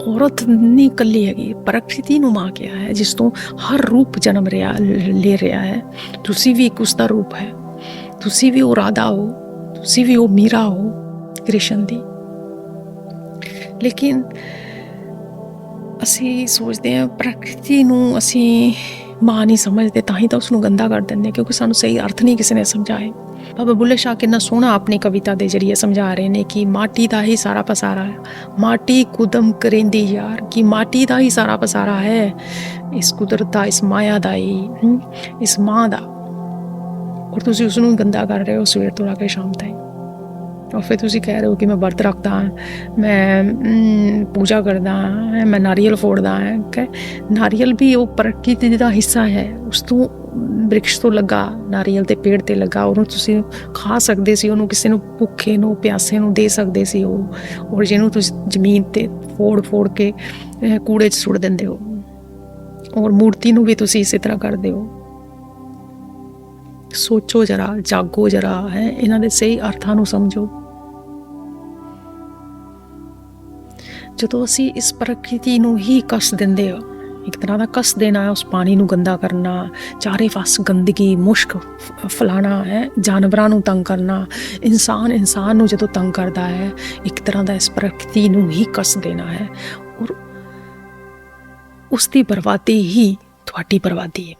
ਔਰਤ ਨਹੀਂ ਇਕੱਲੀ ਹੈਗੀ, ਪ੍ਰਕਿਰਤੀ ਨੂੰ ਮਾਂ ਕਿਹਾ ਹੈ, ਜਿਸ ਤੋਂ ਹਰ ਰੂਪ ਜਨਮ ਲੈ ਰਿਹਾ ਹੈ। ਤੁਸੀਂ ਵੀ ਇੱਕ ਉਸਦਾ ਰੂਪ ਹੈ, ਤੁਸੀਂ ਵੀ ਉਹ ਰਾਧਾ ਹੋ, ਤੁਸੀਂ ਵੀ ਉਹ ਮੀਰਾ ਹੋ ਕ੍ਰਿਸ਼ਨ ਦੀ। ਲੇਕਿਨ ਅਸੀਂ ਸੋਚਦੇ ਹਾਂ ਪ੍ਰਕਿਰਤੀ ਨੂੰ ਅਸੀਂ ਮਾਂ ਨਹੀਂ ਸਮਝਦੇ, ਤਾਂ ਹੀ ਤਾਂ ਉਸਨੂੰ ਗੰਦਾ ਕਰ ਦਿੰਦੇ, ਕਿਉਂਕਿ ਸਾਨੂੰ ਸਹੀ ਅਰਥ ਨਹੀਂ ਕਿਸੇ ਨੇ ਸਮਝਾਏ। ਬਾਬਾ ਬੁੱਲੇ ਸ਼ਾਹ ਕਿੰਨਾ ਸੋਹਣਾ ਆਪਣੀ ਕਵਿਤਾ ਦੇ ਜ਼ਰੀਏ ਸਮਝਾ ਰਹੇ ਨੇ ਕਿ ਮਾਟੀ ਦਾ ਹੀ ਸਾਰਾ ਪਸਾਰਾ ਹੈ, ਮਾਟੀ ਕੁਦਮ ਕਰੇਂਦੀ ਯਾਰ, ਕਿ ਮਾਟੀ ਦਾ ਹੀ ਸਾਰਾ ਪਸਾਰਾ ਹੈ, ਇਸ ਕੁਦਰਤ ਦਾ, ਇਸ ਮਾਇਆ ਦਾ ਹੀ, ਇਸ ਮਾਂ ਦਾ। ਔਰ ਤੁਸੀਂ ਉਸਨੂੰ ਗੰਦਾ ਕਰ ਰਹੇ ਹੋ ਸਵੇਰ ਤੋਂ ਲੈ ਕੇ ਸ਼ਾਮ ਤਾਈਂ। ਔਰ ਫਿਰ ਤੁਸੀਂ ਕਹਿ ਰਹੇ ਹੋ ਕਿ ਮੈਂ ਵਰਤ ਰੱਖਦਾ ਹਾਂ, ਮੈਂ ਪੂਜਾ ਕਰਦਾ ਹਾਂ, ਮੈਂ ਨਾਰੀਅਲ ਫੋੜਦਾ ਹਾਂ। ਕਿ ਨਾਰੀਅਲ ਵੀ ਉਹ ਪ੍ਰਕਿਰਤੀ ਦਾ ਹਿੱਸਾ ਹੈ, ਉਸ ਤੋਂ ਬ੍ਰਿਕਸ਼ ਤੋਂ ਲੱਗਾ, ਨਾਰੀਅਲ ਦੇ ਪੇੜ 'ਤੇ ਲੱਗਾ, ਉਹਨੂੰ ਤੁਸੀਂ ਖਾ ਸਕਦੇ ਸੀ, ਉਹਨੂੰ ਕਿਸੇ ਨੂੰ ਭੁੱਖੇ ਨੂੰ ਪਿਆਸੇ ਨੂੰ ਦੇ ਸਕਦੇ ਸੀ ਉਹ। ਔਰ ਜਿਹਨੂੰ ਤੁਸੀਂ ਜ਼ਮੀਨ 'ਤੇ ਫੋੜ ਕੇ ਕੂੜੇ 'ਚ ਸੁੱਟ ਦਿੰਦੇ ਹੋ। ਔਰ ਮੂਰਤੀ ਨੂੰ ਵੀ ਤੁਸੀਂ ਇਸੇ ਤਰ੍ਹਾਂ ਕਰਦੇ ਹੋ। ਸੋਚੋ ਜਰਾ, ਜਾਗੋ ਜਰਾ, ਹੈ ਇਹਨਾਂ ਦੇ ਸਹੀ ਅਰਥਾਂ ਨੂੰ ਸਮਝੋ। ਜਦੋਂ ਅਸੀਂ ਇਸ ਪ੍ਰਕਿਰਤੀ ਨੂੰ ਹੀ ਕਸ ਦਿੰਦੇ ਹੋ, ਇੱਕ ਤਰ੍ਹਾਂ ਦਾ ਕਸ ਦੇਣਾ ਹੈ, ਉਸ ਪਾਣੀ ਨੂੰ ਗੰਦਾ ਕਰਨਾ, ਚਾਰੇ ਪਾਸ ਗੰਦਗੀ ਮੁਸ਼ਕ ਫੈਲਾਣਾ ਹੈ, ਜਾਨਵਰਾਂ ਨੂੰ ਤੰਗ ਕਰਨਾ, ਇਨਸਾਨ ਨੂੰ ਜਦੋਂ ਤੰਗ ਕਰਦਾ ਹੈ, ਇੱਕ ਤਰ੍ਹਾਂ ਦਾ ਇਸ ਪ੍ਰਕਿਰਤੀ ਨੂੰ ਹੀ ਕਸ ਦੇਣਾ ਹੈ। ਔਰ ਉਸ ਦੀ ਬਰਬਾਦੀ ਹੀ ਤੁਹਾਡੀ ਬਰਬਾਦੀ ਹੈ।